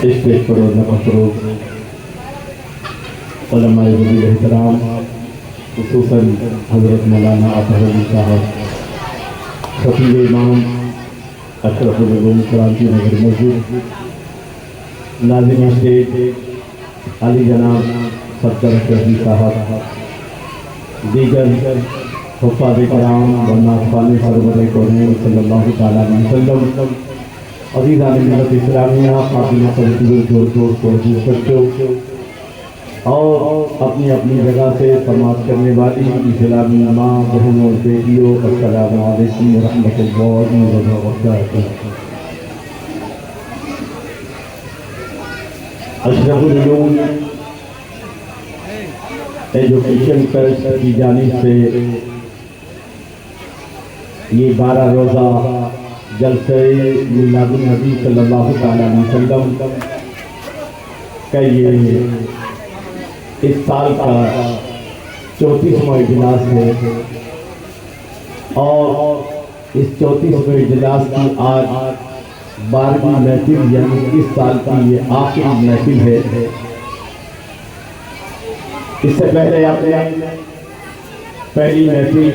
Stage پر اور نفروغ علماء وزیر احترام خصوصاً حضرت مولانا اطہر علی صاحب خطیب امام اشرف العلوم کرانچی نگر مسجد، ناظم اسٹیج علی جناب صفدر شہری صاحب، دیگر حفاظ کرام و ناظران سرور کونین صلی اللہ تعالیٰ علیہ وسلم، عزیزان ملت اسلامیہ، فاطمہ پرتور دوست بچوں اور اپنی اپنی جگہ سے سماعت کرنے والی اسلامی ماں بہنوں اور بیٹیوں، السلام علیکم ورحمۃ اللہ وبرکاتہ۔ اشرف العلوم ایجوکیشن ٹرسٹ کی جانب سے یہ 12 روزہ جلسہ میلاد النبی صلی اللہ تعالیٰ علیہ وسلم کا یہ اس سال کا 34واں اجلاس ہے، اور اس 34ویں اجلاس کی آج 12ویں محفل، یعنی اس سال کی یہ آخری محفل ہے۔ اس سے پہلے آپ نے پہلی محفل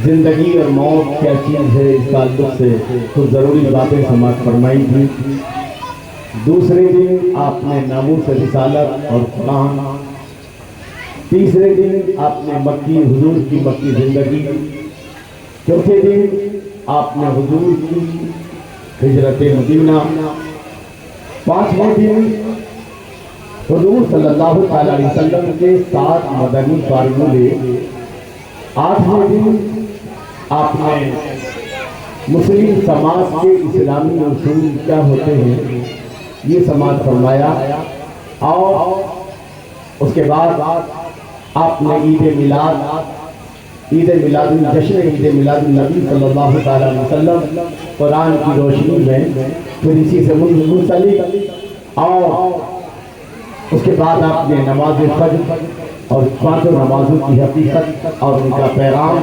زندگی اور موت کیا چیز ہے اس تعلق سے کچھ ضروری باتیں سماعت فرمائی تھی۔ دوسرے دن آپ نے ناموس رسالت اور قرآن، تیسرے دن آپ نے مکی حضور کی مکی زندگی، چوتھے دن آپ نے حضور کی ہجرت مدینہ، پانچویں دن حضور صلی اللہ تعالیٰ علیہ وسلم کے 7 مدنی فارمولے، آٹھویں دن آپ نے مسلم سماج کے اسلامی اصول کیا ہوتے ہیں یہ سماعت فرمایا، اور اس کے بعد آپ نے عید میلاد جشن عید میلاد النبی صلی اللہ تعالیٰ علیہ وسلم قرآن کی روشنی میں پھر اسی سے منسلک، اور اس کے بعد آپ نے نماز فجر اور 5 نمازوں کی حقیقت اور ان کا پیغام،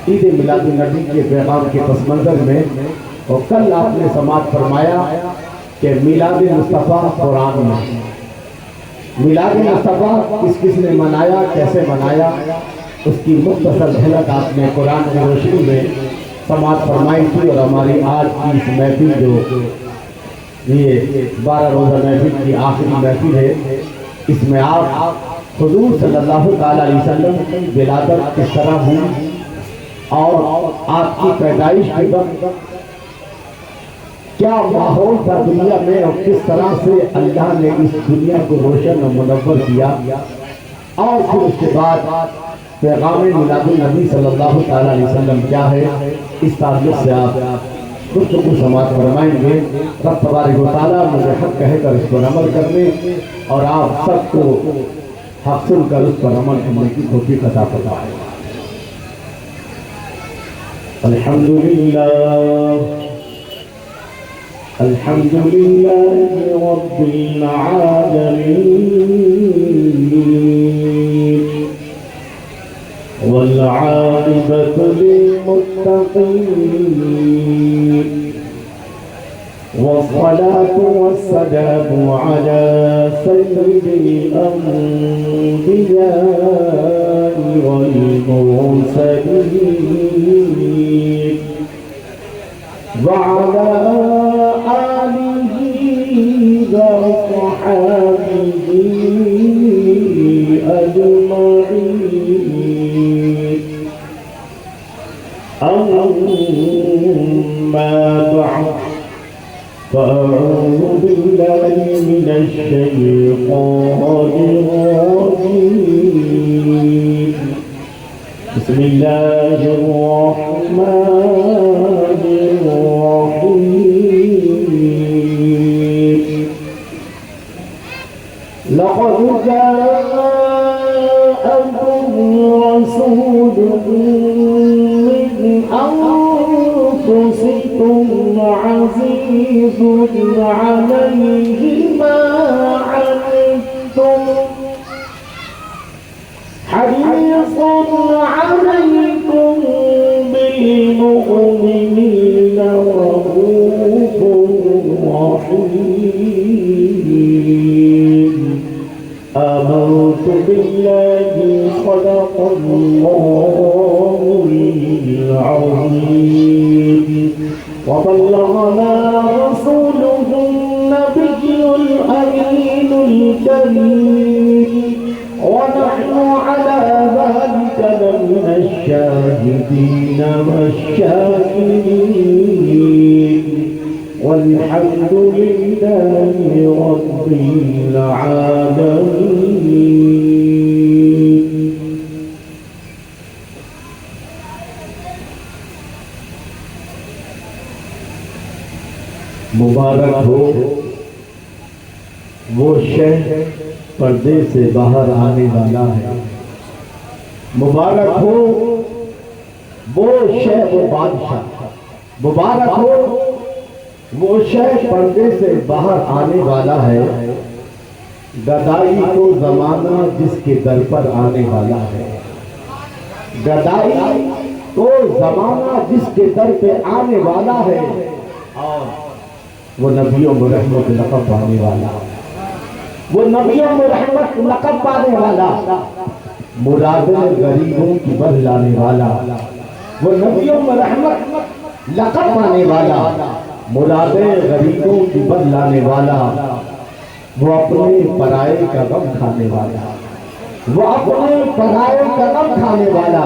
عید میلاد النبی کے پیغام کے پس منظر میں، اور کل آپ نے سماعت فرمایا کہ میلاد مصطفیٰ قرآن میں، میلاد مصطفیٰ کس نے منایا، کیسے منایا، اس کی مختصر جھلک آپ نے قرآن کی روشنی میں سماعت فرمائی تھی۔ اور ہماری آج کی اس محفل جو یہ 12 روزہ محفل کی آخری محفل ہے، اس میں آپ حضور صلی اللہ تعالیٰ علیہ وسلم کی ولادت کس طرح ہوئی اور آپ کی پیدائش کے وقت کیا ماحول تھا دنیا میں، اور کس طرح سے اللہ نے اس دنیا کو روشن اور منور کیا، اور پھر اس کے بعد پیغام میلاد النبی صلی اللہ تعالیٰ علیہ وسلم کیا ہے، اس تعلق سے آپ گفتگو سماعت فرمائیں گے۔ رب تبارک و تعالیٰ مجھے حق کہہ کر اس پر عمل کرنے اور آپ سب کو حق سن کر اس پر عمل کرنے کی توفیق عطا فرمائے۔ الحمدللہ رب العالمین والعاقبۃ للمتقین والصلاة والسلام على سيد الأنبياء والمرسلين وعلى آله وصحبه أجمعين، أما بعد، فأعوذ بالله من الشيطان الرجيم، بسم الله الرحمن الرحيم، لقد جاءكم رسول من أنفسكم عزيز عليه ما عنتم حريص عليكم بالمؤمنين رؤوف رحيم الرحيم آمنت بالله صدق الله العظيم وبلغنا رسوله النبي الأمين الكريم ونحن على ذلك لمن الشاهدين والشاكرين والحمد لله رب العالمين. مبارک ہو وہ شہ پردے سے باہر آنے والا ہے. مبارک ہو وہ شہ وہ بادشاہ. مبارک ہو وہ شہ پردے سے باہر آنے والا ہے. گدائی کو زمانہ جس کے در پر آنے والا ہے. گدائی کو زمانہ جس کے در پہ آنے والا ہے اور وہ نبیوں میں رحمت لقب پانے والا. وہ نبیوں میں رحمت لقب پانے والا. مرادیں غریبوں کی بد لانے والا. وہ نبیوں میں رحمت لقب پانے والا. مرادیں غریبوں کی بد لانے والا. وہ اپنے پرائے کا غم کھانے والا. وہ اپنے پرائے کا غم کھانے والا.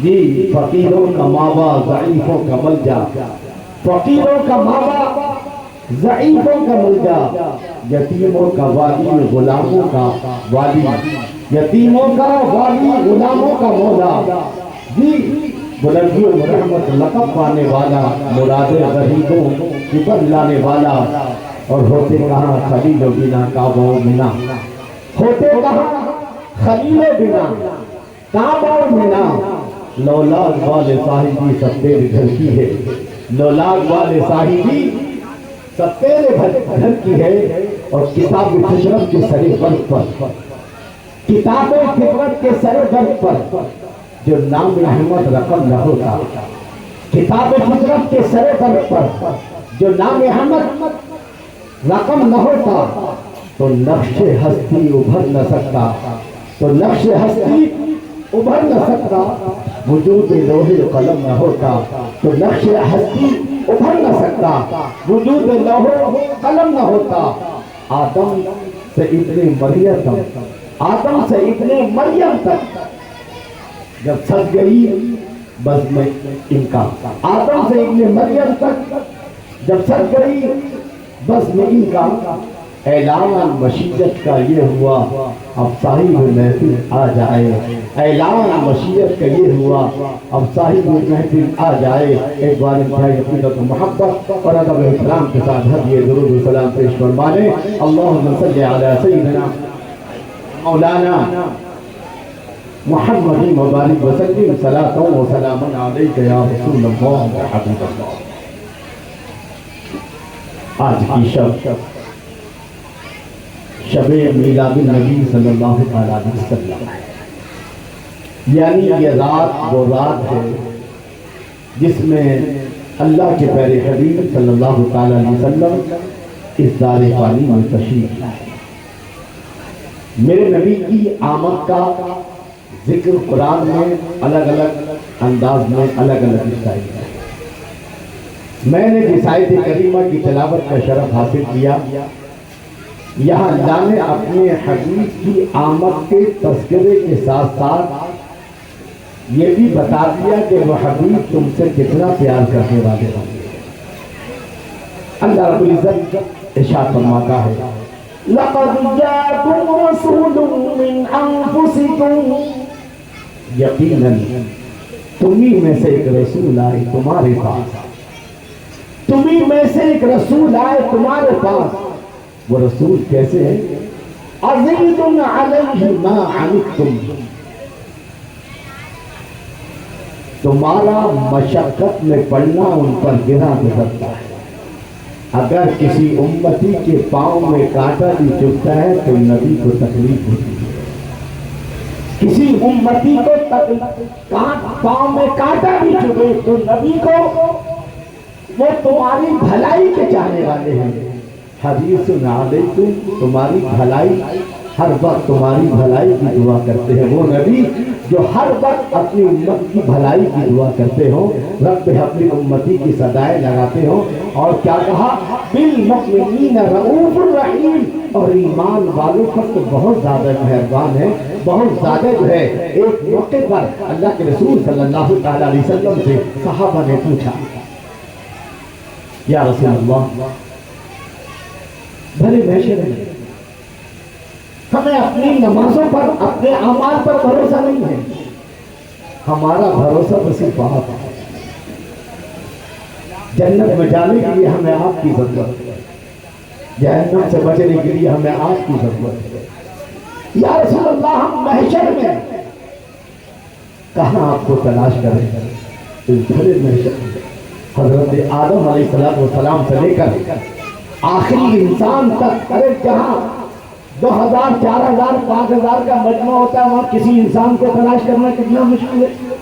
جی فقیروں کا ماوا ضعیفوں کا ملجا. فقیروں کا ماوا ضعیفوں کا ملجا. یتیموں کا والی غلاموں کا والی. یتیموں کا والی غلاموں کا مولا. جی بلندیوں میں رحمت لقب پانے والا. مرادیں غریبوں کی بد لانے والا. اور ہوتے کہاں خلیل و بنا کعبہ و منا. ہوتے کہاں خلیل و بنا کعبہ و منا. لولاگ والے صاحبی سب تیرے گھر کی ہے. لولاگ والے صاحبی سب تیرے گھر کی ہے. اور کتاب فطرت کے سرے برف پر. کتاب فطرت کے سرے برف پر جو نام احمد رقم نہ ہوتا. کتاب فطرت کے سرے برف پر جو نام احمد رقم نہ ہوتا تو نقش ہستی ابھر نہ سکتا. تو نقش ہستی ابھر نہ سکتا. وجود لوح قلم نہ ہوتا تو نقش ہستی ابھر نہ سکتا. وجود لوح قلم نہ ہوتا. آدم سے ابن مریم تک. آدم سے ابن مریم تک جب سج گئی بس میں ان کا. آدم سے ابن مریم تک جب سج گئی بس میں ان کا. اعلان مشیت کا یہ ہوا اب صاحب محفل آ جائے. اعلان مشیت کا یہ ہوا اب صاحب محفل آ جائے. ایک بار انتہائی عقیدت و محبت اور ادب احترام کے ساتھ ہدیہ درود و سلام پیش فرمانے. اللہم صلی علی سیدنا مولانا محمد مبارک وسلم صلاۃ و سلام علیک یا رسول اللہ و حبیب اللہ. آج کی شب میلاد النبی صلی اللہ علیہ وسلم یعنی یہ رات وہ رات ہے جس میں اللہ کے پیارے حبیب صلی اللہ علیہ وسلم اس دار فانی میں تشریف لائے. میرے نبی کی آمد کا ذکر قرآن میں الگ الگ انداز میں الگ الگ اسٹائل ہے. میں نے جس آیت کریمہ کی تلاوت کا شرف حاصل کیا یہاں اللہ نے اپنے حبیب کی آمد کے تذکرے کے ساتھ ساتھ یہ بھی بتا دیا کہ وہ حبیب تم سے کتنا پیار کرنے والے ہوں گے. اللہ رب العزت ارشاد فرماتا ہے لَقَدْ جَاءَكُمْ رَسُولٌ مِّنْ أَنفُسِكُمْ. یقیناً تمہیں میں سے ایک رسول آئے تمہارے پاس. تمہیں میں سے ایک رسول آئے تمہارے پاس. وہ رسول کیسے ہے؟ عزیز علیہ ما عنتم. تمہارا مشقت میں پڑنا ان پر گرا گزرتا ہے. اگر کسی امتی کے پاؤں میں کانٹا بھی چبھتا ہے تو نبی کو تکلیف ہوتی ہے. کسی امتی کو پاؤں میں کانٹا بھی چبھے تو نبی کو وہ تمہاری بھلائی کے چاہنے والے ہیں. حریص علیکم، تمہاری بھلائی، ہر وقت تمہاری بھلائی کی دعا کرتے ہیں. وہ نبی جو ہر وقت اپنی امت کی بھلائی کی دعا کرتے ہو، رب اپنی امتی کی صدائیں لگاتے ہو. اور کیا کہا؟ بالمؤمنین رؤوف الرحیم، اور ایمان والوں پر تو بہت زیادہ مہربان ہے، بہت زیادہ جو ہے. ایک موقع پر اللہ کے رسول صلی اللہ تعالیٰ علیہ وسلم سے صحابہ نے پوچھا، یا رسول اللہ، بھلے محشر میں ہمیں اپنی نمازوں پر، اپنے اعمال پر بھروسہ نہیں ہے، ہمارا بھروسہ تو صرف آپ ہے. جنت میں جانے کے لیے ہمیں آپ کی ضرورت ہے، جہنم سے بچنے کے لیے ہمیں آپ کی ضرورت ہے. یا رسول اللہ، ہم محشر میں کہاں آپ کو تلاش کریں؟ اس بڑے محشر میں حضرت آدم علیہ السلام سے لے کر آخری انسان تک، ارے جہاں 2000 4000 5000 کا مجمع ہوتا ہے، وہاں کسی انسان کو تلاش کرنا کتنا مشکل ہے.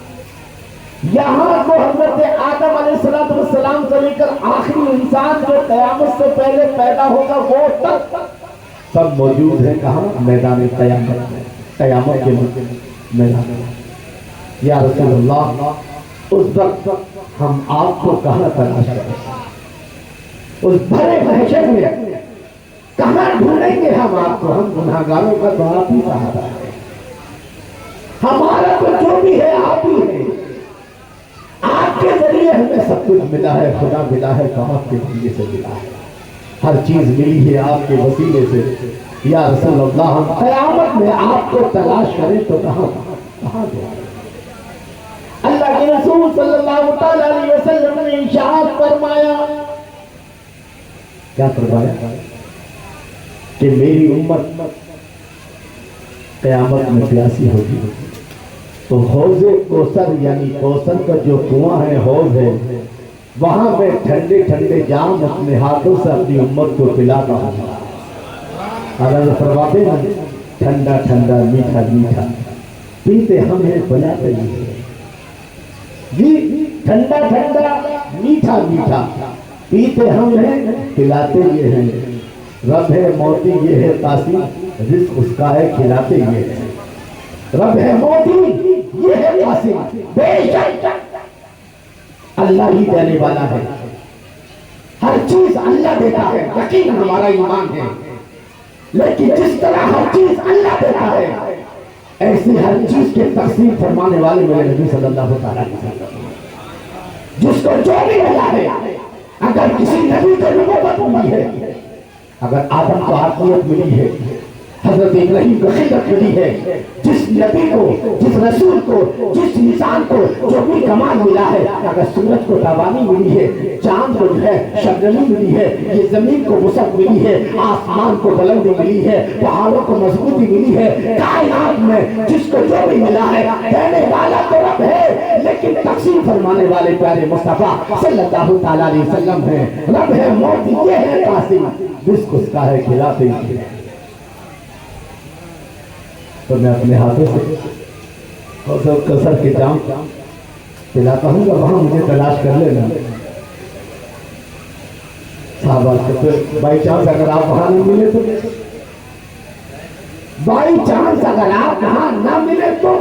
یہاں تو حضرت آدم علیہ السلام سے لے کر آخری انسان جو قیامت سے پہلے پیدا ہوگا وہ تک سب موجود ہیں. کہاں؟ میدان قیامت میں، قیامت کے میدان میں. یا رسول اللہ، اس وقت ہم آپ کو کہاں تلاش کریں؟ اس بڑے محشر میں کہاں ڈھونڈیں گے ہم آپ کو؟ ہم گناہگاروں کا تو آپ ہی سہارا ہے، ہمارا تو جو بھی ہے آپ ہی ہے. آپ کے ذریعے ہمیں سب کچھ ملا ہے، خدا ملا ہے تو آپ کے ذریعے سے ملا ہے، ہر چیز ملی ہے آپ کے وسیلے سے. یا رسول اللہ، ہم قیامت میں آپ کو تلاش کریں تو کہاں دیں؟ اللہ کے رسول صلی اللہ تعالیٰ علیہ وسلم نے ارشاد فرمایا، کیا فرمایا؟ کہ میری امت قیامت میں پیاسی ہوگی تو حوض کوثر، یعنی کوثر کا جو کنواں ہے، حوض ہے، وہاں میں ٹھنڈے ٹھنڈے جام اپنے ہاتھوں سے اپنی امت کو پلاتا ہوں. حضرت فرماتے ہیں ٹھنڈا ٹھنڈا میٹھا میٹھا پیتے ہم ہیں بناتے ہیں. جی، ٹھنڈا ٹھنڈا میٹھا میٹھا پیتے ہم ہیں پلاتے یہ ہیں. رب ہے موتی یہ ہے قاسم، رزق اس کا ہے کھلاتے یہ ہے. رب ہے موتی یہ ہے قاسم، بے شک اللہ ہی دینے والا ہے، ہر چیز اللہ دیتا ہے، یقین ہمارا ایمان ہے. لیکن جس طرح ہر چیز اللہ دیتا ہے، ایسی ہر چیز کے تقسیم فرمانے والے میرے نبی صلی اللہ علیہ وسلم. جس کو جو بھی ملا ہے، اگر کسی نبی کو نبوت ملی ہے، اگر آدم کو عقلیت ملی ہے، حضرت ابراہیم کو خلقت ملی ہے، جس نبی کو، جس رسول کو، جس انسان کو جو بھی کمال ملا ہے، اگر سورج کو تابانی ملی ہے، چاند کو جو ہے شبنمی ملی ہے، یہ زمین کو وسعت ملی ہے، آسمان کو بلندی ملی ہے، پہاڑوں کو مضبوطی ملی ہے، کائنات میں جس کو جو بھی ملا ہے، دینے والا تو رب ہے، لیکن تقسیم فرمانے والے پیارے مصطفیٰ صلی اللہ تعالیٰ علیہ وسلم ہیں. رب ہے موتی یہ ہے قاسم، رزق اس کا ہے کھلاتے ہی. تو میں اپنے ہاتھوں سے اور سب کثر کے جام پلاتا ہوں گا، وہاں مجھے تلاش کر لینا. صحابہ سے بائی چانس اگر آپ وہاں نہ ملے تو، بائی چانس اگر آپ وہاں نہ ملے تو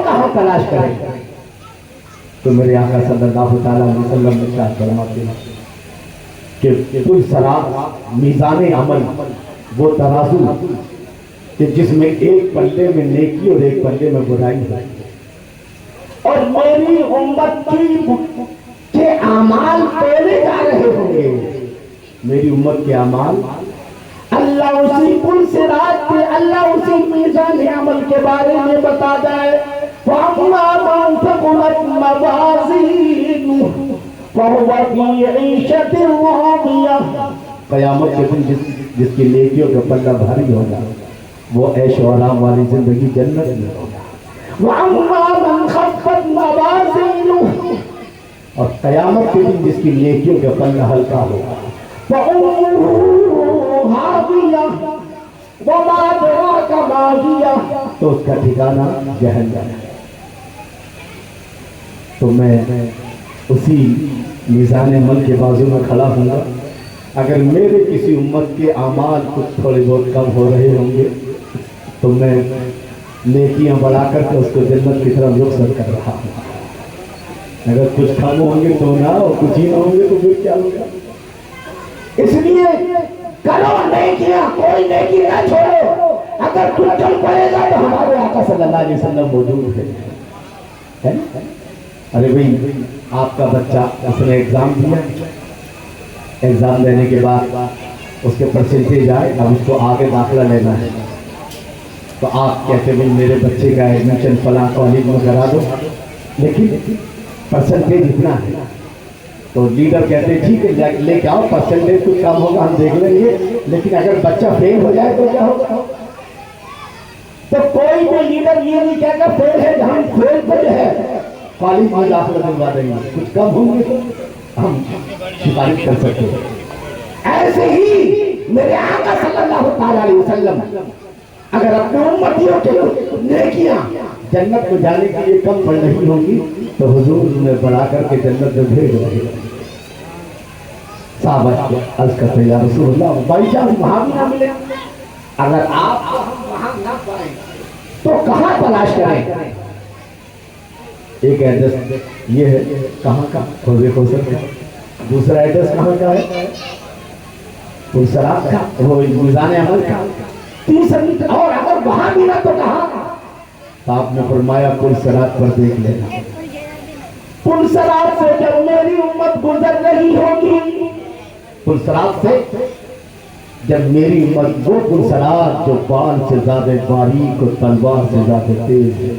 کہاں تلاش کریں؟ تو میرے آقا صلی اللہ تعالیٰ علیہ وسلم نے ارشاد فرماتے ہیں کہ کل صراط میزان عمل، وہ ترازو کہ جس میں ایک پلے میں نیکی اور ایک پلے میں برائی ہے، اور میری امت کے اعمال پہلے جا رہے ہوں گے. میری امت کے اعمال اللہ اسی پل صراط پہ، اللہ اسی میزان عمل کے بارے میں بتا جائے. وَأَمَّا مَنْ ثَقُلَتْ مَوَازِينُهُ فَهُوَ فِي عِيشَةٍ رَاضِيَةٍ. قیامت کے دن جس کی نیکیوں کا پلہ بھاری ہوگا، وہ عیش و آرام والی زندگی جنت میں ہوگا. وَأَمَّا مَنْ خَفَّتْ مَوَازِينُهُ، اور قیامت کے دن جس کی نیکیوں کا پلہ ہلکا ہوگا، فَأُمُّهُ هَاوِيَةٌ وَمَا أَدْرَاكَ مَا هِيَهْ، تو اس کا ٹھکانہ جہنم ہے. تو میں اسی میزان عمل کے بازو میں کھڑا ہوں گا. اگر میرے کسی امت کے اعمال کچھ تھوڑے بہت کم ہو رہے ہوں گے تو میں نیکیاں بڑھا کر کے اس کو جنت کی طرف رخصت کر رہا ہوں. اگر کچھ کم ہوں گے تو نہ، اور کچھ ہی نہ ہوں گے تو پھر کیا ہوگا؟ اس لیے کرو نیکیاں، کوئی نیکی نہ چھوڑو. اگر کچھ کم پڑے گا تو ہمارے آقا صلی اللہ علیہ وسلم موجود ہے. ارے بھائی آپ کا بچہ اس نے ایگزام دیا، ایگزام دینے کے بعد اس کے پرسنٹیج آئے، اب اس کو آگے داخلہ لینا ہے، تو آپ کہتے ہیں میرے بچے کا ایڈمیشن فلاں کالج میں کرا دو، لیکن پرسنٹیج اتنا ہے. تو لیڈر کہتے ہیں ٹھیک ہے لے کے آؤ، پرسنٹیج کچھ کم ہوگا ہم دیکھ لیں گے، لیکن اگر بچہ فیل ہو جائے تو کیا ہوگا؟ تو کوئی بھی لیڈر یہ نہیں کہتا فیل ہے، ہم فیل پر ہے کالج میں داخلہ دلوا دیں گے، کچھ کم ہوں گے تو ہم سفارش کر سکتے ہیں. ایسے ہی میرے آقا صلی اللہ تعالیٰ علیہ وسلم اگر اپنے امتیوں کے نیکیاں جنت میں جانے کے لیے کم پڑ رہی ہوں گی تو حضور نے بڑھا کر کے جنت میں بھیج رہے ہیں. صحابہ عرض کرتے یا رسول اللہ بھائی جان وہاں بھی نہ ملے، اگر آپ وہاں نہ پائیں تو کہاں تلاش کریں؟ ایک ایڈریس یہ ہے کہاں کا ہو سکتا ہے، دوسرا ایڈریس کہاں کا ہے پلسرات کا، وہ میزان عمل کا، تیسرا اور اگر وہاں بھی نہ تو کہاں؟ آپ نے فرمایا پلسرات پر دیکھ لینا. پلسرات سے جب میری امت گزر رہی ہوگی، پلسرات سے جب میری امت، وہ پلسرات جو بال سے زیادہ باریک اور تلوار سے زیادہ تیز ہے،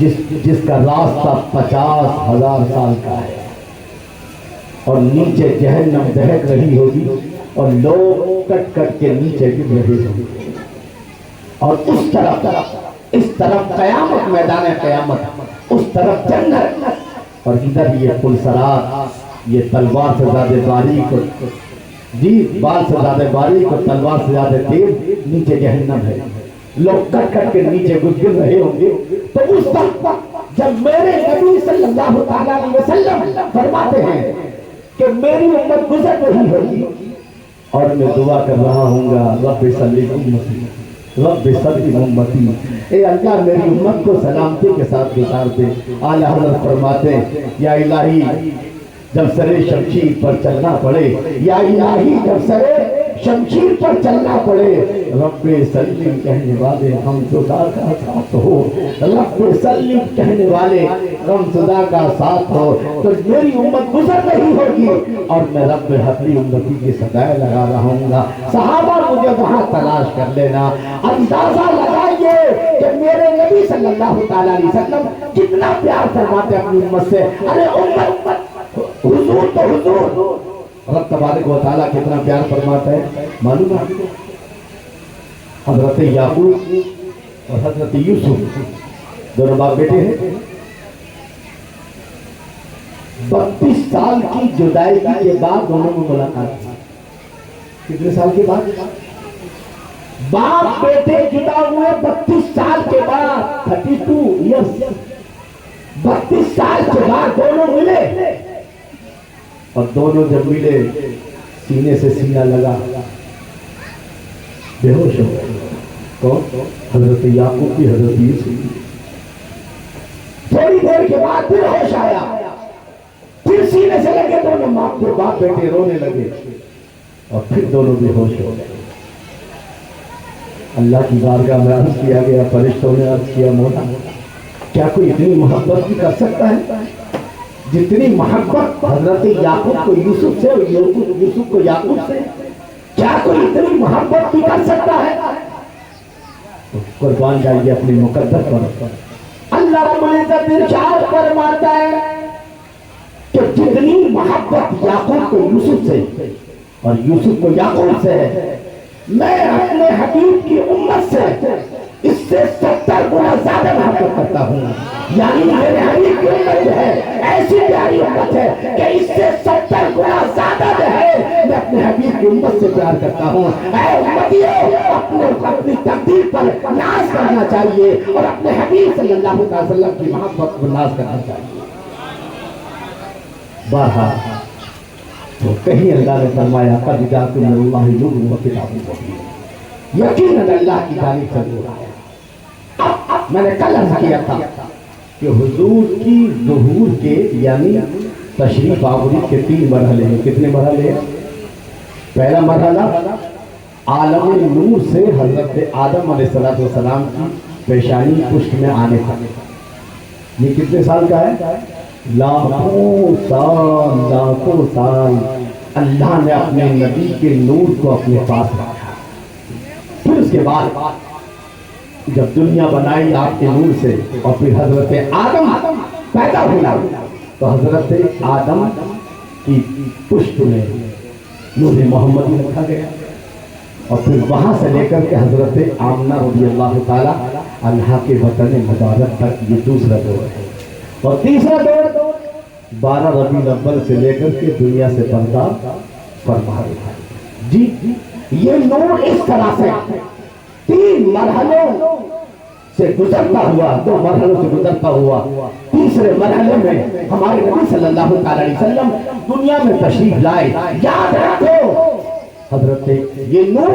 جس کا راستہ 50,000 سال کا ہے، اور نیچے جہنم دہک رہی ہوگی اور لوگ کٹ کٹ کے نیچے گر رہے ہوں گے، اور اس طرف قیامت، میدان قیامت، اس طرف جنت، اور ادھر یہ پلسرات، یہ تلوار سے زیادہ باریک اور بال سے زیادہ باریک اور تلوار سے زیادہ تیز، نیچے جہنم ہے، لوگ کٹ کٹ کے نیچے گر رہے ہوں گے. تو اس وقت جب میرے نبی صلی اللہ تعالیٰ علیہ وسلم فرماتے ہیں کہ میری امت گزر رہی ہوگی اور میں دعا کر رہا ہوں گا رب سلم امتی، رب سلم امتی، اے اللہ میری امت کو سلامتی کے ساتھ گزار دے. اعلیٰ حضرت فرماتے ہیں یا الہی جب سرے شمشیر پر چلنا پڑے، یا الہی جب سرے شمشیر پر چلنا پڑے، رب سلم کہنے والے ہم خدا کا ساتھ ہو، رب سلم کہنے والے ہم خدا کا ساتھ ہو، تو میری امت گزر رہی ہوگی اور میں رب حقی امتی کی صدائے لگا رہا ہوں گا. صحابہ مجھے وہاں تلاش کر لینا. اندازہ لگائیے کہ میرے نبی صلی اللہ تعالیٰ علیہ وسلم کتنا پیار فرماتے اپنی امت سے. ارے امت حضور تو حضور، رب تبارک و تعالیٰ کتنا پیار فرماتا ہے معلوم ہے؟ حضرت یعقوب اور حضرت یوسف دونوں باپ بیٹے ہیں. 32 سال کی جدائی کے بعد دونوں میں ملاقات ہوئی. کتنے سال کے بعد؟ باپ بیٹے جدا ہوئے 32 سال کے بعد، 32 ایئرس، 32 سال کے بعد دونوں ملے، اور دونوں جب ملے سینے سے سینہ لگا، بے ہوش ہو گئے. کون؟ حضرت یعقوب کی، حضرت یوسف کی. تھوڑی دیر کے بعد پھر ہوش آیا، پھر سینے سے لگے دونوں باپ بیٹے رونے لگے، اور پھر دونوں بے ہوش ہو گئے. اللہ کی بارگاہ میں عرض کیا گیا، فرشتوں نے عرض کیا مولا کیا کوئی اتنی محبت بھی کر سکتا ہے جتنی محبت حضرت یعقوب کو یوسف سے اور یوسف کو یعقوب سے؟ کیا کوئی اتنی محبت بھی کر سکتا ہے؟ قربان جائیے اپنے مقدس پر. اللہ رب العزت ارشاد فرماتا ہے کہ جتنی محبت یعقوب کو یوسف سے اور یوسف کو یعقوب سے ہے، میں اپنے حبیب کی امت سے اس سے 70 گنا زیادہ محبت کرتا ہوں. یعنی میرے حبیب کی امت جو ہے ایسی پیاری امت ہے کہ اس سے 70 گنا زیادہ جو ہے میں اپنے حبیب کی امت سے پیار کرتا ہوں. اے امتیوں، اپنی تقدیر پر ناز کرنا چاہیے اور اپنے حبیب صلی اللہ علیہ وسلم کی محبت کو ناز کرنا چاہیے. بہرحال تو کہیں اللہ نے فرمایا قد جاءکم من اللہ نور و کتاب مبین، یقیناً اللہ کی جانب سے نور آیا۔ اب میں نے کل عرض کیا تھا کہ حضور کی ظہور کے یعنی تشریف آوری کے 3 مرحلے ہیں۔ کتنے مرحلے ہیں؟ پہلا مرحلہ عالم نور سے حضرت آدم علیہ السلام کی پیشانی پشت میں آنے کا، یہ کتنے سال کا ہے؟ لاکھوں سال اللہ نے اپنے نبی کے نور کو اپنے پاس رکھا۔ پھر اس کے بعد جب دنیا بنائی آپ کے نور سے اور پھر حضرت آدم پیدا ہوا تو حضرت آدم کی پشت میں نور محمدی رکھا گیا، اور پھر وہاں سے لے کر کے حضرت آمنہ رضی اللہ تعالی عنہا کے وطن مبارک تک یہ دوسرا دور ہے۔ اور تیسرا دور 12 ربیع الاول سے لے کر کے دنیا سے پردہ فرما رہا ہے۔ جی یہ نور اس طرح سے 3 مرحلوں سے گزرتا ہوا، 2 مرحلوں سے گزرتا ہوا، تیسرے مرحلے میں ہمارے نبی صلی اللہ علیہ وسلم دنیا میں تشریف لائے۔ یاد رکھو حضرت یہ نور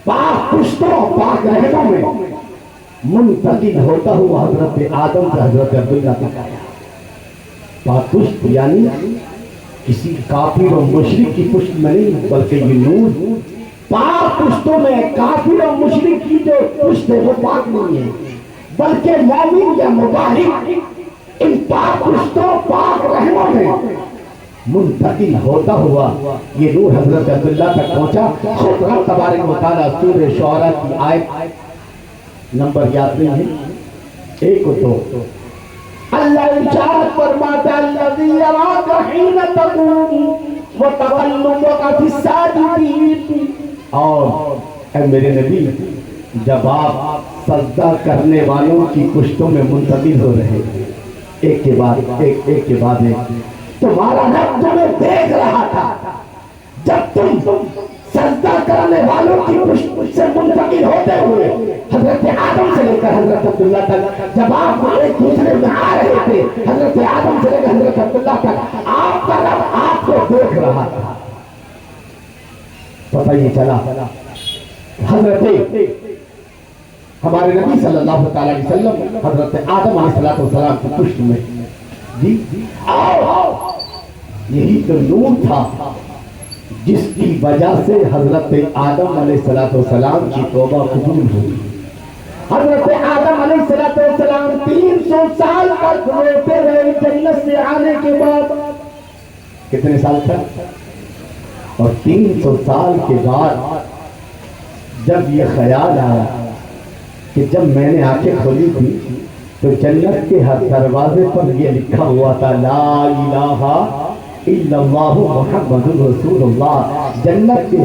پاک پشتوں پاک رہنوں میں منتقل ہوتا ہوا حضرت آدم سے حضرت عبداللہ تک آیا۔ پاک پشت یعنی کسی کافر و مشرک کی پشت میں نہیں، بلکہ یہ نور پاک پشتوں میں کافر و مشرک کی جو پشت ہے وہ پاک نہیں ہے، بلکہ مومن یا مبارک ان پاک پشتوں پاک رحموں میں منتقل ہوتا ہوا یہ نور حضرت عبداللہ تک پہنچا۔ خود رب تبارک و تعالیٰ سورہ شعراء کی آیت نمبر یاد نہیں ہے، 1 و 2 اللہ ارشاد فرماتا الذی یراک حین تقوم وتقلبک فی الساجدین، اور اے میرے نبی جب آپ سجدہ کرنے والوں کی پشتوں میں منتقل ہو رہے ہیں، ایک کے بعد ایک تمہارا رب تمہیں دیکھ رہا تھا جب تم سجدہ کرنے والوں کی پشت سے منتقل ہوتے ہوئے حضرت آدم سے لے کر حضرت عبداللہ تک، جب آپ ایک دوسرے میں آ رہے تھے حضرت آدم سے لے کر حضرت عبداللہ تک، آپ کا رب آپ کو دیکھ رہا تھا۔ پتہ یہ چلا حضرت ہمارے نبی صلی اللہ علیہ وسلم حضرت آدم علیہ السلام کی پشت میں، جی یہی تو نور تھا جس کی وجہ سے حضرت آدم علیہ السلام کی توبہ قبول ہوئی۔ حضرت آدم علیہ السلام 300 سال تک روتے رہے جنت سے آنے کے بعد۔ کتنے سال تک؟ اور 300 سال کے بعد جب یہ خیال آیا کہ جب میں نے آنکھیں کھولی تھی تو جنت کے ہر دروازے پر یہ لکھا ہوا تھا لا الہ الا اللہ محمد رسول اللہ۔ جنت کے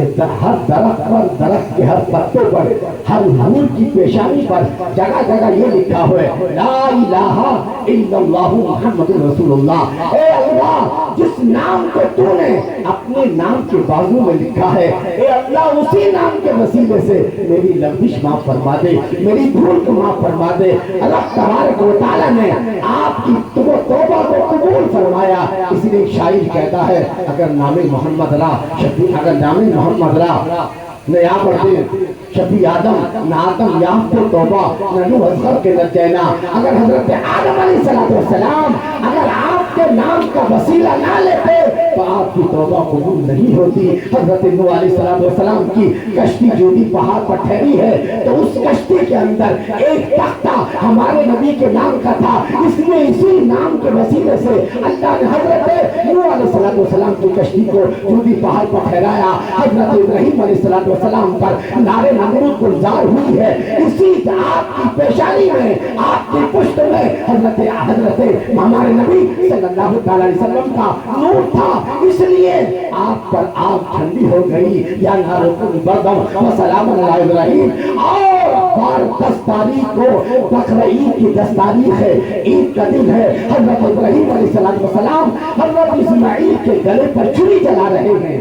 ہر درخت پر، درخت کے ہر پتے پر، ہر حور کی پیشانی پر جگہ جگہ یہ لکھا ہوا ہے لا الہ الا اللہ محمد رسول اللہ۔ اے اللہ جس نام کو تو نے اپنے نام کے بازو میں لکھا ہے، اے اللہ اسی نام کے وسیلے سے میری لغزش معاف فرما دے، میری بھول کو معاف فرما دے۔ اللہ تبارک و تعالیٰ نے آپ کی توبہ کو قبول فرمایا۔ اس لیے ایک شاعر کہتا ہے اگر نام محمد را شفیع، اگر نام محمد را نہ یا پڑھتے شفیع آدم نہ آدم یافت توبہ نہ نوح حضرت کے نجینا۔ اگر حضرت آدم علیہ السلام اگر آپ کے نام کا وسیلہ نہ لیتے تو آپ کی توبہ قبول نہیں ہوتی۔ حضرت نوح علیہ السلام کی کشتی جو بھی پہاڑ پر ٹھہری ہے تو اس کشتی کے اندر ایک تختہ ہمارے نبی کے نام کا تھا، اس لیے اسی نام کے وسیلے سے اللہ نے حضرت نوح علیہ السلام کی کشتی کو جو بھی پہاڑ پر ٹھہرایا۔ حضرت ابراہیم علیہ السلام پر نار نمرود گلزار ہوئی ہے، اسی آپ کی پیشانی میں، آپ کی پشت میں حضرت ہمارے نبی صلی اللہ علیہ وسلم کا نور تھا، اس لیے آپ پر آگ ٹھنڈی ہو گئی۔ یا نار کن بردم و سلام علی ابراہیم۔ اور 10 تاریخ کو بقر عید کی 10 تاریخ ہے، عید کا دن ہے۔ حضرت ابراہیم علیہ السلام حضرت اسماعیل کے گلے پر چھری چلا رہے ہیں،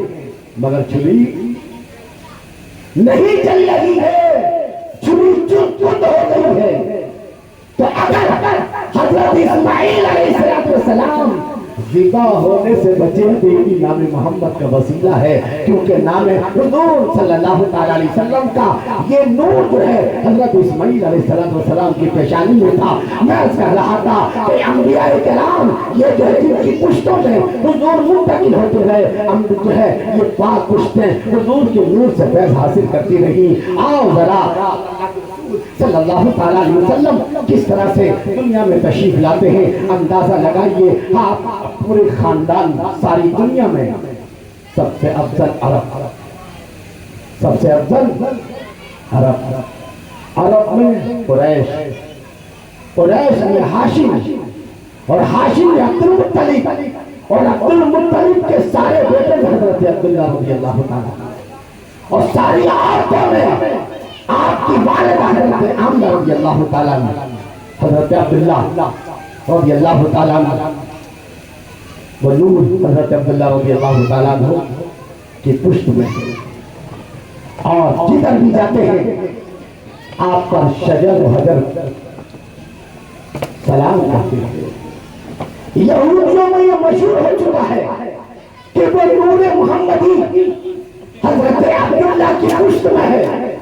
مگر چھری نہیں چل رہی ہے، چھری چت ہو گئی ہے۔ تو اگر حضرت اسماعیل علیہ السلام ذبح ہونے سے بچے بیٹی نام محمد کا وسیلہ ہے، کیونکہ نام حضور صلی اللہ تعالی علیہ وسلم کا یہ نور جو ہے حضرت اسماعیل علیہ السلام کی پیشانی میں تھا۔ میں اس کہہ رہا تھا کہ انبیاء کرام یہ جو ہے جن کی پشتوں میں حضور منتقل ہوتے رہے، ہم جو ہے یہ پاک پشتیں حضور کے نور سے فیض حاصل کرتی رہی۔ آؤ ذرا صلی اللہ تعالیٰ علیہ وسلم کس طرح سے دنیا میں تشریف لاتے ہیں اندازہ لگائیے۔ آپ پورے خاندان ساری دنیا میں سب سے افضل عرب، سب سے افضل عرب میں قریش میں ہاشم، اور ہاشم میں عبد المطلب، اور عبد المطلب کے سارے بیٹے حضرت عبداللہ رضی اللہ تعالیٰ، اور ساری عورتوں میں آپ کی والدہ حضرت آمنہ رضی اللہ تعالیٰ عنہ، حضرت عبداللہ رضی اللہ تعالیٰ عنہ، وہ نور حضرت عبداللہ رضی اللہ تعالیٰ عنہ کی پشت میں، اور جدھر بھی جاتے ہیں آپ پر شجر و حجر سلام کرتے ہیں۔ یہودیوں میں یہ مشہور ہو چکا ہے کہ وہ نور محمدی حضرت عبداللہ کی پشت میں ہے،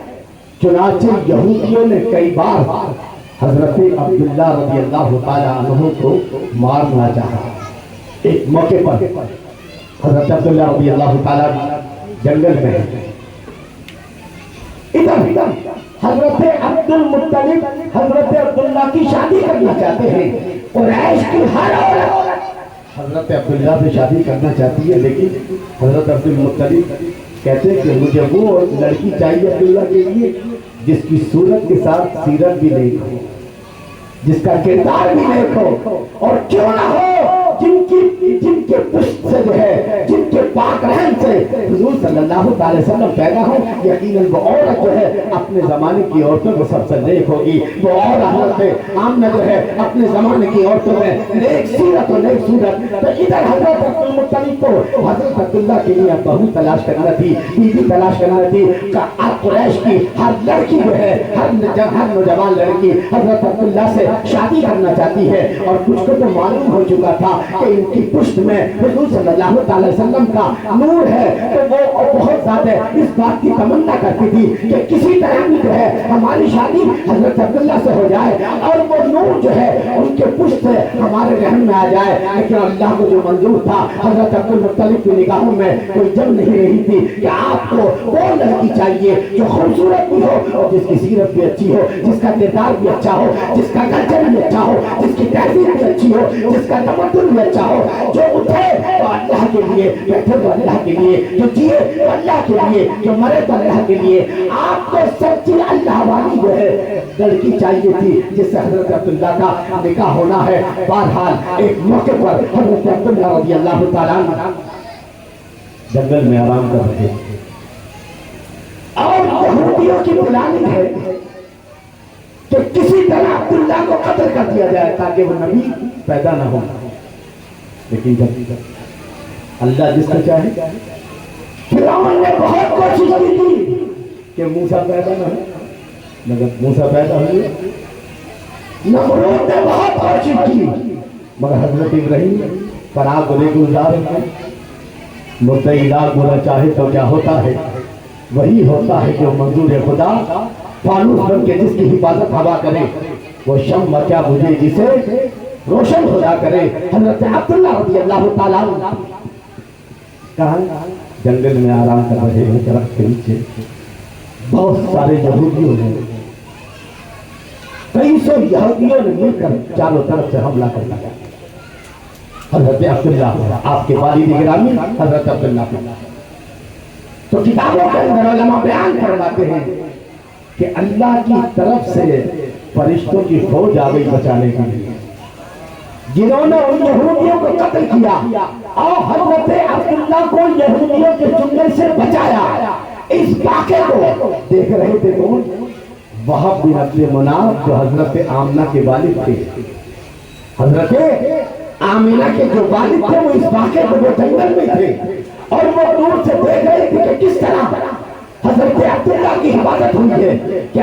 چنانچہ یہودیوں نے کئی بار حضرت عبداللہ رضی اللہ تعالیٰ عنہ کو مارنا چاہا۔ ایک موقع پر حضرت عبداللہ رضی اللہ تعالیٰ جنگل میں ادھر حضرت عبد المطلب حضرت عبداللہ کی شادی کرنا چاہتے ہیں، قریش کی ہر عورت حضرت عبداللہ سے شادی کرنا چاہتی ہے، لیکن حضرت عبد المطلب کہتے ہیں کہ مجھے وہ لڑکی چاہیے عبداللہ کے لیے جس کی صورت کے ساتھ سیرت بھی نیک ہو، جس کا کردار بھی نیک ہو، اور کیوں نہ ہو جن کے پشت سے جو ہے، جن کے پاک رحم سے حضور صلی اللہ علیہ وسلم پیدا ہو۔ یقیناً وہ عورت جو ہے اپنے زمانے کی عورتوں میں سب سے نیک ہوگی، وہ عورت حضرت آمنہ جو ہے اپنے زمانے کی عورتوں میں نیک سیرت اور نیک صورت۔ تو ادھر حضرت عبد المطلب کو حضرت عبداللہ کے لیے بہو تلاش کرنا تھی، بیوی تلاش کرنا تھی، قریش کی ہر لڑکی جو ہے، ہر نوجوان لڑکی حضرت عبداللہ سے شادی کرنا چاہتی ہے، اور کچھ کو تو معلوم ہو چکا تھا کہ ان کی پشت میں حضور صلی اللہ علیہ وسلم کا نور ہے، تو وہ بہت زیادہ اس بات کی تمنا کرتی تھی کہ کسی طرح بھی جو ہے ہماری شادی حضرت عبداللہ سے ہو جائے، اور وہ نور جو ہے ان کے پشت سے ہمارے رحم میں آ جائے۔ لیکن اللہ کو جو منظور تھا، حضرت عبد المطلب کی نگاہوں میں کوئی جم نہیں رہی تھی کہ آپ کو وہ لڑکی چاہیے جو خوبصورت بھی ہو، اور جس کی سیرت بھی اچھی ہو، جس کا کردار بھی اچھا ہو، جس کا کلچر بھی اچھا ہو، جس کی تہذیب بھی اچھی ہو، جس کا تمدن بھی اچھا ہو، جو اٹھے تو اللہ کے لیے، بیٹھے تو اللہ کے لیے، جو جیے تو اللہ کے لیے، جو مرے تو اللہ کے لیے۔ آپ کو سچی اللہ والی جو ہے لڑکی چاہیے تھی جس سے حضرت عبداللہ کا نکاح ہونا ہے۔ بہرحال ایک موقع پر حضرت عبداللہ رضی اللہ تعالیٰ عنہ جنگل میں آرام کر رہے تھے، اور یہودیوں کی پلاننگ ہے کہ کسی طرح عبداللہ کو قتل کر دیا جائے تاکہ وہ نبی پیدا نہ ہو۔ لیکن جب اللہ جس کا چاہے، فرعون نے بہت کوشش کی تھی کہ موسیٰ پیدا نہ ہو، مگر موسیٰ پیدا ہوئے۔ نمرود نے بہت کوشش کی، مگر حضرت ابراہیم پر آگ گلے گلزار ہے۔ مدعی لاکھ گنا چاہے تو کیا ہوتا ہے، وہی ہوتا ہے جو منظور خدا۔ فانوس بن کے جس کی حفاظت ہوا کرے، وہ شمع کیا بجھے جسے روشن خدا کرے۔ حضرت عبداللہ رضی اللہ تعالیٰ عنہ کہاں جنگل میں آرام کر رہے ہیں، درخت کے نیچے بہت سارے یہودیوں نے، کئی سو یہودیوں نے مل کر چاروں طرف سے حملہ کر دیا۔ حضرت عبداللہ آپ کے والد گرامی حضرت عبداللہ تو کتابوں کے اندر علماء بیان فرماتے ہیں کہ اللہ کی طرف سے فرشتوں کی فوج آ گئی بچانے کے لیے، جنہوں نے ان یہودیوں کو قتل کیا اور حضرت عبداللہ کو یہودیوں کے چنگل سے بچایا۔ اس واقعے کو دیکھ رہے تھے کون؟ وہب بن عبد مناف جو حضرت آمنہ کے والد تھے۔ حضرت آمنہ کے جو والد تھے وہ اس واقعے کو وہ جنگل میں تھے، اور وہ دور سے دیکھ رہے تھے کہ کس طرح حضرت عبداللہ کی حفاظت ہوئی ہے کہ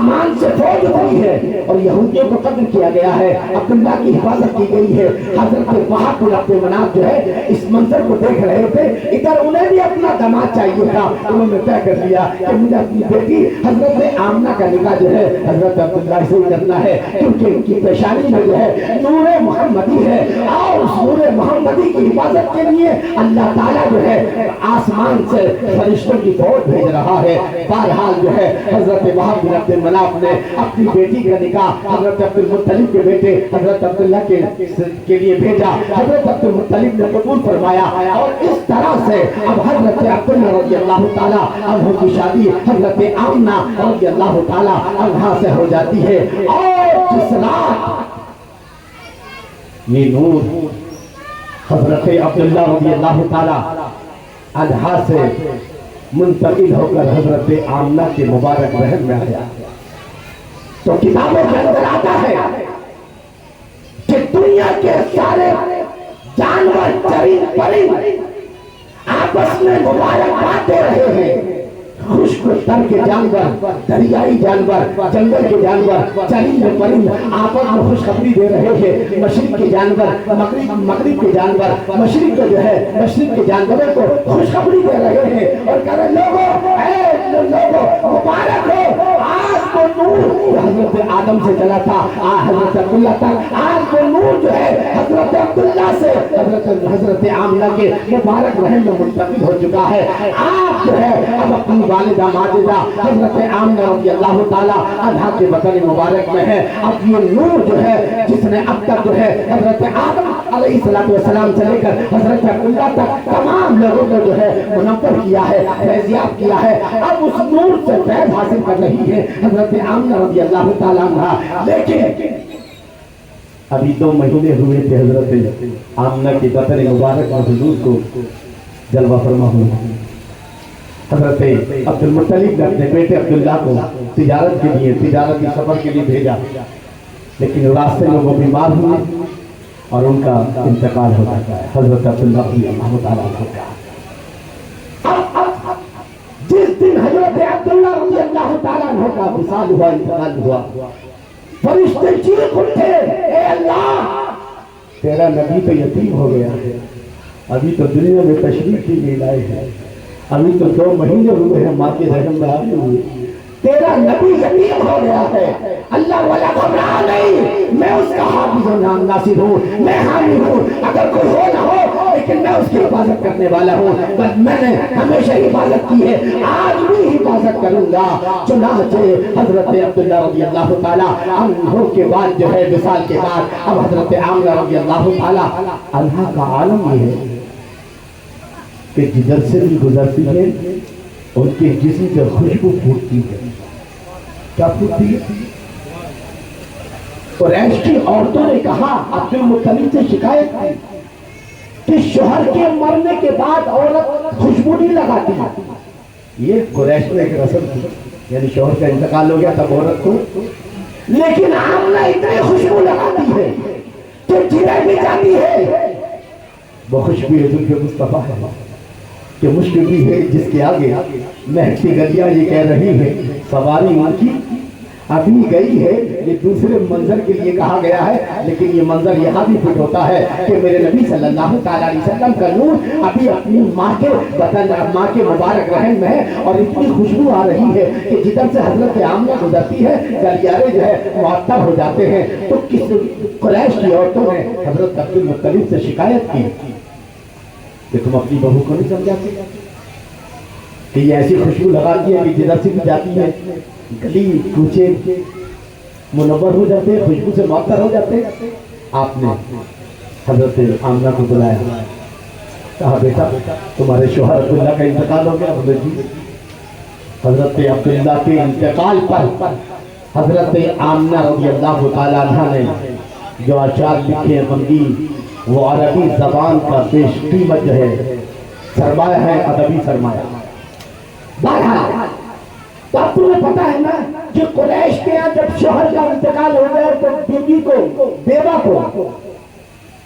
آسمان سے فوج اتری ہے اور یہودیوں کو قتل کیا گیا ہے، عبداللہ کی حفاظت کی گئی ہے۔ حضرت وہب بن عبد مناف جو ہے اس منظر کو دیکھ رہے تھے، ادھر انہیں بھی اپنا داماد چاہیے تھا، انہوں نے طے کر لیا کہ مجھے اپنی بیٹی حضرت آمنہ کا نکاح جو ہے حضرت عبداللہ سے کرنا ہے، کیونکہ ان کی پیشانی میں جو ہے نور محمدی ہے، اور اس نور محمدی کی حفاظت کے لیے اللہ تعالیٰ جو ہے آسمان سے فرشتوں کی فوج بھیج رہا ہے۔ بہرحال جو ہے حضرت وہب بن عبد مناف نے اپنی بیٹی کا نکاح حضرت عبد المطلب کے بیٹے حضرت عبداللہ کے لیے بھیجا، حضرت عبد المطلب نے قبول فرمایا، اور اس طرح سے اب حضرت عبداللہ رضی اللہ تعالیٰ عنہ کی شادی حضرت آمنہ رضی اللہ تعالیٰ عنہ سے ہو جاتی ہے۔ اور جس رات یہ نور حضرت عبداللہ رضی اللہ تعالیٰ عنہ سے منتقل ہو کر حضرت آمنہ کے مبارک رحم میں آیا تو کتابوں کے اندر آتا ہے کہ دنیا کے سارے جانور چرند پرند آپس میں مبارکباد دے رہے ہیں۔ خشک تر کے جانور، دریائی جانور، جنگل کے جانور، چرند پرند آپس میں خوشخبری دے رہے ہیں۔ مشرق کے جانور مغرب کے جانور مشرق کو جو ہے مشرق کے جانوروں کو خوشخبری دے رہے ہیں اور کہہ رہے لوگوں اے لوگوں مبارک ہو، آج کو نور حضرت آدم سے چلا تھا حضرت عبداللہ تک، آج کو نور جو ہے حضرت عبداللہ سے حضرت آمنہ کے مبارک رحم میں منتقل ہو چکا ہے۔ آپ جو ہے اب اپنی والدہ ماجدہ حضرت آمنہ رضی اللہ تعالیٰ عنہا کے وطن مبارک میں ہے۔ اب یہ نور جو ہے جس نے اب تک جو ہے حضرت آدم علیہ السلام سے لے کر حضرت عبداللہ تک تمام لوگوں کو جو ہے منور کیا ہے، فیضیاب کیا ہے، اب اس نور سے فیض حاصل کر رہی ہے حضرت آمنہ رضی اللہ تعالیٰ عنہا۔ لیکن ابھی 2 مہینے ہوئے تھے حضرت آمنہ کی وطن مبارک میں حضور کو جلوہ فرما ہوئے۔ حضرت عبد المطلب نے اپنے بیٹے عبداللہ کو تجارتی سفر کے لیے بھیجا، لیکن راستے میں وہ بیمار ہوئے اور ان کا انتقال ہو جاتا ہے۔ حضرت عبداللہ رضی اللہ تعالیٰ عنہ جس دن حضرت عبداللہ رضی اللہ تعالیٰ عنہ کا وصال ہوا، انتقال ہوا، فرشتے چیخ اٹھے اے اللہ تیرا نبی تو یتیم ہو گیا ہے، ابھی تو دنیا میں تشریف کی نہیں لائے ہے، ابھی تو 2 مہینے ہوئے ہیں ماں کے رحم میں آئے ہوئے، تیرا نبی یتیم ہو گیا ہے۔ اللہ والا گھبرا نہیں، میں اس کا حافظ و ناصر ہوں، میں حامی ہوں، اگر کوئی ہو نہ ہو لیکن میں اس کی حفاظت کرنے والا ہوں، بس میں نے ہمیشہ حفاظت کی ہے، آج بھی حفاظت کروں گا۔ چنانچہ حضرت عبداللہ رضی اللہ تعالیٰ عنہ کے بعد جو ہے وصال کے بعد اب حضرت آمنہ رضی اللہ تعالیٰ عنہ کا عالم یہ ہے کہ جدھر سے بھی گزرتی ہے ان کے جسم سے خوشبو پھوٹتی ہے۔ کیا پھوٹتی ہے؟ قریش کی عورتوں نے کہا، عبد المطلب سے شکایت کی کہ شوہر کے مرنے کے بعد عورت خوشبو نہیں لگاتی۔ یہ قریش میں ایک رسم تھی، یعنی شوہر کا انتقال ہو گیا تب عورت کو، لیکن آمنہ اتنی خوشبو لگاتی ہے کہ جدھر بھی جاتی ہے وہ خوشبو زلف مصطفیٰ ہے کہ مشکل بھی ہے جس کے آگے مہکتی گلیاں یہ کہہ رہی ہے سواری ان کی ابھی گئی ہے۔ یہ دوسرے منظر کے لیے کہا گیا ہے، لیکن یہ منظر یہاں بھی فٹ ہوتا ہے کہ میرے نبی صلی اللہ تعالیٰ علیہ وسلم کا نور ابھی اپنی ماں کے وطن ماں کے مبارک رحم میں ہے، اور اتنی خوشبو آ رہی ہے کہ جدھر سے حضرت آمنہ گزرتی ہے گلیارے جو ہے معطر ہو جاتے ہیں۔ تو کس قریش کی عورتوں نے حضرت عبد المطلب سے شکایت کی کہ تم اپنی بہو کو نہیں سمجھاتے کہ یہ ایسی خوشبو لگاتی ہے کہ جدھر سے بھی جاتی ہے گلی کوچے منور ہو جاتے ہیں، خوشبو سے معطر ہو جاتے ہیں۔ آپ نے حضرت آمنہ کو بلایا، کہا بیٹا تمہارے شوہر عبداللہ کا انتقال ہو گیا۔ حضرت عبداللہ کے انتقال پر حضرت آمنہ رضی اللہ تعالیٰ عنہ نے جو اشعار لکھے غمگین، وہ عربی زبان کا بیش قیمت جو ہے سرمایہ ہے، ادبی سرمایہ۔ بہرحال تو اب تمہیں پتا ہے نا کہ قریش کے یہاں جب شوہر کا انتقال ہو گیا تو بیوی کو بیوہ کو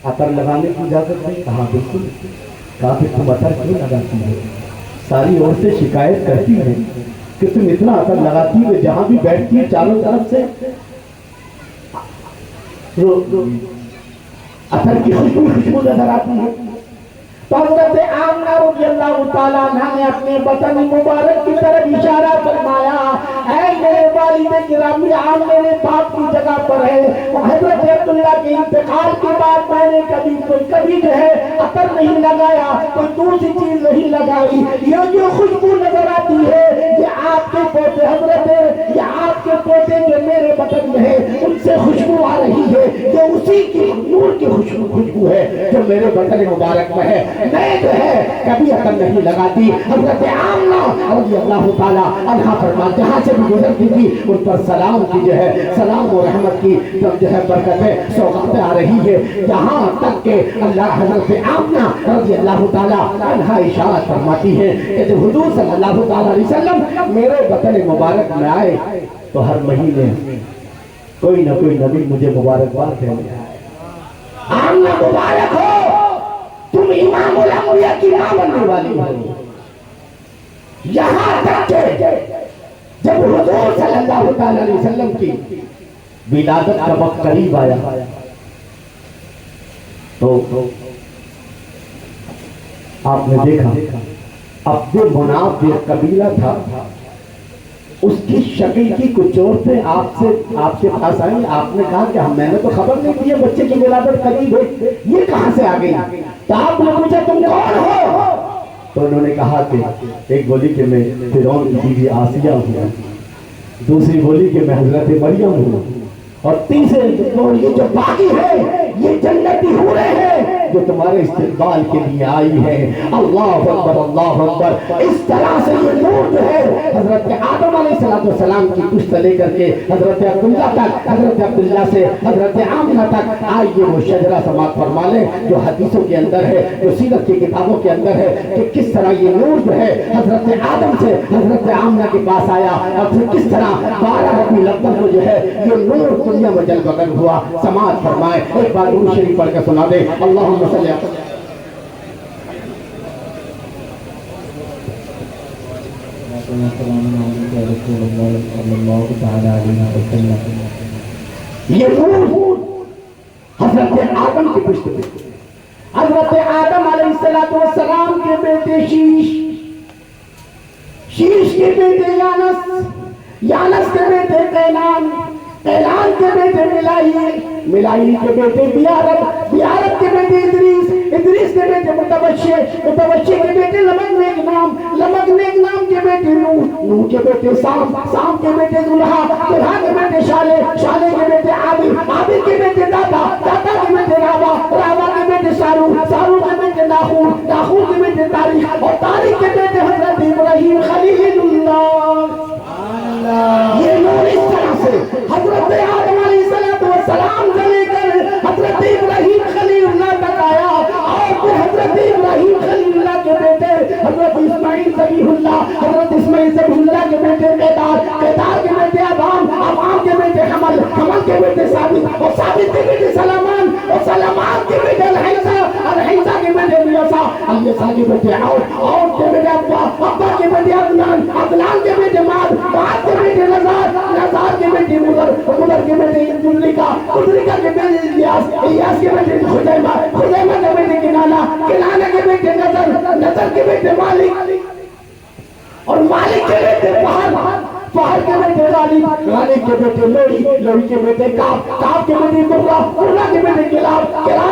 عطر لگانے کی اجازت نہیں، کہا بالکل، کہا کہ تم عطر کیوں لگاتی ہو؟ ساری عورتیں شکایت کرتی ہیں کہ تم اتنا اثر لگاتی ہو جہاں بھی بیٹھتی ہے چاروں طرف سے اثر کی خوشبو نظر آتی ہے. تو حضرت آمنہ رضی اللہ تعالیٰ عنہ نے اپنے بطن مبارک کی طرف اشارہ فرمایا, اے میرے والد گرامی, آپ میرے باپ کی جگہ پر ہے. حضرت عبداللہ کے انتقال کے بعد میں نے کبھی جو ہے عطر نہیں لگایا, کوئی دوسری چیز نہیں لگائی. یہ جو خوشبو نظر آتی ہے یہ آپ کے پوتے حضرت, یہ آپ کے پوتے جو میرے بطن میں ہے ان سے خوشبو آ رہی ہے. یہ اسی کی نور کی خوشبو ہے جو میرے بطن مبارک میں ہے. میں جو ہے کبھی عطر نہیں لگاتی. حضرت آمنہ رضی اللہ تعالیٰ عنہ فرماتے جہاں سے بھی گزرتی تھی ان پر سلام کی جو ہے سلام و رحمت کی جو ہے برکتیں سوغاتیں آ رہی ہے. یہاں تک کہ اللہ حضرت آمنہ رضی اللہ تعالیٰ عنہ اشارت فرماتی ہے کہ جب حضور صلی اللہ تعالیٰ علیہ وسلم میرے بطن مبارک میں آئے تو ہر مہینے کوئی نہ کوئی نبی مجھے مبارکباد دینے آئے. آمنہ مبارک ہو, تم امام الانبیاء کی ماں بننے والی ہو. یہاں تک کہ جب حضور صلی اللہ تعالی علیہ وسلم کی ولادت کا وقت قریب آیا تو آپ نے دیکھا اب جو مناف جو قبیلہ تھا اس کی شکل کی کچھ اور تھے آپ کے پاس آئیں. آپ نے کہا کہ میں نے تو خبر نہیں دی ہے بچے کی ولادت قریب ہے, یہ کہاں سے آ گئی؟ تو آپ نے پوچھا تم کون ہو؟ تو انہوں نے کہا کہ ایک بولی کہ میں فرعون کی بیوی آسیہ ہوں, دوسری بولی کہ میں حضرت مریم ہوں, اور تیسرے بولی جو باقی ہے یہ جنتی حوریں ہیں جو تمہارے استقبال کے لیے آئی ہے. اللہ اکبر اللہ اکبر. اس طرح سے یہ نور جو ہے حضرت آدم علیہ السلام کی پشت لے کر کے حضرت عبداللہ تک, حضرت عبداللہ سے حضرت آمنہ تک آئیے وہ شجرہ سماعت فرما لیں جو حدیثوں کے اندر ہے, جو سیرت کی کتابوں کے اندر ہے کہ کس طرح یہ نور جو ہے حضرت آدم سے حضرت آمنہ کے پاس آیا اور پھر کس طرح 12 ربیع الاول کو جو ہے یہ نور دنیا میں جل بغیر ہوا. سماعت فرمائے, ایک بار درود شریف پڑھ کے سنا دے. اللہم صلی اللہ یہ نور حضرت آدم کی پشت پہ, حضرت آدم علیہ السلام کے بیٹے شیش کے بیٹے یانس کے بیٹے قینان کے بیٹے ملائیل کے بیٹے بیارت کے بیٹے ادریس کے بیٹے متوشی کے بیٹے لمک نام کے بیٹے نوح کے بیٹے سام کے بیٹے ذلحا کے بیٹے شالے کے بیٹے عابد کے بیٹے داتا کے بیٹے راوا کے بیٹے سارو کے بیٹے ناخور کے بیٹے تاریخ اور تاریخ کے بیٹے حضرت ابراہیم خلیل اللہ. یہ نور اس طرح سے حضرت آدم علیہ السلام سے لے کر حضرت ابراہیم خلیل اللہ تک آیا, اور پھر حضرت ابراہیم خلیل اللہ کے بیٹے حضرت اسماعیل ذبیح اللہ کے بیٹے قیدار کے بیٹے ابام کے بیٹے حمل کے بیٹے ثابت اور ثابت کے بیٹے سلامان اور سلامان کے بیٹے الحیسہ کے بیٹے الیسا کے بیٹے اور کے بیٹے ابا کے بیٹے عدنان کے بیٹے معاد کے بیٹے نزار کے بیٹے مدر کے بیٹے مدرکہ کے بیٹے الیاس کے بیٹے خزیمہ کے بیٹے کنانہ کے بیٹے نظر کے بیٹے مالک اور مالک کے بیٹے پہاڑ کے بیٹے غالب کے بیٹے لوہی کے بیٹے کعب کے بیٹے قرہ کے بیٹے کلاب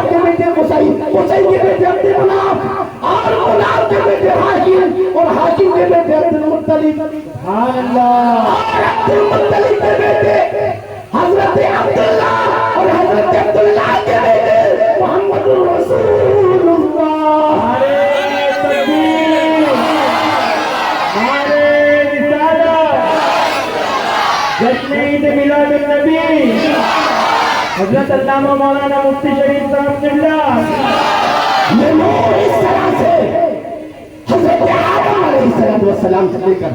کے بیٹے قصی کے بیٹے عبد مناف اور مناف کے بیٹے ہاشم اور ہاشم کے بیٹے عبد المطلب سبحان اللہ اور عبد المطلب کے بیٹے حضرت عبداللہ اور حضرت عبداللہ کے بیٹے محمد رسول اللہ. جشن عید میلاد النبی حضرت علامہ مولانا مفتی شریف صاحب قبلہ. یہ نور اس طرح سے حضرت آدم علیہ السلام سے لے کر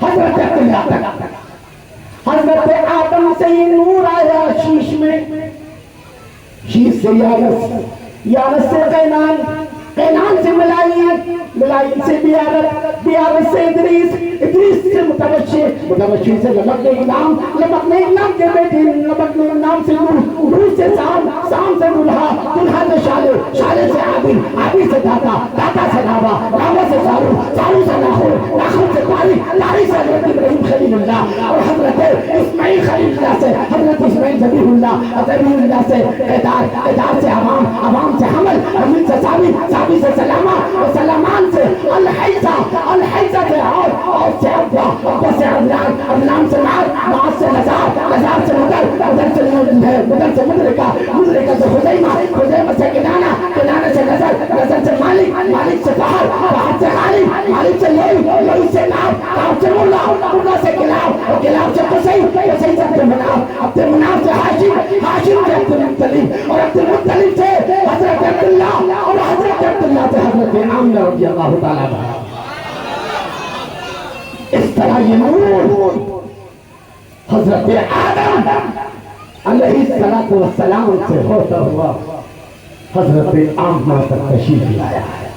حضرت عبداللہ تک, حضرت آدم سے یہ نور آیا شیش میں, شیش سے یانس سے قینان قینان سے ملائی سے بیارت سے ادریس سے متوشی سے لبکنے اقلام کے بیٹے لبکنے اقلام سے نور سے سام سے دلہا سے شالے سے عابد سے داتا سے راوا سے سارو سے ناخر سے تاری سے حضرت ابراہیم خلیل اللہ اور حضرت اسماعیل خلیل اللہ سے حضرت اسماعیل ذبیح اللہ سے ادار سے عوام سے حمل سے ثابت سے سلامان سے الحیزہ سے اور سے عبا سے عدنان سے معاذ سے لزار سے مدر سے مدرکہ سے خزیمہ سے کنانہ سے نظر سے مالک سے فہد سے خالد سے لئی سے ناب سے مرہ سے کلاب سے قصی سے عبد مناف سے ہاشم سے عبد المطلب اور عبد المطلب سے حضرت عبداللہ اور حضرت عبداللہ سے حضرت آمنہ رضی اللہ تعالیٰ عنہ. اس طرح یہ نور حضرت آدم علیہ السلام سے ہوتا ہوا حضرت آمنہ تک تشریف لایا ہے.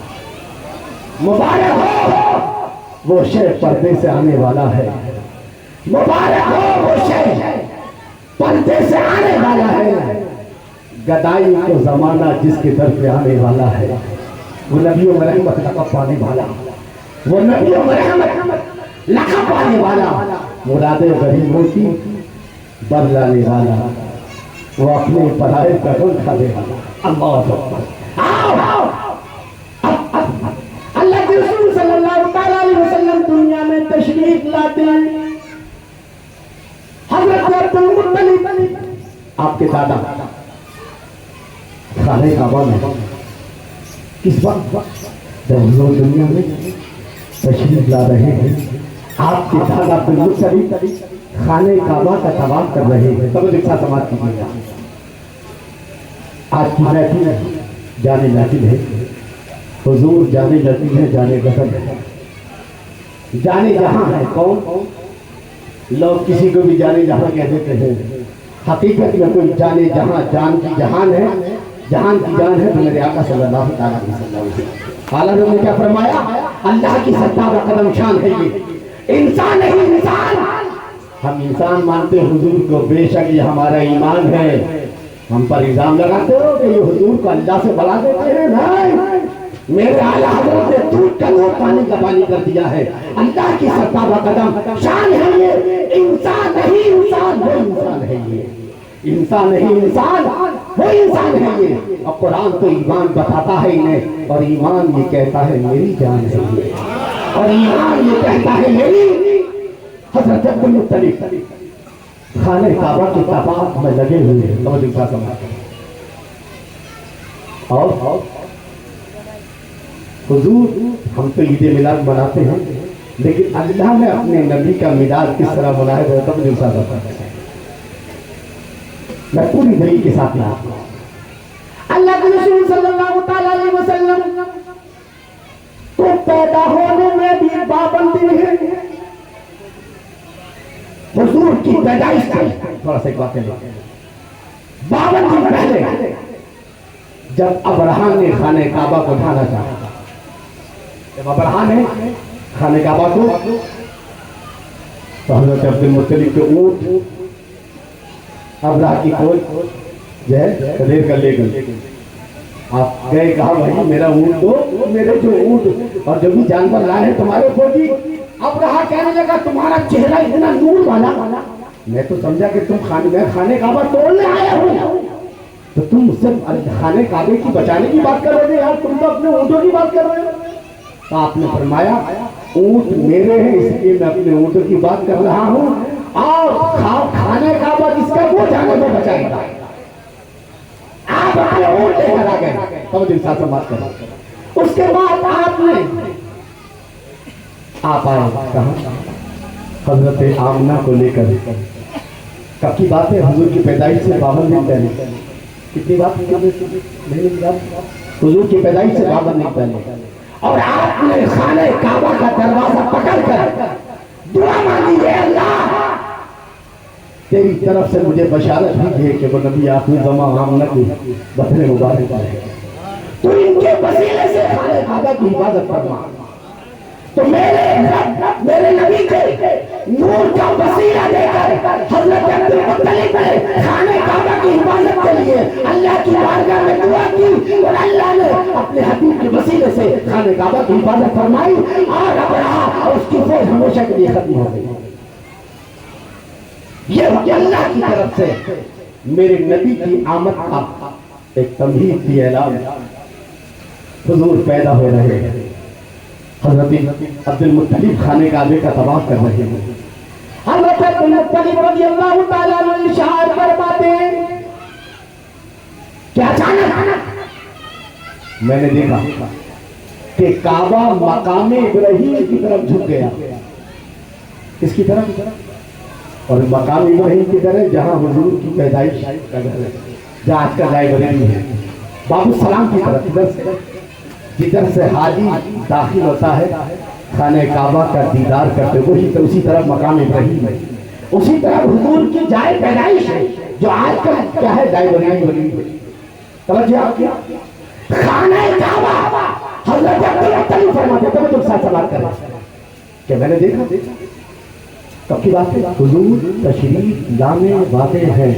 مبارک ہو وہ شیخ پردے سے آنے والا ہے. مبارک ہو وہ شیخ پردے سے آنے والا ہے. گدائی کو زمانہ جس کے در پہ آنے والا ہے وہ نبیوں میں رحمت لقب پانے والا, وہ نبیوں میں رحمت لقب پانے والا, مراد غریبوں کی بر لانے والا, وہ اپنے پرائے کا رول کھانے والا. اللہ اکبر. اللہ کے رسول صلی اللہ علیہ وسلم دنیا میں تشریف لاتے ہیں. حضرت عبد المطلب آپ کے دادا خانہ کعبہ میں کس وقت جب حضور دنیا میں تشریف لا رہے ہیں, آپ کے دادا عبد المطلب خانہ کعبہ کا طواف کر رہے ہیں. تب ایک ساتھ سماعت کیجیے گا. آج کی محفل جانے محفل ہے, حضور جانے لطیف ہے, جانے غزل ہے, جانے جہاں ہے. کون لوگ کسی کو بھی جانے جہاں کہہ دیتے ہیں, حقیقت میں کوئی جانے جہاں جان کی جہان ہے, جہان کی جان ہے تو میرے آقا صلی اللہ علیہ وسلم. حالانہ انہوں نے کیا فرمایا, اللہ کی ستار و قدم شان ہے یہ, انسان نہیں انسان. ہم انسان مانتے حضور کو, بے شک یہ ہمارا ایمان ہے. ہم پر الزام لگاتے ہو کہ یہ حضور کو اللہ سے بڑھا دیتے ہیں. نہیں, میرے اعلیٰ حضرت نے دودھ کا دودھ پانی کا پانی کر دیا ہے. اللہ کی ستار و قدم شان ہے یہ, انسان نہیں انسان, وہ انسان ہے یہ, انسان نہیں انسان, وہ انسان ہے یہ. اور قرآن تو ایمان بتاتا ہے انہیں, اور ایمان یہ کہتا ہے میری جان ہے یہ, اور ایمان یہ کہتا ہے میری. حضرت عبد المطلب خانہ کعبہ کے طواف میں لگے ہوئے ہیں. توجہ کا سماعت. اور حضور ہم تو عید میلاد مناتے ہیں, لیکن اللہ نے اپنے نبی کا میلاد کس طرح منایا ہے تب جو ساتھ ہوتا ہے. میں پوری دلیل کے ساتھ یہاں اللہ کے رسول صلی اللہ علیہ وسلم کو پیدا ہونے میں بھی پابندی ہے. حضور کی پیدائش کا تھوڑا سا ایک بات ہے, 52 دن پہلے جب ابرہہ نے خانہ کعبہ کو ڈھانا چاہا, جب ابرہہ نے خانہ کعبہ کو, تو حضرت عبد المطلب کے اونٹ ابرہہ کی کوئی جو ہے ریل کر لے گئے. آپ گئے, کہا بھائی میرا اونٹ دو, میرے جو اونٹ اور جو بھی جانور لائے ہیں تمہارے فوجی. ابرہہ کہنے لگا تمہارا چہرہ اتنا نور والا, میں تو سمجھا کہ تم خانہ کعبہ توڑنے آیا ہو, تو تم مجھ سے خانہ کعبے کی بچانے کی بات کر رہے یار, تم تو اپنے اونٹوں کی بات کر رہے ہو. تو آپ نے فرمایا اونٹ میرے ہیں اس لیے میں اپنے اونٹوں کی بات کر رہا ہوں, اور خانہ کعبہ جس کا وہ جانے میں بچائے گا. آپ اپنے اونٹ لے کر آ گئے. توجہ کے ساتھ بات کریں. اس کے بعد آپ آئے کہاں, حضرت آمنہ کو لے کر. کب کی بات ہے, حضور کی پیدائش سے 52 دن پہلے. کتنی بات حضور کی پیدائش سے 52 دن پہلے. اور آپ نے خانہ کعبہ کا دروازہ پکڑ کر دعا مانگی, ہے اللہ تیری طرف سے مجھے بشارت بھی ہے کہ وہ نبی آخری زمان آمنہ کی بطن مبارک ہے, تو ان کے وسیلے سے خانہ کعبہ کی حفاظت فرما۔ تو میرے نبی کے نور کا وسیلہ دے کر حضرت عبد المطلب نے خانہ کعبہ کی حفاظت کے لیے اللہ کی بارگاہ میں دعا کی، اور اللہ نے اپنے حبیب کے وسیلے سے خانہ کعبہ کی حفاظت فرمائی، اور ابرہہ اور اس کی فوج ہمیشہ کے لیے ختم ہو گئی۔ یہ اللہ کی طرف سے میرے نبی کی آمد کا ایک تمہید تھی، اعلان۔ حضور پیدا ہو رہے ہیں، حضرت عبد المطلب خانہ کعبہ کا طواف کر رہے ہیں۔ حضرت عبد المطلب رضی اللہ تعالیٰ عنہ ارشاد فرماتے ہیں کہ اچانک میں نے دیکھا کہ کعبہ مقام ابراہیم کی طرف جھک گیا۔ کس کی طرف؟ اور مقام ابراہیم کی طرف جہاں حضور کی پیدائش کا گھر ہے، جہاں آج کا جائے ابراہیم ہے، باب السلام کی طرف، جدھر سے حاجی داخل ہوتا ہے خانہ کعبہ کا دیدار کرتے، وہی تو اسی طرف مقام ابراہیم ہے، اسی طرف حضور کی جائے پیدائش ہے، جو آج کا کیا ہے، جائے ابراہیم ہے۔ توجہ آپ کیا خانہ کعبہ حضرت عبد المطلب فرماتے، تو تم ساتھ سوال کریں کہ میں نے دیکھا کب کی بات ہے، حضور تشریف لانے والے ہیں،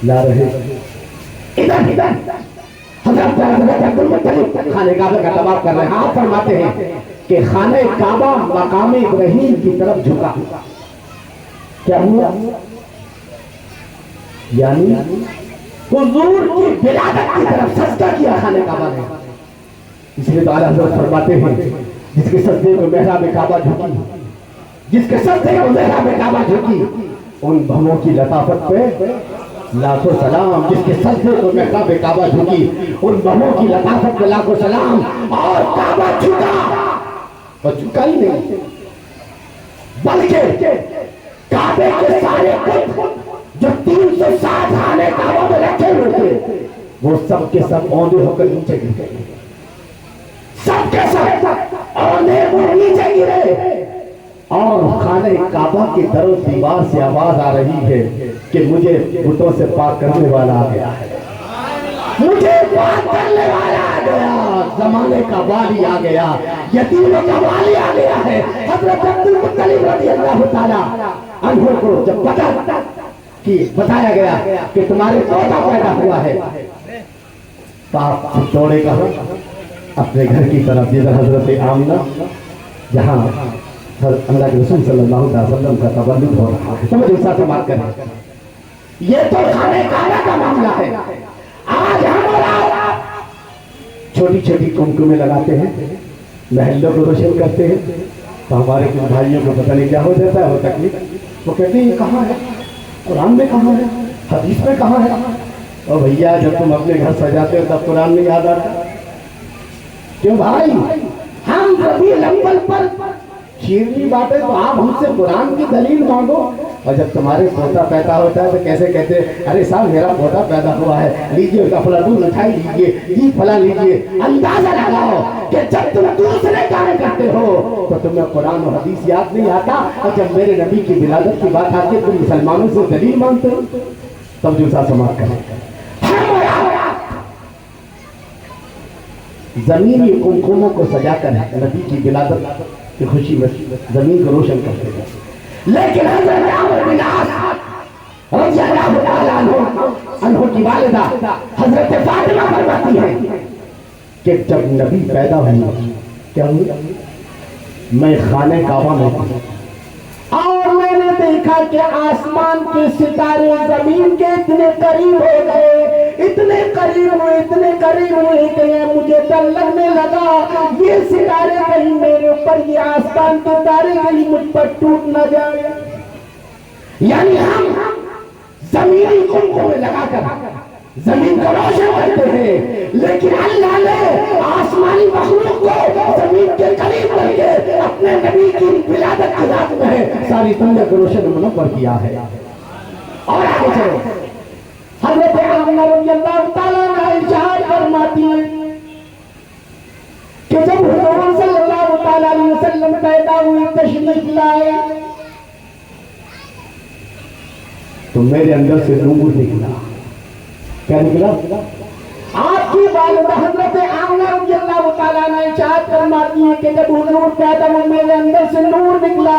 لا رہے ادھر حضرت عبد المطلب خانہ کعبہ کا طواف کر رہے ہیں۔ آپ فرماتے ہیں کہ خانہ کعبہ مقام ابراہیم کی طرف جھکا، کیا ہوا؟ یعنی حضور کی ولادت کی طرف سجدہ کیا خانہ کعبہ نے۔ اس لیے تو اعلیٰ حضرت فرماتے ہیں جس کے سجدے کو محراب کعبہ جھکی، جس کے سجدے کو محراب کعبہ جھکی، ان بھووں کی لطافت پہ لاکھوں سلام، جس کے سجدے کو محراب کعبہ جھکی، ان بہنوں کی لطافت پہ لاکھوں سلام۔ اور کعبہ جھکا، اور جھکا ہی نہیں بلکہ کعبے کے سارے بت جو 360 خانہ کعبہ میں رکھے ہوئے تھے، وہ سب کے سب اوندے ہو کر نیچے گر گئے، سب کے سب اوندے ہو نیچے گرے۔ اور خانہ کعبہ کی در و دیوار سے آواز آ رہی ہے کہ مجھے بتوں سے پاک کرنے والا آ گیا ہے، مجھے پاک کرنے والا آ گیا، زمانے کا والی آ گیا، یتیموں کا والی آ گیا ہے۔ حضرت عبد المطلب رضی اللہ تعالیٰ عنہ کو جب پتہ کہ بتایا گیا کہ تمہارے پوتا پیدا ہوا ہے، تو آپ دوڑے کہاں؟ اپنے گھر کی طرف، جدھر حضرت آمنہ، جہاں اللہ کے رسول صلی اللہ علیہ وسلم کا تولد ہو رہا ہے۔ سمجھ ایسا سے بات کریں، یہ تو خانہ کعبہ کا معاملہ ہے۔ آج ہم اور آپ چھوٹی چھوٹی کمکمیں لگاتے ہیں، محلوں کو روشن کرتے ہیں، تو ہمارے کچھ بھائیوں کو پتہ نہیں کیا ہو جاتا ہے، وہ تکلیف، وہ کہتے ہیں یہ کہاں ہے، قرآن میں کہاں ہے، حدیث میں کہاں ہے؟ اور بھیا جب تم اپنے گھر سجاتے ہو تب قرآن میں یاد آتا؟ کیوں بھائی؟ ہم ربیع الاول پر شیرنی باتیں تو آپ ہم سے قرآن کی دلیل مانگو، اور جب تمہارے پوتا پیدا ہوتا ہے تو کیسے کہتے ہیں ارے صاحب میرا پوتا پیدا ہوا ہے، لیجئے اس کا فلاں دودھ اٹھائی لیجئے، جی فلاں لیجئے۔ اندازہ لگاؤ کہ جب تم دوسرے کام کرتے ہو تو تمہیں قرآن و حدیث یاد نہیں آتا، اور جب میرے نبی کی ولادت کی بات آتی ہے تم مسلمانوں سے دلیل مانگتے ہو۔ تب جو ساتھ سماعت کریں، زمینی کمکموں کو سجا کر نبی کی ولادت کی خوشی میں زمین کو روشن کرتے ہیں، لیکن حضرت عمرو بن عاص رضی اللہ تعالیٰ عنہ کی والدہ حضرت فاطمہ فرماتی ہیں کہ جب نبی پیدا ہوئی، کیا ہوا؟ میں خانہ کعبہ میں تھا اور میں نے دیکھا کہ آسمان کے ستارے زمین کے اتنے قریب ہو گئے، اتنے قریب ہوئے کہ مجھے ڈر لگنے لگا یہ ستارے کہیں میرے اوپر، یہ آسمان کے تارے کہیں مجھ پر ٹوٹ نہ جائے۔ یعنی ہم زمینی کمکم میں لگا کر زمین کو روشن کرتے ہیں، لیکن اللہ نے آسمانی مخلوق کو زمین کے قریب کر کے اپنے نبی کی ولادت کی رات میں ساری دنیا کو روشن منور کیا ہے۔ اور آگے چلو، حضرت آمنہ رضی اللہ تعالیٰ عنہ ارشاد فرماتی ہیں کہ جب حضور صلی اللہ تعالیٰ علیہ وسلم پیدا ہوئی، تشریف لائے، تو میرے اندر سے نور نکلا۔ کیا نکلا؟ آپ آپ کی والدہ حضرت آمنہ رضی اللہ تعالیٰ عنہ ارشاد فرماتی ہیں کہ جب حضور پیدا ہوئے میرے اندر سے نور نکلا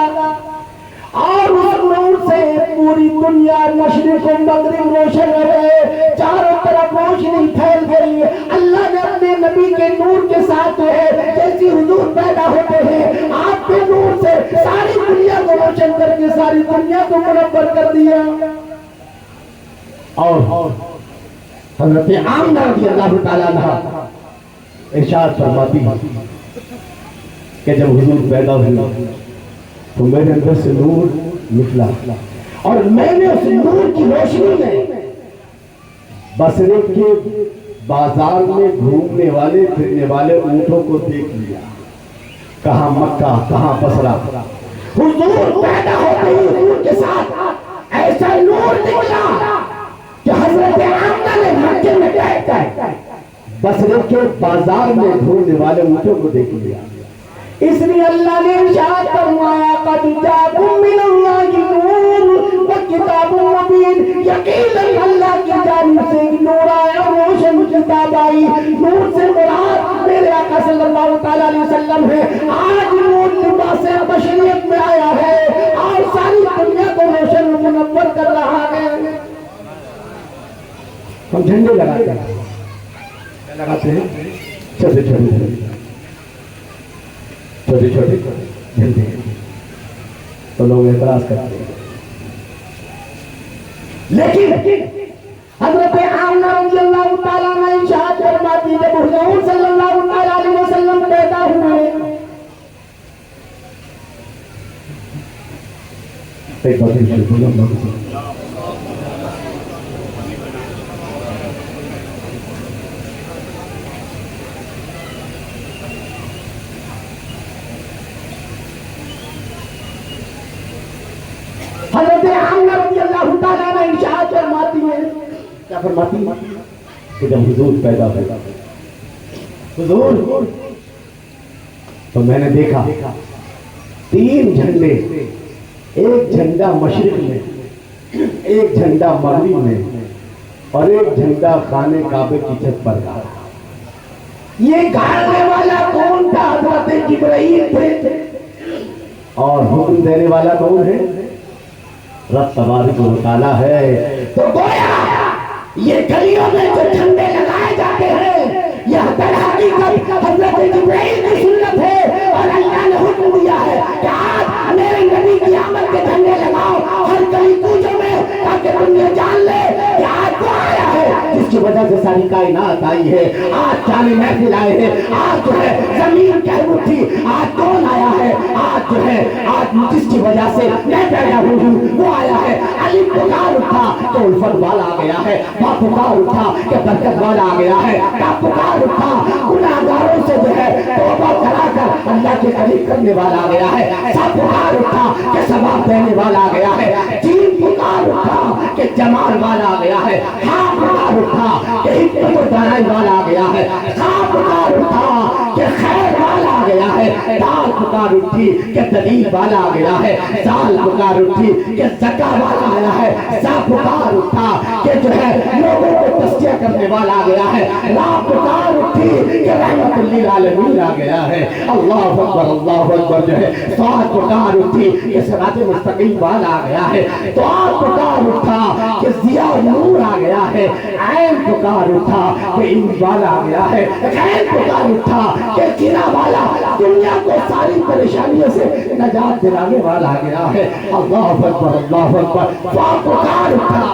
اور اس نور سے پوری دنیا مشرق و مغرب روشن ہو گئے، چاروں طرف روشنی پھیل گئی۔ اللہ نے اپنے نبی کے نور کے ساتھ جو ہے جیسی حضور پیدا ہوتے ہیں آپ کے نور سے ساری دنیا کو روشن کر کے ساری دنیا کو منور کر دیا۔ اور حضرت آمنہ رضی اللہ تعالیٰ عنہ ارشاد فرماتی کہ جب حضور پیدا ہوئے تو میرے اندر سے نور نکلا اور میں نے اس نور کی روشنی میں بصرے کے بازار میں گھومنے والے پھرنے والے اونٹوں کو دیکھ لیا، کہاں مکہ کہاں بصرہ۔ حضور پیدا ہوتے ہی حضور کے ساتھ ایسا نور نکلا کہ حضرت آمنہ نے مکے میں بیٹھ کر بصرے کے بازار میں گھومنے والے اونٹوں کو دیکھ لیا۔ اس لیے اللہ نے ارشاد فرمایا قد جاءکم من اللہ نور وکتاب مبین، یقیناً اللہ کی جانب سے نور آیا، روشن کتاب آئی۔ نور سے مراد میرے آقا صلی اللہ تعالیٰ علیہ وسلم ہے۔ آج نور لباس بشریت میں آیا ہے اور ساری دنیا کو روشن و منور کر رہا ہے۔ ہم جھنڈے لگاتے ہیں، لگاتے ہیں چھوٹے چھوٹے جھنڈے، تو لوگ اعتراض کرتے ہیں، لیکن حضرت آمنہ رضی اللہ تعالیٰ عنہ ارشاد فرماتی جب حضور صلی اللہ تعالیٰ علیہ وسلم پیدا ہوئے، ایک بات حضرت آمنہ رضی اللہ تعالیٰ عنہ ارشاد فرماتی ہے، کیا فرماتی ہے کہ جب حضور پیدا ہوئے حضور تو میں نے دیکھا 3 جھنڈے، ایک جھنڈا مشرق میں، ایک جھنڈا مغرب میں اور ایک جھنڈا خانے کعبے کی چھت پر گاڑا۔ یہ گاڑنے والا کون تھا؟ حضرت جبرائیل تھے، اور حکم دینے والا کون ہے؟ رب تبارک و تعالیٰ ہے۔ تو گویا یہ گلیوں میں جو جھنڈے لگائے جاتے ہیں یہ در حقیقت حضرت جبرائیل کی سنت ہے، اور اللہ نے حکم دیا ہے کہ آج میرے نبی کی آمد کے جھنڈے لگاؤ ہر گلی کوچوں میں، تاکہ دنیا جان لے کہ آج وہ آیا ہے جس کی وجہ سے ساری کائنات آئی ہے۔ آج جانے محفل آئے ہیں، آج جو ہے زمین کہہ اٹھی، آج کون آیا ہے؟ آج جو ہے آج جس کی وجہ سے میں پیدا ہوئی ہوں وہ آیا ہے۔ علی پکار اٹھا تو الفت والا آ گیا ہے، ماں پکار اٹھا کہ برکت والا آ گیا ہے، کا پکار اٹھا گناہگاروں سے جو ہے توبہ کرا کر اللہ کے قریب کرنے والا آ گیا ہے، سب پکار اٹھا کہ ثواب دینے والا آ گیا ہے، جین پکار اٹھا کہ جمال والا آ گیا ہے، ہاں پکار اٹھا کہ حکمت و دانائی والا آ گیا ہے، ہاں پکار اٹھا کہ خیر والا آ گیا ہے، دال پکار اٹھی کہ دلیل والا آ گیا ہے، سال پکار اٹھی کہ زکا والا آیا ہے، سا پکار اٹھا کہ جو ہے لوگوں کو تسکیہ کرنے والا آ گیا ہے، لا پکار اٹھی کہ رحمت للعالمین آ گیا ہے۔ اللہ اکبر جو ہے سات پکار اٹھی کہ صراط مستقیم والا آ گیا ہے، تو آپ پکار اٹھا کہ ضیاء نور آ گیا ہے، عین پکار اٹھا کہ علم والا آ گیا ہے، غیر پکار اٹھا کہ جنا والا دنیا کو ساری پریشانیوں سے نجات دلانے والا آ گیا ہے۔ اللہ اکبر پکار اٹھا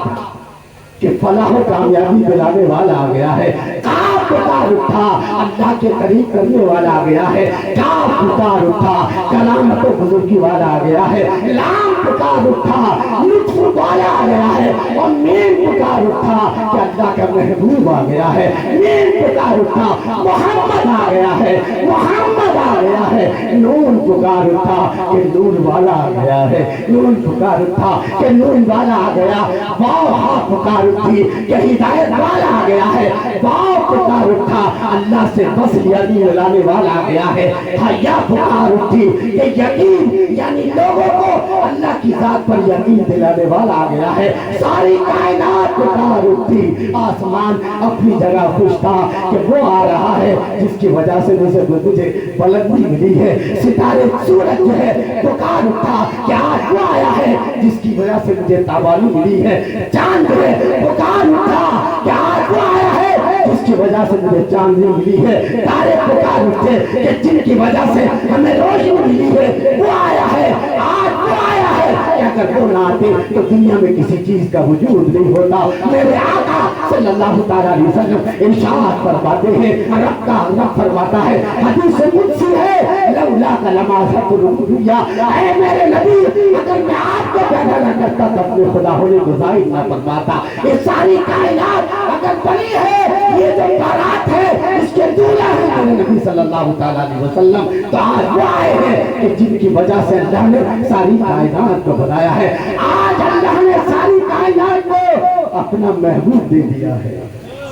کہ فلاح و کامیابی دلانے والا آ گیا ہے، کاف پکار اٹھا اللہ کے قریب کرنے والا آ گیا ہے، کاف پکار اٹھا کرامت و بزرگی والا آ گیا ہے، لام پکار اٹھا لطف والا آ گیا ہے، اور میم پکار اٹھا کہ اللہ کا محبوب آ گیا ہے، میم پکار اٹھا محمد آ گیا ہے، محمد آ گیا ہے، نون پکار اٹھا کہ نور والا آ گیا ہے، نون پکار اٹھا کہ نور والا آ گیا، واہ پکار اٹھی کہ ہدایت والا آ گیا ہے، واہ پکار اٹھا اللہ سے بس یادی ملانے والا آ گیا ہے، حیا پکار اٹھی کہ یقین یعنی لوگوں کو اللہ کی ذات پر یقین دلانے والا آ گیا ہے. ساری کائنات پکار اٹھی, آسمان اپنی جگہ خوش تھا کہ وہ آ رہا ہے جس کی وجہ سے مجھے بلندی ملی ہے. ستارے سورج جو ہے پکار اٹھا کہ آج وہ آیا ہے جس کی وجہ سے مجھے تابانی ملی ہے. چاند ہے پکار اٹھا کہ آج وہ آیا ہے جس کی وجہ سے مجھے چاندنی ملی ہے. تارے پکار اٹھے کہ جن کی وجہ سے ہمیں روشنی ملی ہے وہ آیا ہے, آج وہ آیا ہے. اگر وہ نہ آتے تو دنیا میں کسی چیز کا وجود نہیں ہوتا. میرے آقا صلی اللہ تعالیٰ علیہ وسلم ارشاد فرماتے ہیں, رب کا رب فرماتا ہے, حدیث قدسی ہے, لولا لما ذکریا, اے میرے نبی اگر میں آپ کو پیدا نہ کرتا تو اپنے خدا ہونے کو ظاہر نہ فرماتا. یہ ساری کائنات اگر بنی ہے, یہ جو بارات ہے اس کے دولہ ہے میرے نبی صلی اللہ تعالیٰ علیہ وسلم, تو آج وہ آئے ہیں کہ جن کی وجہ سے اللہ نے ساری کائنات کو بنایا ہے. آج اللہ نے ساری کائنات کو اپنا محبوب دے دیا ہے,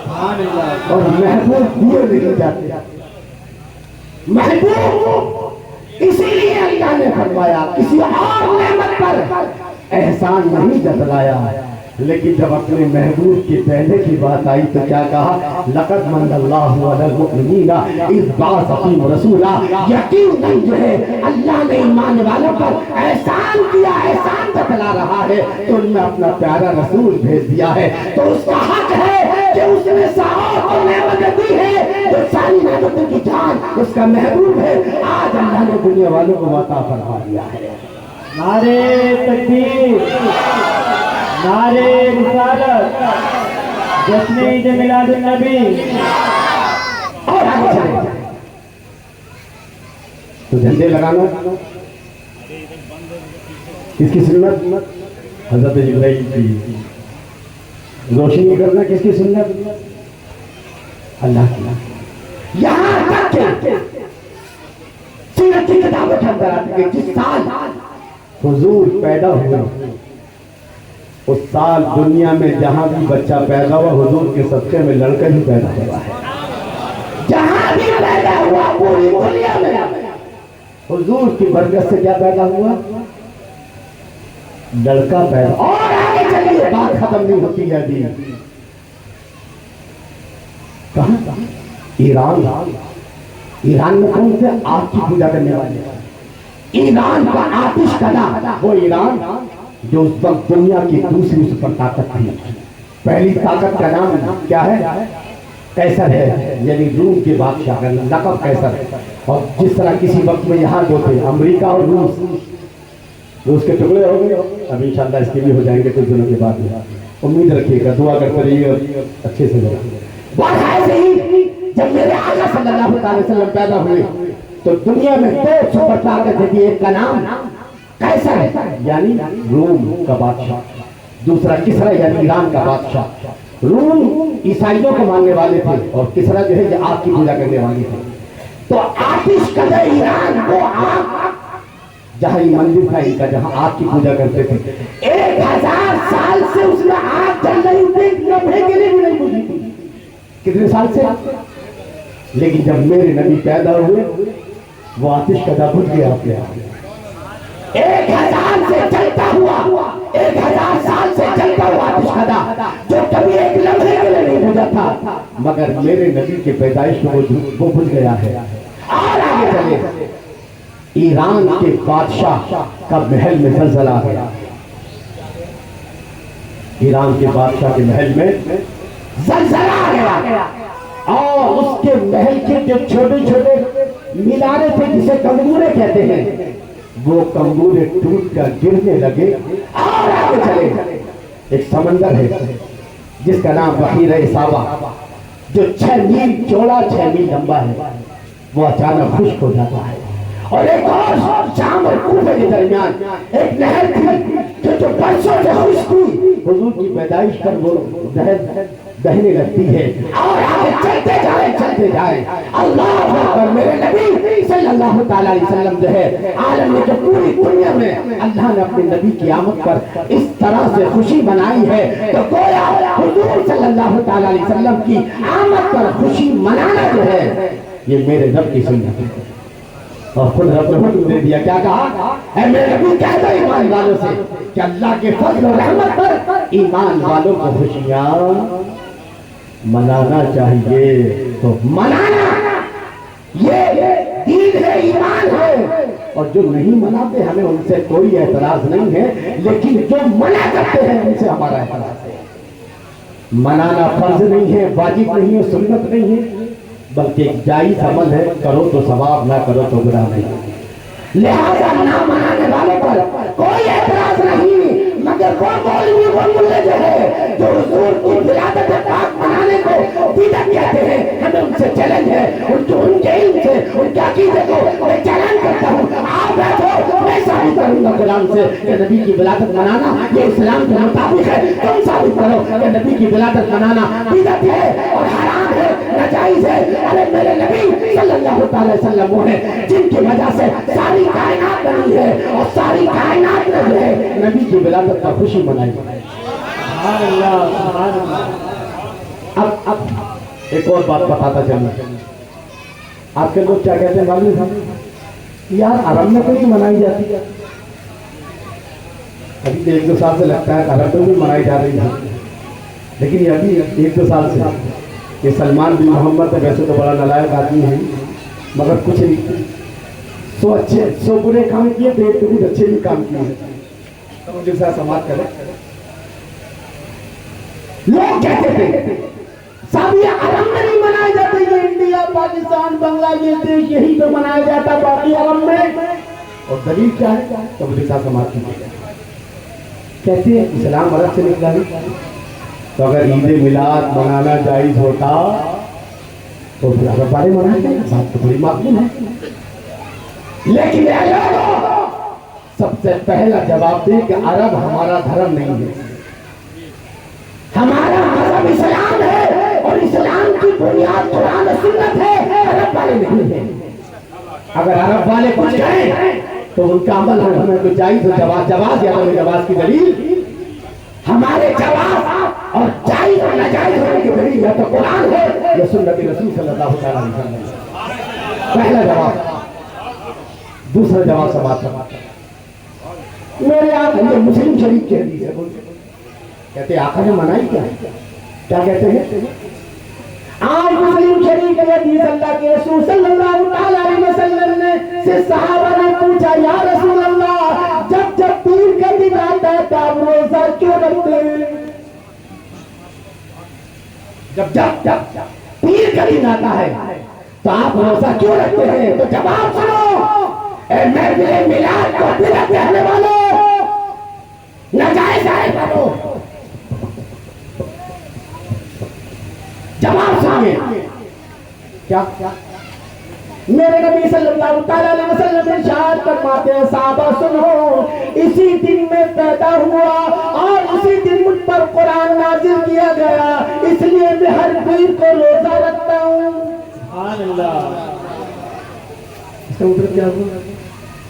اور محبوب دیے نہیں جاتے. محبوب اسی لیے اللہ نے فرمایا, کسی اور نعمت پر احسان نہیں جتلایا. لیکن جب اپنے محبوب کی پہلے کی بات آئی تو کیا کہا, لقد من اللہ علی المؤمنین اذ بعث فیہم رسولا, یقیناً جو ہے اللہ نے ایمان والوں پر احسان کیا, احسان جتلا رہا ہے تو ان میں اپنا پیارا رسول بھیج دیا ہے. تو اس کا حق ہے کہ اس نے سعادت کو نعمت دی ہے, جو ساری نعمتوں کی جان اس کا محبوب ہے. آج اللہ نے دنیا والوں کو عطا فرما دیا ہے. نعرے تکبیر, نعرے رسالت, جشن عید میلاد النبی. اور آگے چلے تو جھنڈے لگانا کس کی سنت, حضرت جبرائیل کی. روشنی کرنا کس کی سنت, اللہ کی. یہاں تک کہ سیرت کی کتابوں کے اندر آتے ہیں جس سال حضور پیدا ہوئے اس سال دنیا میں جہاں بھی بچہ پیدا ہوا حضور کے صدقے میں لڑکا ہی پیدا ہوا ہے. جہاں بھی پیدا ہوا پوری دنیا میں حضور کی برکت سے کیا پیدا ہوا, لڑکا پیدا. اور آگے چلیے, بات ختم نہیں ہوتی ہے ابھی. کہاں, ایران. ایران میں کون سے آگ کی پوجا کرنے والے, ایران کا آتش کدا. وہ ایران جو اس وقت دنیا کی دوسری سپر طاقت تھی. پہلی طاقت کا نام کیا ہے, قیصر ہے, یعنی روم کے بادشاہ کا لقب قیصر. اور جس طرح کسی وقت میں یہاں دو تھے, امریکہ اور روس, روس کے ٹکڑے ہو گئے. اب انشاءاللہ اس کے بھی ہو جائیں گے کچھ دنوں کے بعد. امید رکھیے گا, دعا کرتے رہیے اور اچھے سے جب میرے آقا صلی اللہ علیہ وسلم پیدا ہوئے تو دنیا میں دو سپر طاقت تھی. ایک کا نام قیصر ہے یعنی روم کا بادشاہ, دوسرا کسرا یعنی ایران کا بادشاہ. روم عیسائیوں کو ماننے والے تھے اور کسرا جو ہے یہ آگ کی پوجا کرنے والے تھے. تو آتش کدے ایران وہ آگ, جہاں یہ مندر تھا ان کا جہاں آگ کی پوجا کرتے تھے, 1000 سال سے اس میں آگ جل رہی تھی, لمحے کے لیے بھی نہیں بجھی تھی. کتنے سال سے؟ لیکن جب میرے نبی پیدا ہوئے وہ آتش کدا بجھ گیا. آپ کے 1000 سے چلتا ہوا, 1000 سال سے چلتا ہوا آتش کدا جو کبھی ایک لمحے کے لیے نہیں بجھا تھا, مگر میرے نبی کے پیدائش میں وہ بجھ گیا ہے. اور آگے چلے, ایران کے بادشاہ کا محل میں زلزلہ آ گیا. ایران کے بادشاہ کے محل میں زلزلہ آ گیا اور اس کے محل کے جو چھوٹے چھوٹے مینارے تھے جسے کمبورے کہتے ہیں وہ کمبورے ٹوٹ کر گرنے لگے. اور آگے چلے, ایک سمندر ہے جس کا نام بحیرہ صابہ جو 6 میل چوڑا 6 میل لمبا ہے, وہ اچانک خشک ہو جاتا ہے. اور ایک اور شام اور کوفے کے درمیان ایک نہر تھی جو برسوں سے خشک تھی, حضور کی پیدائش پر وہ نہر بہنے لگتی ہے. اور آگے چلتے جائیں اللہ اکبر. میرے نبی صلی اللہ تعالیٰ علیہ وسلم جو ہے عالم میں جو پوری دنیا میں اللہ نے اپنے نبی کی آمد پر اس طرح سے خوشی منائی ہے تو گویا حضور صلی اللہ تعالیٰ علیہ وسلم کی آمد پر خوشی منانا جو ہے یہ میرے رب کی سنت ہے. اور خود رب نے حکم دے دیا، کیا کہا؟ اے میرے نبی کہہ دو ایمان والوں سے کہ اللہ کے فضل و رحمت پر ایمان والوں کو خوشیاں منانا چاہیے۔ تو منانا یہ دین ہے، ایمان ہے، اور جو نہیں مناتے ہمیں ان سے کوئی اعتراض نہیں ہے، لیکن جو منع کرتے ہیں ان سے ہمارا اعتراض ہے۔ منانا فرض نہیں ہے، واجب نہیں ہے، سنت نہیں ہے، بلکہ ایک جائز عمل ہے، کرو تو ثواب، نہ کرو تو گناہ نہیں۔ لہذا نہ منانے والے پر کوئی اعتراض نہیں، مگر وہ مولوی وہ ملے جو ہے جو حضور کی ولادت پاک منانے کو بدعت کہتے ہیں، ہمیں ان سے چیلنج ہے، ان کے علم سے، ان کے عقیدے کو میں چیلنج کرتا ہوں۔ آپ بیٹھو، میں ثابت کروں گا قرآن سے کہ نبی کی ولادت منانا یہ اسلام کے مطابق ہے، تم ثابت کرو کہ نبی کی ولادت منانا بدعت ہے اور حرام ہے، ناجائز ہے۔ ارے میرے نبی صلی اللہ علیہ وسلم وہ ہیں جن کی وجہ سے ساری کائنات بنی ہے، اور ساری کائنات میں جو ہے نبی کی ولادت کا خوشی منائی۔ سبحان اللہ، سبحان اللہ۔ اب ایک اور بات بتاتا چلوں، آپ کے لوگ کیا کہتے ہیں معلوم ہے؟ یار عرب میں کوئی منائی جاتی ہے، ابھی تو 1-2 سال سے لگتا ہے عرب میں بھی منائی جا رہی ہے، لیکن یہ ابھی 1-2 سال سے یہ سلمان بن محمد ویسے تو بڑا نالائق آدمی ہے، مگر کچھ نہیں، 100 برے کام کیے تھے، تو کچھ اچھے بھی کام کیے ہیں، تو مجھے ساتھ سماعت کرے۔ لوگ کہتے تھے صاحب یہ عرب میں نہیں منائے جاتے، یہ انڈیا، پاکستان، بنگلہ یہ دیش یہی تو منایا جاتا باقی عرب میں، اور دلیل کیا ہے؟ تو مجھے ساتھ سماعت کیجیے۔ کہتے ہیں اسلام عرب سے نکلا نہیں، تو اگر عید میلاد منانا جائز ہوتا تو پھر عرب والے منائیں گے، بات تو بڑی معقول ہے۔ لیکن سب سے پہلا جواب دے کہ عرب ہمارا دھرم نہیں ہے، ہمارا مذہب اسلام ہے، اور اسلام کی بنیاد قرآن و سنت ہے، عرب والے نہیں ہیں۔ اگر عرب والے کچھ کہیں تو ان کا عمل ہمیں کوئی جائز ہو، جواز یا عدم جواز کی دلیل، ہمارے جواز اور جائز اور ناجائز ہونے کی دلیل یا تو قرآن ہے یا سنت رسول صلی اللہ علیہ وسلم۔ پہلا جواب۔ دوسرا جواب سماعت کرنا، میرے آقا یہ مسلم شریف کے حدیث ہے، کہتے آقا نے منائی کیا ہے؟ کیا کہتے ہیں؟ آج مسلم شریف کے حدیث اللہ کے رسول صلی اللہ علیہ وسلم نے سے صحابہ نے پوچھا، یا رسول اللہ جب پیر کا دن آتا ہے تو آپ روزہ کیوں رکھتے ہیں؟ جب پیر کا دن آتا ہے تو آپ روزہ کیوں رکھتے ہیں؟ تو جواب سنو، اے میرے میلاد کو بدعت کہنے والوں، ناجائز والوں، جواب سنیے۔ کیا میرے نبی صلی اللہ علیہ وسلم ارشاد فرماتے ہیں، صحابہ سنو، اسی دن میں پیدا ہوا اور اسی دن مجھ پر قرآن نازل کیا گیا، اس لیے میں ہر پیر کو روزہ رکھتا ہوں۔ سبحان اللہ۔ اس کا مطلب کیا ہوا؟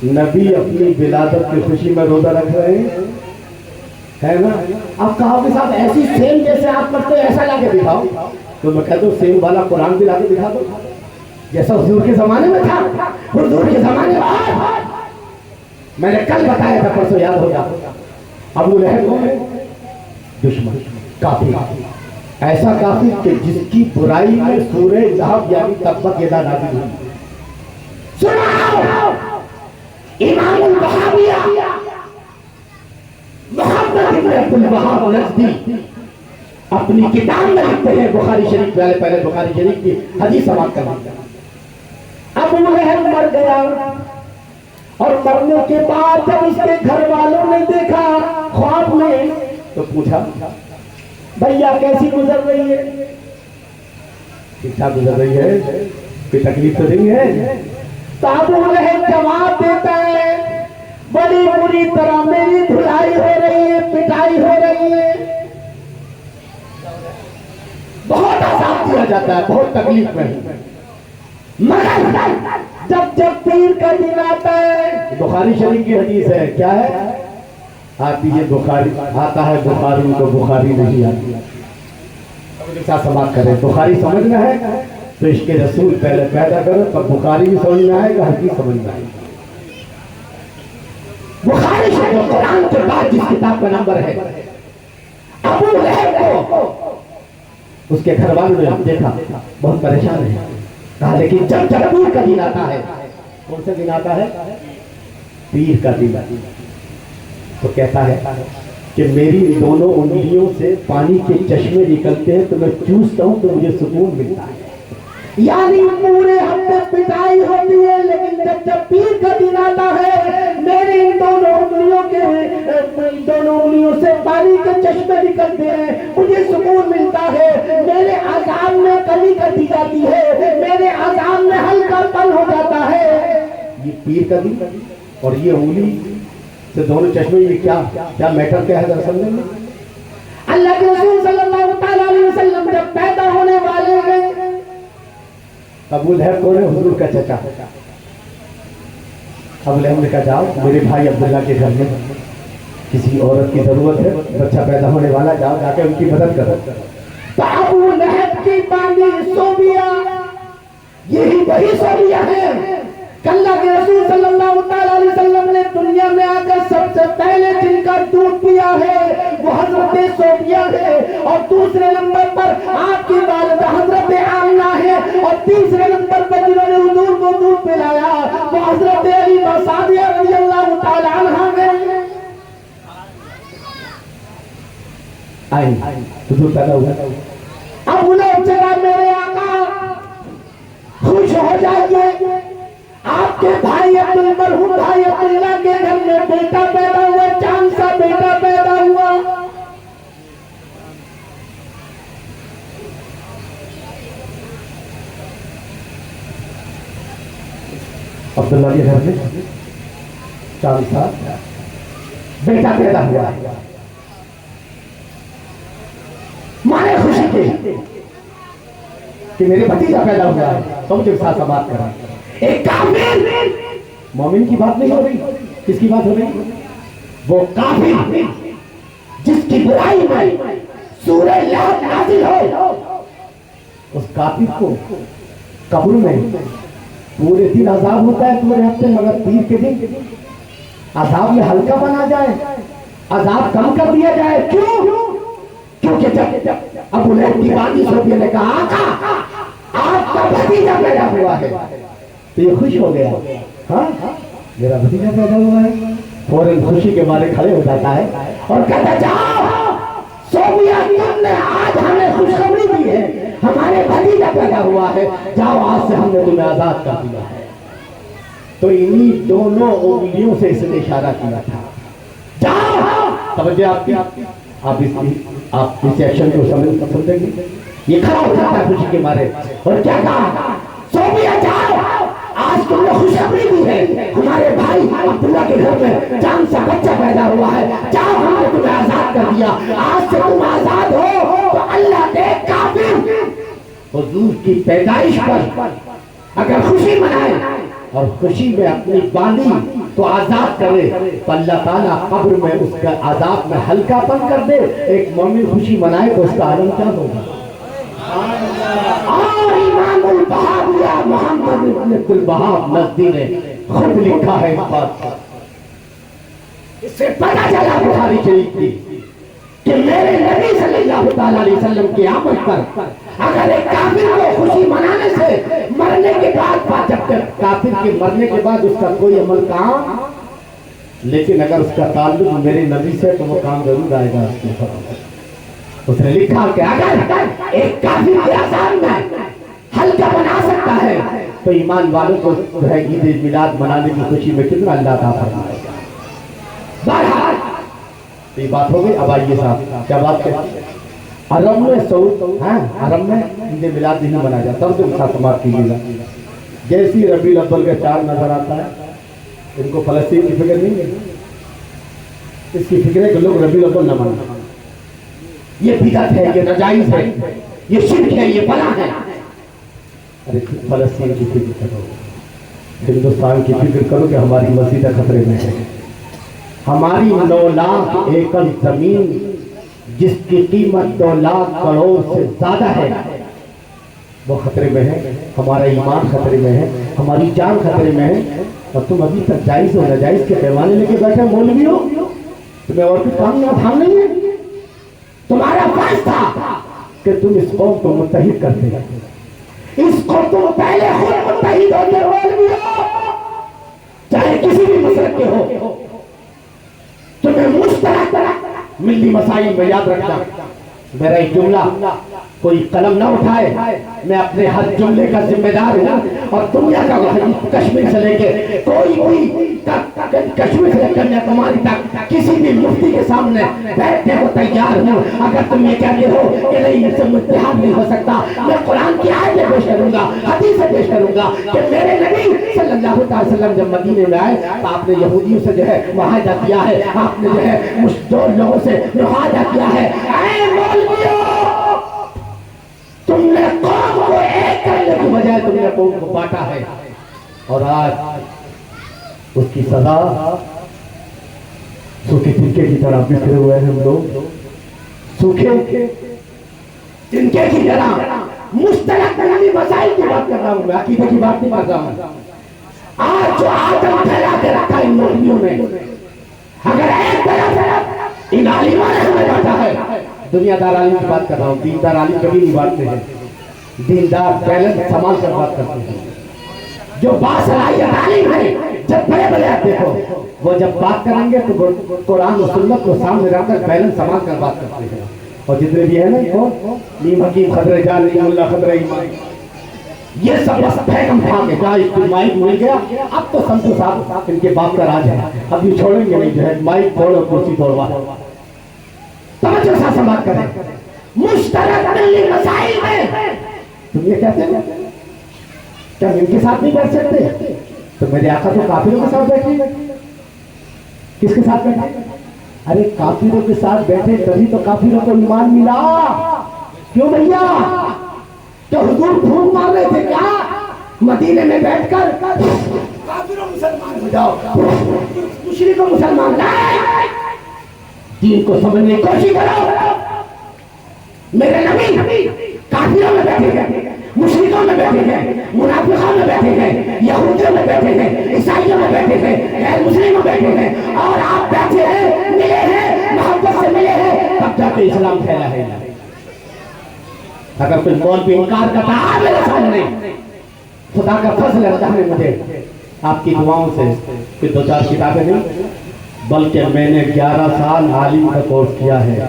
نبی اپنی ولادت کی خوشی میں روزہ رکھ رہے ہیں، ہے نا؟ اب کہو کہ صاحب ایسی سیم جیسے آپ کرتے ہیں ایسا لا کے دکھاؤ، تو میں کہتا ہوں سیم والا قرآن بھی لا کے دکھا دو، جیسا حضور کے زمانے میں تھا۔ حضور کے زمانے میں میں نے کل بتایا تھا، پرسوں یاد ہوگا، ابو لہب دشمن کافر، ایسا کافر کہ جس کی برائی میں سورہ لہب یعنی تبت یدا نازل ہوئی۔ سناؤ امام الوہابیہ محمد بن عبد الوہاب نجدی اپنی کتاب میں لکھتے ہیں، بخاری شریف والے پہلے بخاری شریف کی حدیث سماعت کرنا۔ ابو لہب مر گیا، اور مرنے کے بعد جب اس کے گھر والوں نے دیکھا خواب میں تو پوچھا، بھیا کیسی گزر رہی ہے؟ ٹھیک ٹھاک گزر رہی ہے، کوئی تکلیف تو نہیں ہے؟ تو ابو لہب جواب دیتا ہے، بڑی بری طرح میری دھلائی ہو رہی ہے، پٹائی ہو رہی ہے، بہت عذاب دیا جاتا ہے، بہت تکلیف میں، مگر جب پیر کا دن آتا ہے، بخاری شریف کی حدیث ہے، کیا ہے؟ آتی ہے بخاری، آتا ہے بخاری کو بخاری نہیں آتی۔ ساتھ سماعت کریں، بخاری سمجھنا ہے تو عشق رسول پہلے پیدا کرو، تب بخاری بھی سمجھ میں آئے گا، حدیث سمجھ میں آئے گا۔ بخاری شریف قرآن کے بعد جس کتاب کا نمبر ہے، ابو لہب کو اس کے گھر والوں نے دیکھا بہت پریشان ہے، کہا لیکن جب پیر کا دن آتا ہے، کون سا دن آتا ہے؟ پیر کا دن، تو کہتا ہے کہ میری دونوں انگلیوں سے پانی کے چشمے نکلتے ہیں تو میں چوستا ہوں تو مجھے سکون ملتا ہے۔ یعنی پورے ہفتے پٹائی ہوتی ہے، لیکن جب پیر کا دن آتا ہے میری دونوں انگلیوں سے پانی کے چشمے نکلتے ہیں، مجھے سکون ملتا ہے، میرے عذاب میں کمی کر دی جاتی ہے، میرے عذاب میں ہلکا پن ہو جاتا ہے۔ یہ پیر کا دن اور یہ انگلی سے دونوں چشمے، یہ کیا میٹر کیا ہے دراصل میں؟ اللہ کے رسول صلی اللہ تعالیٰ علیہ وسلم جب پیدا ہونے والے ہیں، ابو لہب کون ہے؟ حضور کا چچا۔ ابو لہب نے کہا جاؤ میرے بھائی عبداللہ کے گھر میں کسی عورت کی ضرورت ہے، بچہ پیدا ہونے والا، جاؤ جا کے ان کی مدد کرو۔ تو ابو لہب کی باندھی صوبیہ، یہی وہی صوبیہ ہے کہ اللہ کے رسول صلی اللہ تعالیٰ علیہ وسلم نے دنیا میں آ کر سب سے پہلے جن کا دودھ پیا ہے وہ حضرت صوفیہ ہے، اور دوسرے نمبر پر آپ کی والدہ حضرت آمنہ ہے، اور تیسرے نمبر پر جنہوں نے حضور کو دودھ پلایا وہ حضرت حلیمہ سعدیہ رضی اللہ تعالیٰ عنہا ہے۔ آئیں حضور پیدا ہوا، اب انہیں چلا میرے آقا خوش ہو جائیے، آپ کے بھائی عبدالمرحوم بھائی عبداللہ کے گھر میں بیٹا پیدا ہوا، چاند سا بیٹا پیدا ہوا۔ عبداللہ کے گھر میں چاند سا بیٹا پیدا ہوا، مانے خوشی کے کہ میرے بھتیجا پیدا ہوا ہے، تم کے ساتھ بات کر رہا ہے۔ ایک کافر، مومن کی بات نہیں ہو رہی، کس کی بات ہو رہی؟ وہ کافر جس کی برائی میں سورہ لہب نازل ہو، اس کافر کو قبر میں پورے دن عذاب ہوتا ہے، پورے ہفتے، مگر پیر کے دن عذاب میں ہلکا بنا جائے، عذاب کم کر دیا جائے۔ کیوں؟ کیونکہ جب ابو لہب کی باندھی صوفیہ نے کہا آقا آپ کا بھتیجا پیدا ہوا ہے، تو یہ خوش ہو گیا، ہاں میرا بھتیجا پیدا ہوا ہے، فوراً خوشی کے مارے کھڑے ہو جاتا ہے اور کہتا جاؤ صوفیہ تم نے آج ہمیں خوشخبری دی ہے، ہمارے بھتیجا پیدا ہوا ہے، جاؤ آج سے ہم نے تمہیں آزاد کر دیا ہے۔ تو انہی دونوں انگلیوں سے اس نے اشارہ کیا تھا، جاؤ۔ توجہ آپ کی، آپ اس ایکشن کو سمجھیں گے؟ یہ کھڑا ہو جاتا ہے خوشی کے مارے اور کیا کہا، صوفیہ جاؤ آج تم نے خوشخبری دی ہے، ہمارے بھائی عبداللہ کے گھر میں چاند سا بچہ پیدا ہوا ہے، جاؤ ہم نے تمہیں آزاد کر دیا، آج سے تم آزاد ہو۔ تو اللہ نے کافر حضور کی پیدائش پر اگر خوشی منائے اور خوشی میں اپنی باندھی تو آزاد کرے، تو اللہ تعالیٰ قبر میں اس کا عذاب میں ہلکا پن کر دے۔ ایک مومن خوشی منائے تو اس کا عالم کیا ہوگا؟ اور امام البہاویہ محمد بن عبد الوہاب نزدی نے خود لکھا ہے اس بات پر، اس سے پتہ چلا بخاری شریف کی کہ میرے نبی صلی اللہ تعالیٰ علیہ وسلم کی آمد پر اگر ایک کافر کو خوشی منانے سے مرنے کے بعد، جب تک کافر کے مرنے کے بعد اس کا کوئی عمل کام، لیکن اگر اس کا تعلق میرے نبی سے تو وہ کام ضرور آئے گا۔ اس نے لکھا کہ اگر ایک کافر کے عذاب میں ہلکا بنا سکتا ہے تو ایمان والوں کو جو ہے عید میلاد منانے کی خوشی میں کتنا اللہ تعالیٰ فرمائے گا۔ بہرحال یہ بات ہو گئی۔ اب آئیے صاحب کیا بات کریں، عرب میں سعود، عرب میں عید میلاد نہیں منایا جاتا، تب سے ساتھ سماعت کیجیے گا۔ جیسی ربیع الاول کا چاند نظر آتا ہے، ان کو فلسطین کی فکر نہیں ہے، اس کی فکر ہے کہ لوگ ربیع الاول نہ منائیں، یہ بدعت ہے، یہ ناجائز ہے، یہ شرک ہے، یہ بلا ہے۔ ارے فلسطین کی فکر کرو، ہندوستان کی فکر کرو کہ ہماری مسجد خطرے میں ہے، ہماری 9 لاکھ ایکڑ زمین جس کی قیمت 2 لاکھ کروڑ سے زیادہ ہے، وہ خطرے میں ہے، ہمارا ایمان خطرے میں ہے، ہماری جان خطرے میں ہے، اور تم ابھی تک جائز و ناجائز کے پیمانے لے کے بیٹھے مولوی ہو، تمہیں اور کچھ کام نہیں ہے؟ تمہارا فرض تھا کہ تم اس قوم کو متحد کر دے، اس کو تم پہلے خود متحد ہوتے مولوی ہو، چاہے کسی بھی مسلک کے ہو، تمہیں مشترک ملی مسائل میں یاد رکھنا میرا ایک جملہ کوئی قلم نہ اٹھائے، میں اپنے ہر جملے کا ذمہ دار ہوں، اور دنیا کا کشمیر سے لے کے کوئی کشمیر سے کنیاکماری تک کسی بھی مفتی کے سامنے بیٹھنے کو تیار ہوں۔ اگر تم یہ کہتے ہو کہ نہیں اس سے اتحاد نہیں ہو سکتا، میں قرآن کی آیتیں پیش کروں گا، حدیثیں پیش کروں گا کہ میرے نبی صلی اللہ علیہ وسلم جب مدینے میں آئے تو آپ نے یہودیوں سے جو ہے معاہدہ کیا ہے، آپ نے جو ہے دو لوگوں سے معاہدہ کیا ہے، اے مولویوں تم نے قوم کو ایک کرنے کی بجائے تم نے قوم کو بانٹا ہے، اور آج اس کی سزا سوکھے تنکے کی طرح بکھرے ہوئے ہیں ہم لوگ، سوکھے تنکے کی طرح مشترک ملی مسائل کی بات کر رہا ہوں، میں عقیدے کی بات نہیں کر رہا ہوں۔ آج جو آدم پھیلا کے رکھا ان مولویوں نے، اگر ایک طرف ان عالموں نے ہمیں بانٹا ہے، دنیا دار عالم کی بات کر رہا ہوں، دیندار عالم کبھی نہیں بانٹتے ہیں، دیندار بیلنس سنبھال کر بات کرتے ہیں، جو باصلاحیت عالم ہے جب بڑے بڑے دیکھو وہ جب بات کریں گے تو قرآن و سنت کو سامنے رکھ کر بیلنس سنبھال کر بات کرتے ہیں، اور جتنے بھی ہے نا نیم حکیم خضر جان نیم اللہ خضر ایمان، یہ سب بس پھینکم پھا کے کہا ایک مائک مل گیا، اب تو سمجھو صاحب ان کے باپ کا راج ہے، اب یہ چھوڑیں گے نہیں، جو ہے مائک توڑو کرسی توڑوا، توجہ سا سماعت کریں، مشترک ملی مسائل میں تم یہ کہتے ہیں کیا ان کے ساتھ نہیں بیٹھ سکتے؟ تو میرے آقا تو کافروں کے ساتھ بیٹھے، کس کے ساتھ بیٹھے؟ ارے کافروں کے ساتھ بیٹھے تبھی تو کافروں کو ایمان ملا، کیوں بھیا؟ تو حضور پھونک مار رہے تھے کیا مدینے میں بیٹھ کر کافروں مسلمان ہو جاؤ، مشرکوں مسلمان نہیں، دین کو سمجھنے کی کوشش کرو۔ میرے نبی کافروں میں بیٹھے ہیں، مشرکوں میں بیٹھے ہیں، منافقوں میں بیٹھے ہیں، یہودیوں میں بیٹھے ہیں، عیسائیوں میں بیٹھے ہیں، غیر مسلموں میں بیٹھے ہیں، اور آپ بیٹھے ہیں، ملے ہیں، محبت سے ملے ہیں، تب جا کے اسلام پھیلا ہے۔ اگر کوئی مولوی انکار کرتا ہے میرے سامنے، خدا کا فضل ہے، اللہ نے مجھے آپ کی دعاؤں سے پھر دو چار کتابیں نہیں بلکہ میں نے 11 سال عالم کا کورس کیا ہے،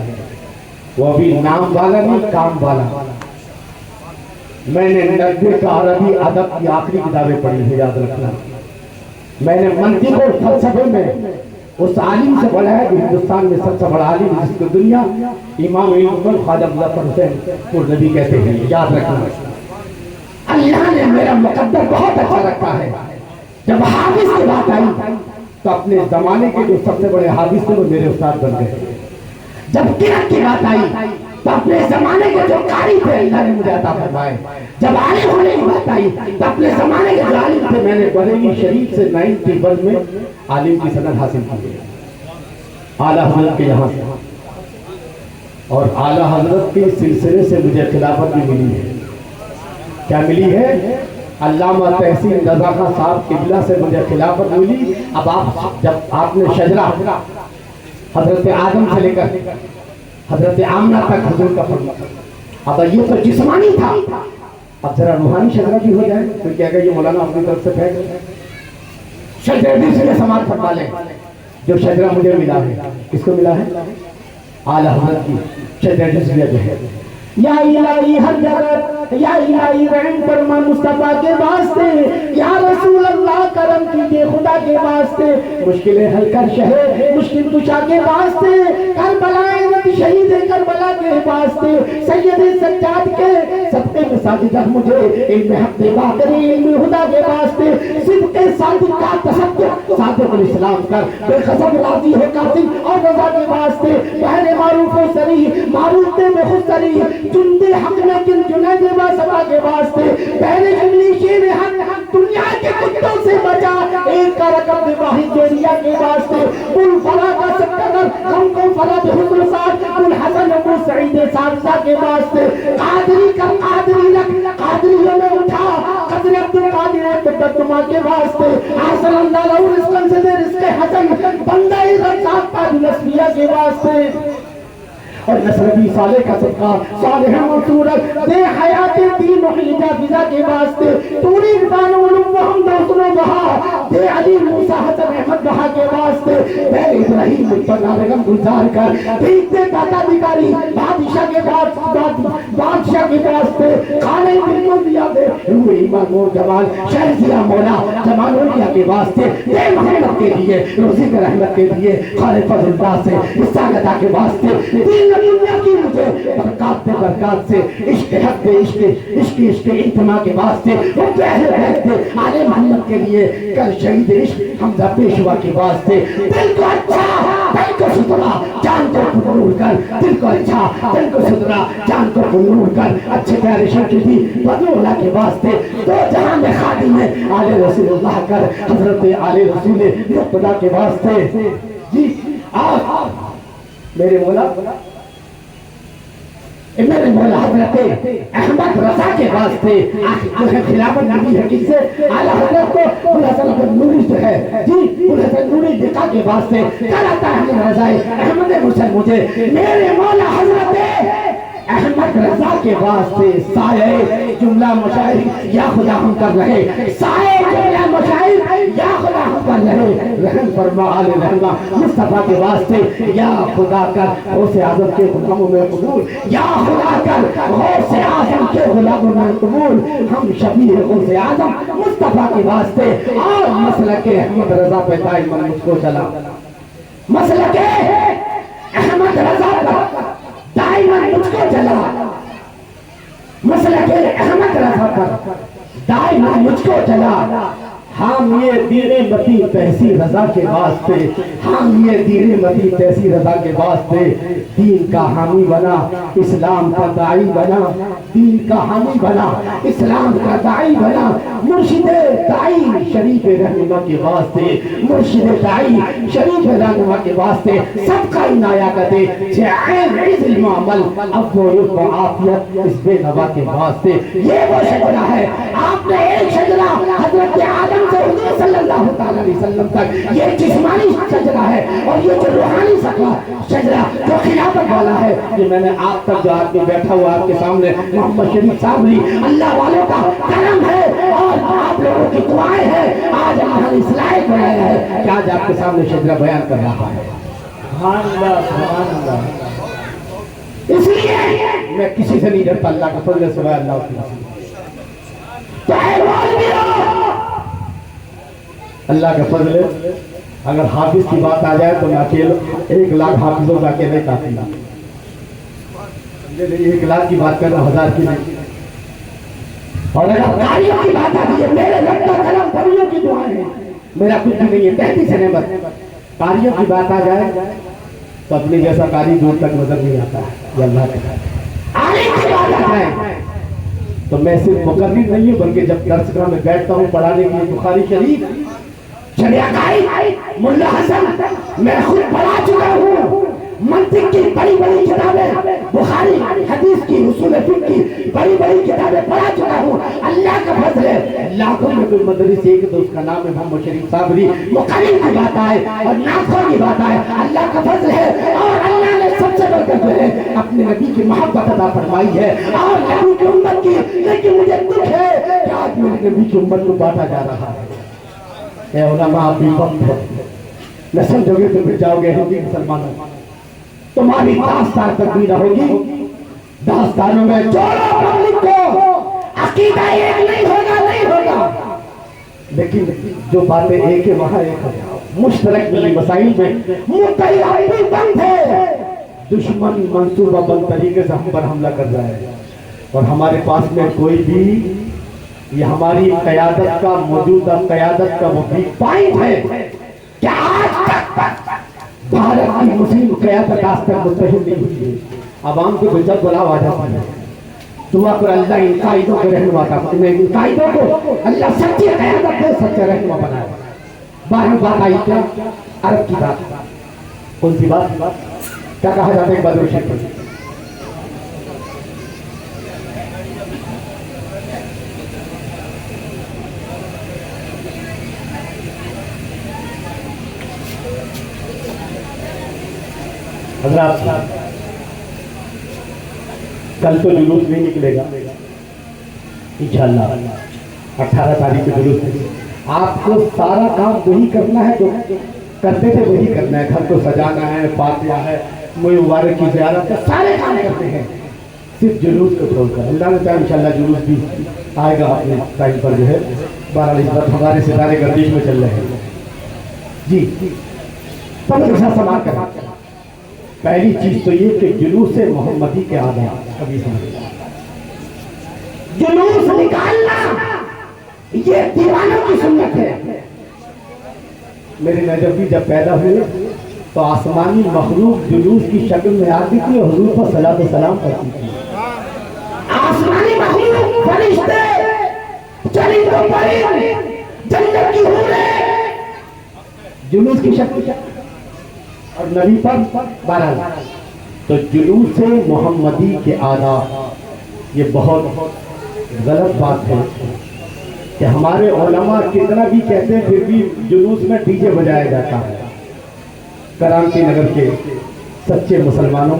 وہ بھی نام والا نہیں کام والا۔ میں نے 90 کا عربی ادب کی آخری کتابیں پڑھی ہے، یاد رکھنا۔ میں نے منطق اور فلسفے میں اس عالم سے پڑھا ہے کہ ہندوستان میں سب سے بڑا عالم جس کو دنیا امام خواجہ مظفر حسین پورنبی کہتے ہیں، یاد رکھنا۔ اللہ نے میرا مقدر بہت اچھا رکھا ہے، جب حافظ کی بات آئی تو اپنے زمانے کے جو سب سے بڑے حافظ تھے وہ میرے استاد بن گئے، جب قرآن کی بات آئی تو اپنے زمانے کے جو قاری تھے اللہ نے مجھے عطا فرمائے، جب عالم ہونے کی بات آئی تو اپنے زمانے کے جو عالم تھے میں نے بریلی شریف سے 91 میں عالم کی سند حاصل کی، اعلیٰ حضرت کے یہاں سے، اور اعلیٰ حضرت کے سلسلے سے مجھے خلافت بھی ملی ہے۔ کیا ملی ہے؟ علامہ تحسین رضا خان صاحب قبلہ سے مجھے خلافت ملی۔ اب آپ جب آپ نے شجرہ حضرت آدم سے لے کر حضرت آمنہ تک حضور کا فرما، اب یہ تو جسمانی تھا، اب ذرا روحانی شجرہ بھی ہو جائے تو کیا کہ یہ مولانا اپنی طرف سے پھینک شجرہ بھی سے سماعت فرما لیں۔ جو شجرہ مجھے ملا ہے کس کو ملا ہے؟ اعلیٰ حضرت کی شجرہ جزویہ جو ہے۔ یا الہی ہر جگہ، یا الہی رحم فرما مصطفیٰ کے واسطے، یا رسول اللہ کرم کیجئے خدا کے واسطے، مشکلیں حل کر شہر مشکل کشا کے واسطے، کربلا شہید کربلا کے واسطے، سید سجاد کے صدقے میں ساجدہ مجھے علم حق دے باقری علم خدا کے واسطے، صدق صادق کا تصدق صادق الاسلام کر، بے خصب راضی ہو قاسم اور رضا کے واسطے، بہر معروف و صریح معروف دے میں خود صریح، جندے حق میں کن جنید با سبا کے واسطے، پہلے جملی شیر حق دنیا کے کتوں سے بچا، ایک کا رقم دے واحد جوریہ کے واسطے، بل فلا کا سکتر ہم کو فلا دے حضر ساتھ، بل حسن ابو سعید سادسہ کے واسطے، قادری کا قادری رکھ قادری کے واسطے حسن اللہ لہو رزقن سے دے رزق حسن بندہ رزاق پا نسبیہ کے واسطے اور نصربی صالح کا صدقہ صالح منصورت دے حیات دین و حجا فضا کے واسطے توری رفان علم محمد حسن و بہا دے علی موسیٰ حسن احمد بہا کے واسطے دے ابراہیم مجتمع رغم گزار کر دیکھتے داتا دکاری بادشاہ کے بادشاہ کے واسطے خانے دل کو دیا دے روح ایمان و جمال شہزیہ مولا جمال اولیاء کے واسطے دے محمد کے لیے روزی کے رحمت کے لیے خالق فضل اللہ سے حصہ لدا کے واسطے دل دنیا کی مجھے برکات سے عشق حق دے عشق انتماء کے واسطے وہ پہلے رہتے آل محمد کے لیے کل شہید عشق حمزہ پیشوا کے واسطے دل کو اچھا دل کو سترا جان کو پرنور کر دل کو اچھا دل کو سترا جان کو پرنور کر اچھے پیارے شرکتی بدو اللہ کے واسطے دو جہاں میں خادم ہے آل رسول اللہ کر حضرت آل رسول خدا کے واسطے جی میرے مولا حضرت احمد رضا کے واسطے جو ہے خلافت نبی ہے کس سے اعلیٰ حضرت کو الحسن نوری جو ہے جی الحسن نوری دکھا کے واسطے کراتا ہے احمد رضا احمد مسلم مجھے میرے مولا حضرت احمد رضا کے واسطے سائے جملہ مشاہد یا خدا ہم کر رہے سائے جملہ مشاہد یا خدا ہم کر رہے رحم فرما آل رحمہ مصطفیٰ کے واسطے یا خدا کر غوث اعظم کے غلاموں میں قبول یا خدا کر غوث اعظم کے غلاموں میں قبول ہم شبیہ غوث اعظم مصطفیٰ کے واسطے اور مسلک احمد رضا پہ دائما مجھ کو چلا مسلک احمد رضا پہ دائما مجھ کو چلا مسلک احمد رضا پر دائما مجھ کو چلا ہم یہ دین متی تحصیل رضا کے واسطے ہم یہ دین متی تحصیل رضا کے واسطے دین کا حامی بنا اسلام کا داعی بنا دین کا حامی بنا اسلام کا داعی بنا مرشد داعی شریف رہنما کے واسطے مرشد داعی شریف رہنما کے واسطے سب کا عنایہ کرتے عین علم عمل افضل و عافیت اس بے نوا کے واسطے یہ وہ شجرہ ہے آپ نے ایک شجرہ حضرت آدم سے حضور صلی اللہ علیہ وسلم تک یہ جسمانی شجرہ ہے اور یہ جو روحانی شجرہ جو خلافت والا ہے یہ میں نے آپ تک جو آدمی بیٹھا ہوا آپ کے سامنے محمد شریف صابری اللہ والوں کا کرم ہے اور آپ لوگوں کی دعائیں ہیں آج ہماری اصلاح بنایا ہے کہ آج آپ کے سامنے شجرہ بیان کر رہا ہے سبحان اللہ سبحان اللہ اس لیے میں کسی سے نہیں ڈرتا اللہ کا فضل سوائے اللہ کی اللہ کا فضل ہے اگر حافظ کی بات آ جائے تو میں اکیلے 1 لاکھ حافظوں کا اکیلے کافی نہ 1 لاکھ کی بات کر رہا 1000 کی نہیں اور اگر قاریوں کی بات آتی ہے میرے رب کا کرم قاریوں کی دعائیں ہیں میرا کچھ بھی نہیں ہے 33 نعمت قاریوں کی بات آ جائے تو اپنے جیسا قاری دور تک نظر نہیں آتا ہے یہ اللہ کا عالم کی بات آ جائے تو میں صرف مقرر نہیں ہوں بلکہ جب درس گاہ میں بیٹھتا ہوں پڑھانے کے لیے بخاری شریف شریعہ قائد ملا حسن میں خود پڑھا چکا ہوں منطق کی بڑی بڑی کتابیں بخاری حدیث کی اصول فقہ کی بڑی بڑی کتابیں پڑھا چکا ہوں اللہ کا فضل ہے لاکھوں میں کوئی مدرس ایک تو اس کا نام ہے محمد شریف صابری مقرر کی بات آئے اور لاکھوں کی بات آئے اللہ کا فضل ہے اور اللہ نے سب سے بڑھ کر جو ہے اپنے نبی کی محبت عطا فرمائی ہے اور نبی کی امت کی لیکن مجھے دکھ ہے کہ آج میرے نبی کی امت کو بانٹا جا رہا ہے اے علماء آپ بھی وقت ہے نہ سمجھو گے تو پھر جاؤ گے ہندی مسلمانوں تمہاری داستان تکمیل ہوگی داستانوں میں جوڑو پبلک کو عقیدہ ایک نہیں ہوگا لیکن جو باتیں ایک ہے وہاں ایک ہے مشترک ملی مسائل میں متحد بند ہے دشمن منصوبہ بند طریقے سے ہم پر حملہ کر رہا ہے اور ہمارے پاس میں کوئی بھی یہ ہماری قیادت کا موجودہ قیادت کا وہ ویک پوائنٹ ہے کہ آج تک بھارت کی مسلم قیادت آج تک متحد نہیں ہوئی ہے عوام کو جب بلاؤ آ جاتا ہے دعا کر اللہ ان قائدوں کو رہنما کا ان قائدوں کو اللہ سچی قیادت دے سچا رہنما بنائے 12 بات آئی کیا عرب کی بات کون سی بات کیا کہا جاتا ہے بدر شریف حضرات کل تو جلوس نہیں نکلے گا انشاءاللہ، 18 تاریخ کو جلوس نکلے گا۔ آپ کو سارا کام وہی کرنا ہے جو کرتے تھے، وہی کرنا ہے۔ گھر کو سجانا ہے، فاتحہ ہے، مبارک کی زیارت ہے، سارے کام کرتے ہیں، صرف جلوس کو چھوڑ کر۔ اللہ نے چاہا انشاءاللہ جلوس بھی آئے گا اپنے ٹائم پر جو ہے۔ بہرحال اس وقت ہمارے ستارے گردش میں چل رہے ہیں جی۔ سب کے ساتھ سماعت کریں۔ پہلی چیز تو یہ کہ جلوس محمدی کے آداب ابھی سمجھ، جلوس نکالنا یہ دیوانوں کی سنت ہے۔ میرے نجف جب پیدا ہوئے تو آسمانی مخلوق جلوس کی شکل میں آتی تھی اور حضور پر صلاۃ و سلام کرتی تھی۔ آسمانی مخلوق، فرشتے، چرند و پرند، جنت کی حوریں جلوس کی شکل اور نبی پر بہرحال۔ تو جلوس محمدی کے آداب یہ بہت غلط بات ہے کہ ہمارے علماء کتنا بھی کہتے ہیں پھر بھی جلوس میں ڈی جے بجایا جاتا ہے۔ کرانچی نگر کے سچے مسلمانوں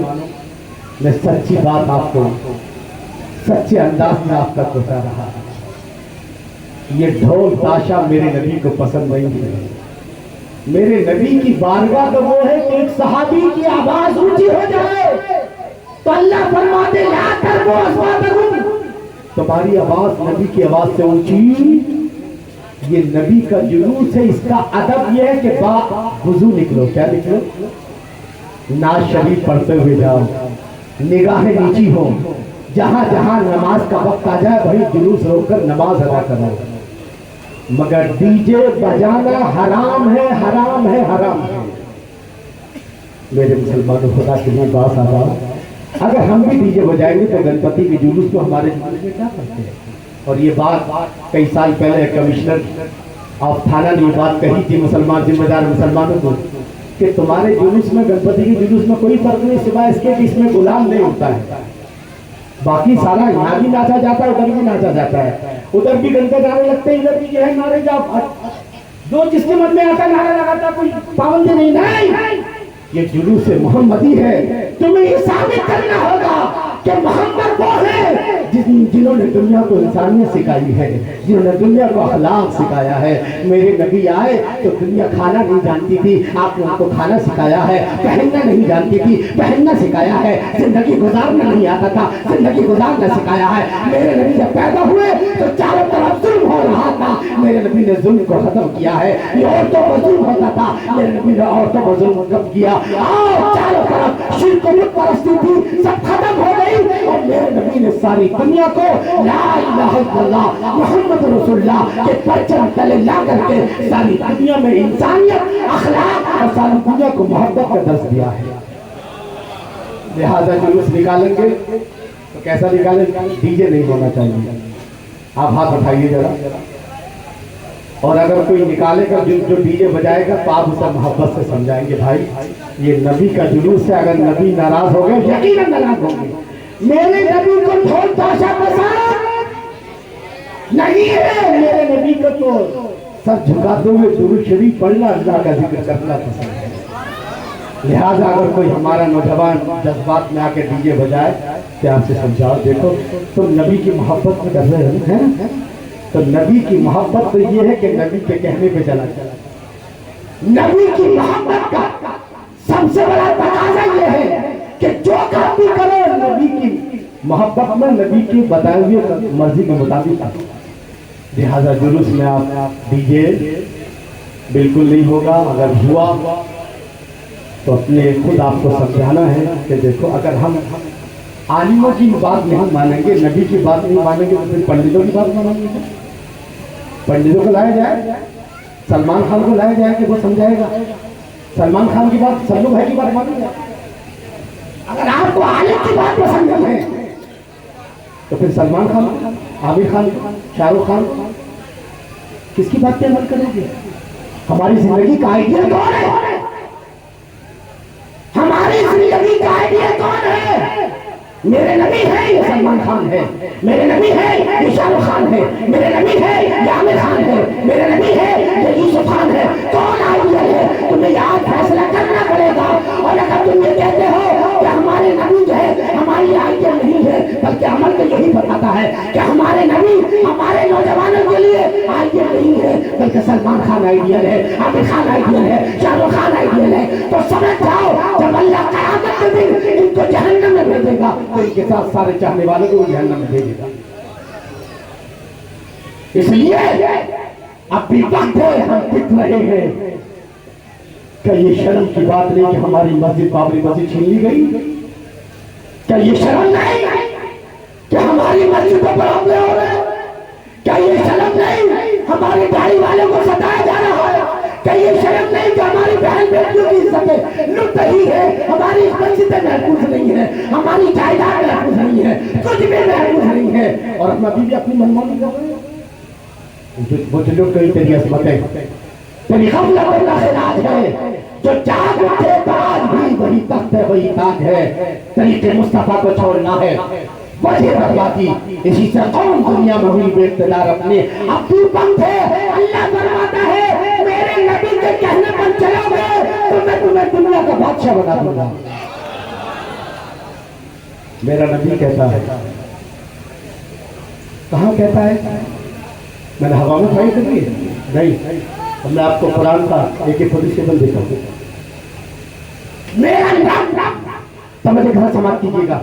میں سچی بات آپ کو سچے انداز میں آپ تک پہنچا رہا ہے۔ یہ ڈھول تاشا میرے نبی کو پسند نہیں ہے۔ میرے نبی کی بارگاہ تو وہ ہے کہ ایک صحابی کی آواز اونچی ہو جائے تو اللہ فرماتے لا ترفعوا اصواتکم، تمہاری آواز نبی کی آواز سے اونچی۔ یہ نبی کا جلوس ہے، اس کا ادب یہ ہے کہ وضو نکلو، کیا نکلو؟ ناز شریف پڑھتے ہوئے جاؤ، نگاہیں نیچی ہو، جہاں جہاں نماز کا وقت آ جائے وہی جلوس روک کر نماز ادا کرو۔ مگر ڈی جے بجانا حرام ہے، حرام ہے، حرام ہے۔ میرے مسلمانوں خدا کے لیے باس آباد، اگر ہم بھی ڈی جے بجائیں گے تو گنپتی کے جلوس کو ہمارے جلوس میں کیا کرتے ہیں؟ اور یہ بات کئی سال پہلے کمشنر آف تھانہ نے یہ بات کہی تھی مسلمان ذمہ دار مسلمانوں کو کہ تمہارے جلوس میں گنپتی کے جلوس میں کوئی فرق نہیں سوائے اس کے کہ اس میں غلام نہیں ہوتا ہے، باقی سارا یہاں بھی ناچا جاتا ہے، ادھر بھی ناچا جاتا ہے، ادھر بھی گندے گانے لگتے ہیں، ادھر بھی جو ہے نعرے جو جس کے من میں آتا نعرہ لگاتا، کوئی پابندی نہیں۔ یہ جلوس محمدی ہے۔ تمہیں یہ ثابت کرنا ہوگا کہ محمد وہ ہے جنہوں نے دنیا کو انسانیت سکھائی ہے، جنہوں نے دنیا کو اخلاق سکھایا ہے۔ میرے نبی آئے تو دنیا کھانا نہیں جانتی تھی، آپ نے ان کو کھانا سکھایا ہے۔ پہننا نہیں جانتی تھی، پہننا سکھایا ہے۔ زندگی گزارنا نہیں آتا تھا، زندگی گزارنا سکھایا ہے۔ میرے نبی جب پیدا ہوئے تو چاروں طرف ظلم ہو رہا تھا، میرے نبی نے ظلم کو ختم کیا ہے۔ یہ عورتوں پر ظلم ہوتا تھا، میرے نبی نے عورتوں پر ظلم ختم کیا۔ چاروں طرف شرک و بت پرستی تھی، سب ختم ہو گئی، اور میرے نبی نے ساری دنیا کو لا الہ الا اللہ محمد رسول اللہ کے پرچم تلے لا کر کے ساری دنیا میں انسانیت، اخلاق اور ساری دنیا کو محبت کا درس دیا ہے۔ لہذا جلوس نکالیں گے تو کیسا نکالیں گے؟ ڈی جے نہیں ہونا چاہیے۔ آپ ہاتھ اٹھائیے ذرا، اور اگر کوئی نکالے گا جو ڈی جے بجائے گا تو آپ اسے محبت سے سمجھائیں گے بھائی یہ نبی کا جلوس ہے، اگر نبی ناراض ہو گئے یقیناً ناراض ہوں گے۔ میرے نبی کو ڈھول تاشا پسند نہیں ہے، میرے نبی کو تو سر جھکاتے ہوئے درود شریف پڑھنا، اللہ کا ذکر کرنا پسند ہے۔ لہذا اگر کوئی ہمارا نوجوان جذبات میں آ کے ڈی جے بجائے تو آپ سے سمجھاؤ، دیکھو تم نبی کی محبت میں کر رہے ہیں، تو نبی کی محبت تو یہ ہے کہ نبی کے کہنے پہ چلا چلا۔ نبی کی محبت کا سب سے بڑا تقاضا یہ ہے کہ جو کام بھی کرو نبی کی محبت میں، نبی کی بتائے ہوئے مرضی کے مطابق۔ لہذا جلوس میں آپ ڈی جے بالکل نہیں ہوگا، اگر ہوا تو اپنے خود آپ کو سمجھانا ہے کہ دیکھو اگر ہم عالموں کی بات نہیں مانیں گے، نبی کی بات نہیں مانیں گے تو پھر پنڈتوں کی بات مانیں گے۔ پنڈتوں کو لایا جائے، سلمان خان کو لایا جائے کہ وہ سمجھائے گا، سلمان خان کی بات سلو بھائی کی بات مانیں گے۔ اگر آپ کو عالم کی بات پسند ہے تو پھر سلمان خان، عامر خان، شاہ رخ خان کس کی بات پہ عمل کریں گے؟ ہماری زندگی کا آئیڈیا کون ہے؟ ہماری زندگی کا آئیڈیا کون ہے؟ میرے نبی ہے یہ سلمان خان ہے، میرے نبی ہے یہ شاہ رخ خان ہے، میرے نبی ہے یہ عامر خان ہے، میرے نبی ہے یہ یوسف خان ہے۔ کون آئیڈیا ہے؟ تمہیں یاد فیصلہ کرنا پڑے گا، اور اگر تم یہ کہتے ہو تو ان کے ساتھ سارے چاہنے والوں کو جہنم میں بھیجے گا۔ اس لیے اب بھی وقت ہے، ہم دیکھ رہے ہیں کہ یہ شرم کی بات نہیں کہ ہماری مسجد بابری مسجد چھین لی گئی، کیا یہ شرم نہیں کہ ہماری مسجدوں پر حملے ہو رہے ہیں، کیا یہ شرم نہیں ہماری داڑھی والوں کو ستایا جا رہا ہے، کیا یہ شرم نہیں کہ ہماری بہن بیٹیوں کی عزتیں لٹ رہی ہے، ہماری مسجدیں محفوظ نہیں ہیں، ہماری جائیداد محفوظ نہیں ہے، کچھ بھی محفوظ نہیں ہے، اور ہم ابھی بھی اپنی منمانی کر رہے ہیں۔ وہ جو کئی تیری عظمتیں تیری غفلت کا خراج ہے، جو جاگ اٹھے تو آج بھی وہی تخت ہے وہی تاج ہے، طریق مصطفیٰ کو چھوڑنا ہے وجہ بربادی، اسی سے قوم دنیا میں ہوئی بے اقتدار اپنے اب تو بند ہے۔ اللہ فرماتا ہے میرے نبی کے کہنے پر چلو گے تو میں تمہیں دنیا کا بادشاہ بنا دوں گا۔ میرا نبی کہتا ہے، کہاں کہتا ہے؟ میں نے ہوا میں کھائی کبھی نہیں، میں آپ کو قرآن کا ایک حدیث سے دیتا ہوں۔ میرا رب سمجھے گھر سماعت کیجیے گا،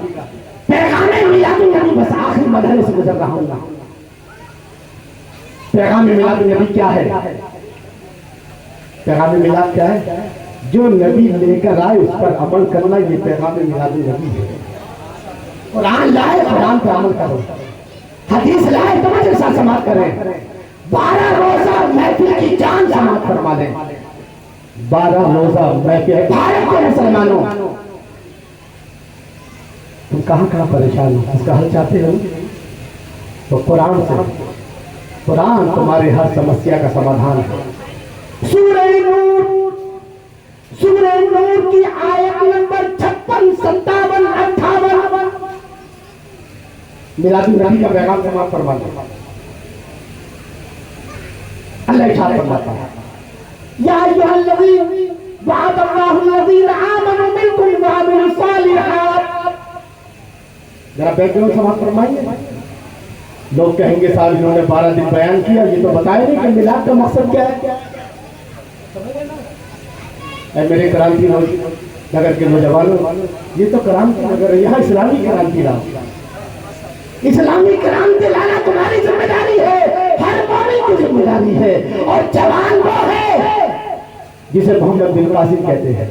پیغام میلاد النبی بس آخری مرحلے سے گزر رہا ہوں گا۔ پیغام میلاد النبی کیا ہے؟ پیغام میلاد کیا ہے؟ جو نبی لے کر آئے اس پر عمل کرنا، یہ پیغام میلاد النبی ہے۔ قرآن لائے قرآن پر عمل کرو، حدیث لائے توجہ سے سماعت کریں، 12 روزہ محفل کی جان سماعت فرما لیں، 12 روزہ محفل بھارت کے مسلمانوں، تم کہاں کہاں پریشان ہو، اس کا حل چاہتے ہو تو قرآن سے، قرآن تمہارے ہر سمسیا کا سمادھان ہے۔ سورہ نور، سورہ نور کی آیت نمبر 56، 57، 58 میلاد النبی کا پیغام سماعت فرما لیں۔ اللہ ارشاد فرماتا ہے یا ایھا الذین وعد اللہ الذین آمنوا منکم وعملوا الصالحات۔ ذرا بیک گراؤنڈ سماعت فرمائیے۔ لوگ کہیں گے صاحب انہوں نے 12 دن بیان کیا، یہ تو بتائے نہیں کہ میلاد کا مقصد کیا ہے۔ اے میرے کرانتی نگر کے نوجوانوں، یہ تو کرانتی نگر ہے، یہاں اسلامی کرانتی لاؤ، اسلامی کرانتی لانا تمہاری ذمہ داری ہے، ہر مومن کی ذمہ داری ہے۔ اور جوان وہ ہے جسے محمد بن قاسم کہتے ہیں،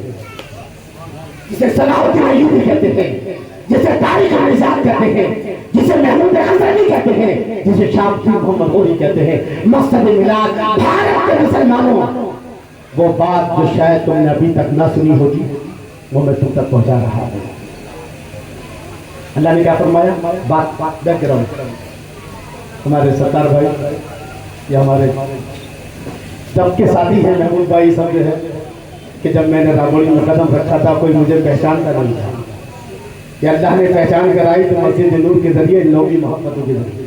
جسے صلاح الدین ایوبی کہتے ہیں، جسے طارق نژاد کہتے ہیں، جسے محمود غزنوی کہتے ہیں، جسے شام کی محمد غوری کہتے ہیں۔ مقصد میلاد بھارت کے مسلمانوں، وہ بات جو شاید تم نے ابھی تک نہ سنی ہوگی وہ میں تم تک پہنچا رہا ہوں۔ اللہ نے کیا فرمایا؟ بات بیک گراؤنڈ، ہمارے سرکار بھائی، یہ ہمارے جب کے ساتھی ہیں محمود بھائی سب جو ہے کہ جب میں نے راموڑی میں قدم رکھا تھا کوئی مجھے پہچانتا نہیں تھا، کہ اللہ نے پہچان کرائی تو مسجد نور کے ذریعے ان لوگوں کی محبتوں کے ذریعے۔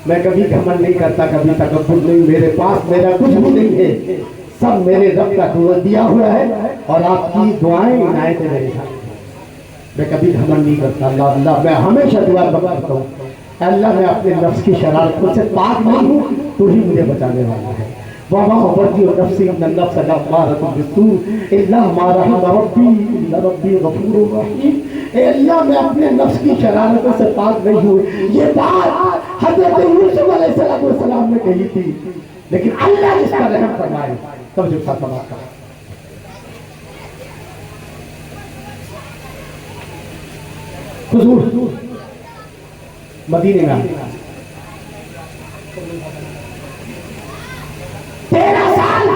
میں کبھی گھمنڈ نہیں کرتا، کبھی تکبر نہیں، میرے پاس میرا کچھ بھی نہیں ہے، سب میرے رب کا دیا ہوا ہے اور آپ کی دعائیں عنایتیں میرے ساتھ۔ میں کبھی گھمنڈ نہیں کرتا، اللہ میں ہمیشہ دعا کرتا ہوں، اللہ میں اپنے نفس کی شرارتوں سے پاک نہیں ہوں، تو ہی مجھے بچانے والا ہے۔ وَمَا أُبَرِّئُ نَفْسِي إِنَّ النَّفْسَ لَأَمَّارَةٌ بِالسُّوءِ إِلَّا مَا رَحِمَ رَبِّي إِنَّ رَبِّي غَفُورٌ رَحِيمٌ۔ اے اللہ میں اپنے نفس کی شرارتوں سے پاک نہیں ہوں۔ یہ بات حضرت یوسف علیہ السلام نے کہی تھی، لیکن اللہ جس کا رحم فرمائے تب جو ساتھ بات کرا۔ حضور مدینے میں 13 سال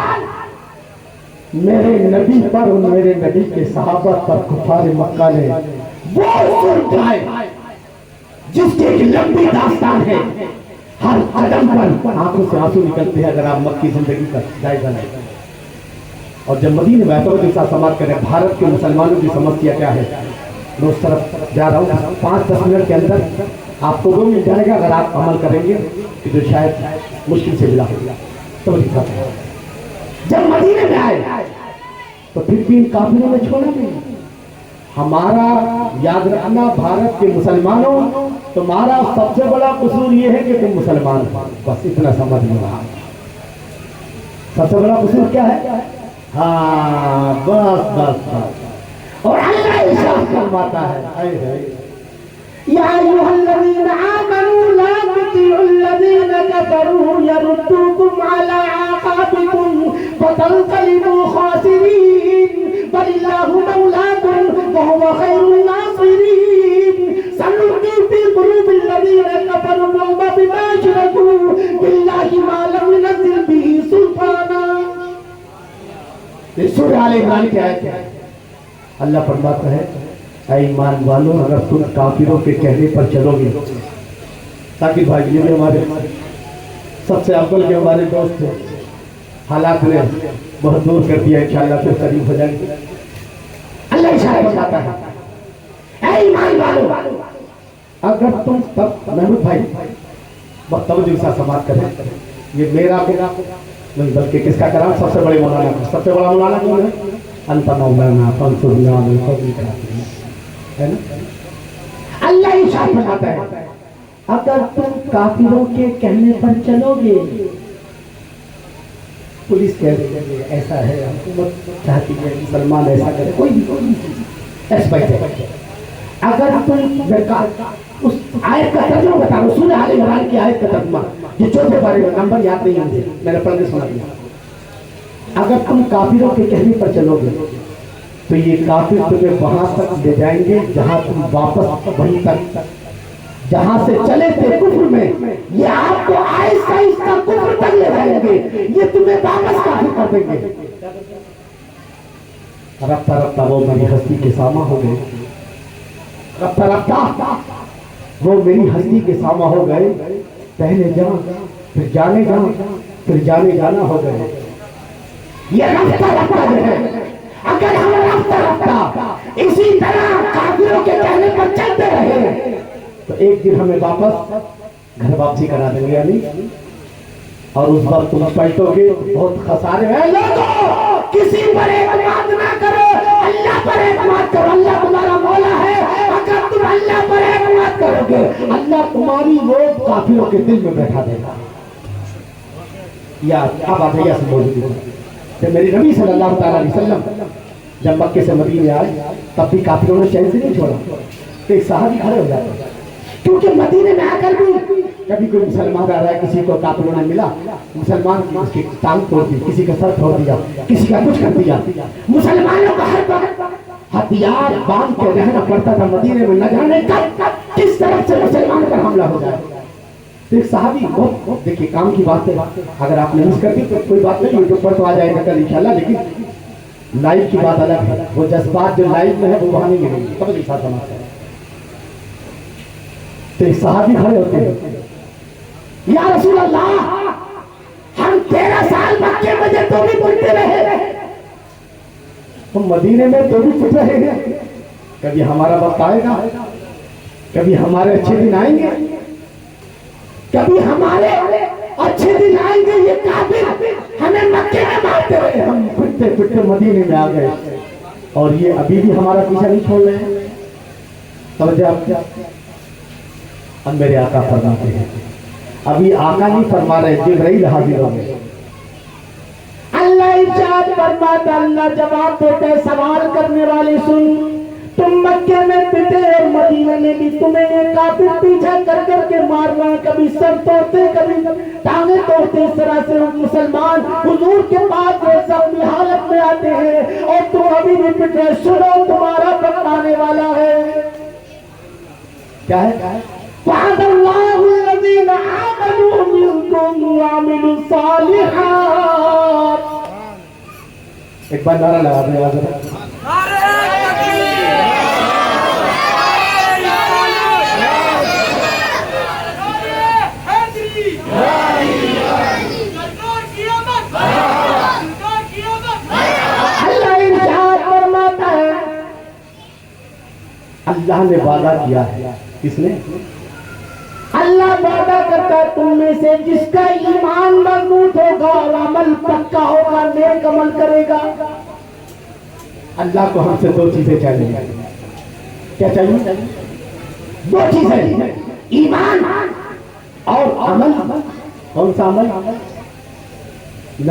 میرے نبی پر اور میرے نبی کے صحابہ پر کفار مکہ نے وہ سر اٹھائے جس کی ایک لمبی داستان ہے، ہر قدم پر آنکھوں سے آنسو نکلتے ہیں اگر آپ مکی زندگی کا جائزہ لیں۔ اور جب مدینے میں تو کے ساتھ سماعت کریں، بھارت کے مسلمانوں کی سمسیا کیا ہے، میں اس طرف جا رہا ہوں۔ 5-10 منٹ کے اندر آپ کو وہ مل جائے گا اگر آپ عمل کریں گے کہ جو شاید مشکل سے ملا ہوگا۔ تو جب مدینے میں آئے تو پھر بھی ان کافروں نے چھوڑا نہیں۔ ہمارا یاد رکھنا بھارت کے مسلمانوں، تمہارا سب سے بڑا قصور یہ ہے کہ تم مسلمان ہو، بس اتنا سمجھ لو۔ سب سے بڑا قصور کیا ہے؟ ہاں بس بس بس۔ اور اللہ ارشاد فرماتا ہے یا ایھا الذین آمنوا لا تطیعوا الذین کفروا یردوکم علی اعقابکم فتنقلبوا خاسرین بل اللہ مولاکم وہو خیر الناصرین سنلقی فی قلوب الذین کفروا الرعب بما اشرکوا باللہ ما لم ينزل به سلطانا. سورہ آل عمران کی آیت ہے. اللہ فرماتا ہے اے ایمان والو اگر تم کافروں کے کہنے پر چلو گے. تاکہ بھائی یہ بھی ہمارے سب سے اول کے ہمارے دوست تھے, حالات نے بہت دور کر دیا, انشاءاللہ پھر قریب ہو جائیں گے. اللہ اشارہ بتاتا ہے اے ایمان والو اگر تم تب محمود بھائی بہت توجہ کے ساتھ سماعت کریں. یہ میرا نہیں بلکہ کس کا کرام سب سے بڑے مولانا کا, سب سے بڑا مولانا کون ہے؟ انت مولانا فانصرنا علی القوم الکافرین, ہے نا. اللہ ارشاد فرماتا ہے اگر تم کافروں کے کہنے پر چلو گے, پولیس کہہ رہی ہے ایسا ہے, حکومت چاہتی ہے مسلمان ایسا کرے, کوئی بھی ایسا ہے. اگر تم اس آیت کا ترجمہ بتا رہا, سورہ آل عمران کی آیت کا ترجمہ, یہ چوتھے بارے میں نمبر یاد نہیں ہے مجھے, میں نے پڑھنے سنا دیا. اگر تم کافروں کے کہنے پر چلو گے تو یہ کافر تمہیں وہاں تک لے جائیں گے جہاں تم واپس وہیں تک جہاں سے چلے تھے کفر میں, یہ آپ کو آہستہ آہستہ کفر تک لے جائیں گے, یہ تمہیں واپس کافر کر دیں گے. رفتہ رفتہ وہ میری ہستی کے ساماں ہو گئے, رفتہ رفتہ وہ میری ہستی کے ساماں ہو گئے. پہلے جہاں پھر جانے جہاں پھر جانے جانا ہو گئے. یہ رفتہ رفتہ جو ہے, اگر ہم رفتہ رفتہ اسی طرح کافروں کے کہنے پر چلتے رہے تو ایک دن ہمیں واپس گھر واپسی کرا دیں گے, یعنی اور اس وقت تم پلٹو گے بہت خسارے ہیں. لوگوں کسی پر اعتماد نہ کرو, اللہ پر اعتماد کرو, اللہ تمہارا مولا ہے. اگر تم اللہ پر اعتماد کرو گے اللہ تمہاری وہ کافروں کے دل میں بیٹھا دے گا. یا اب آ جائیے سے موجود ہے کہ میری نبی صلی اللہ تعالیٰ علیہ وسلم جب مکے سے مدینے آئے تب بھی کافروں نے شہر سے نہیں چھوڑا. تو ایک صحابی کھڑے ہو جاتے ہیں, کیونکہ مدینے میں آ کر بھی کبھی کوئی مسلمان آ رہا ہے, کسی کو کافروں نے ملا, مسلمان اس کی ٹانگ توڑ دی, کسی کا سر توڑ دیا, کسی کا کچھ کر دیا. مسلمانوں کا ہر وقت ہتھیار باندھ کے رہنا پڑتا تھا مدینے میں, نہ جانے کب کس طرف سے مسلمان پر حملہ ہو جائے. تو ایک صحابی بہت دیکھیے کام کی بات ہے, اگر آپ نے مس کر دی تو کوئی بات نہیں, یوٹیوب پر تو آ جائے گا کل انشاءاللہ, لیکن لائیو کی بات الگ ہے. وہ جذبات جو لائیو میں ہے وہ وہاں نہیں ملیں گے, سب ایک ساتھ سماعت کریں. تو ایک صحابی کھڑے ہوتے ہیں, یا رسول اللہ ہم 13 سال مکے میں جب تو بھی پڑھتے رہے, ہم مدینے میں تو بھی پڑھ رہے ہیں, کبھی ہمارا وقت آئے گا, کبھی ہمارے اچھے دن آئیں گے, کبھی ہمارے اچھے دن آئیں گے. یہ کافر ہمیں مکے میں مارتے رہے, ہم پھٹتے پھٹتے مدینے میں آ گئے اور یہ ابھی بھی ہمارا پیچھا نہیں چھوڑ رہے ہیں. توجہ آپ کیا, اب میرے آقا فرماتے ہیں, ابھی آقا نہیں فرما رہے, جبرائیل حاضر ہو گئے. اللہ ارشاد فرماتا, اللہ جواب دیتا ہے سوال کرنے والے سن, تم مکے میں پٹے اور مدینے میں بھی تمہیں یہ کافر پیچھا کر کر کے مارنا, کبھی سر توڑتے کبھی ٹانگیں توڑتے. اس طرح سے مسلمان حضور کے پاس زخمی حالت میں آتے ہیں اور تم ابھی بھی پٹ رہے. سنو تمہارا وقت آنے والا ہے. کیا ہے؟ وعد اللہ الذین آمنوا منکم وعملوا الصالحات. ایک بار نعرہ لگا دیں حضرت. اللہ نے وعدہ کیا ہے, کس نے؟ اللہ وعدہ کرتا ہے تم میں سے جس کا ایمان مضبوط ہوگا اور عمل پکا ہوگا, نیک عمل کرے گا. اللہ کو ہم سے 2 چیزیں چاہیے. کیا چاہیے؟ 2 چیزیں, ایمان اور عمل. کون سا عمل؟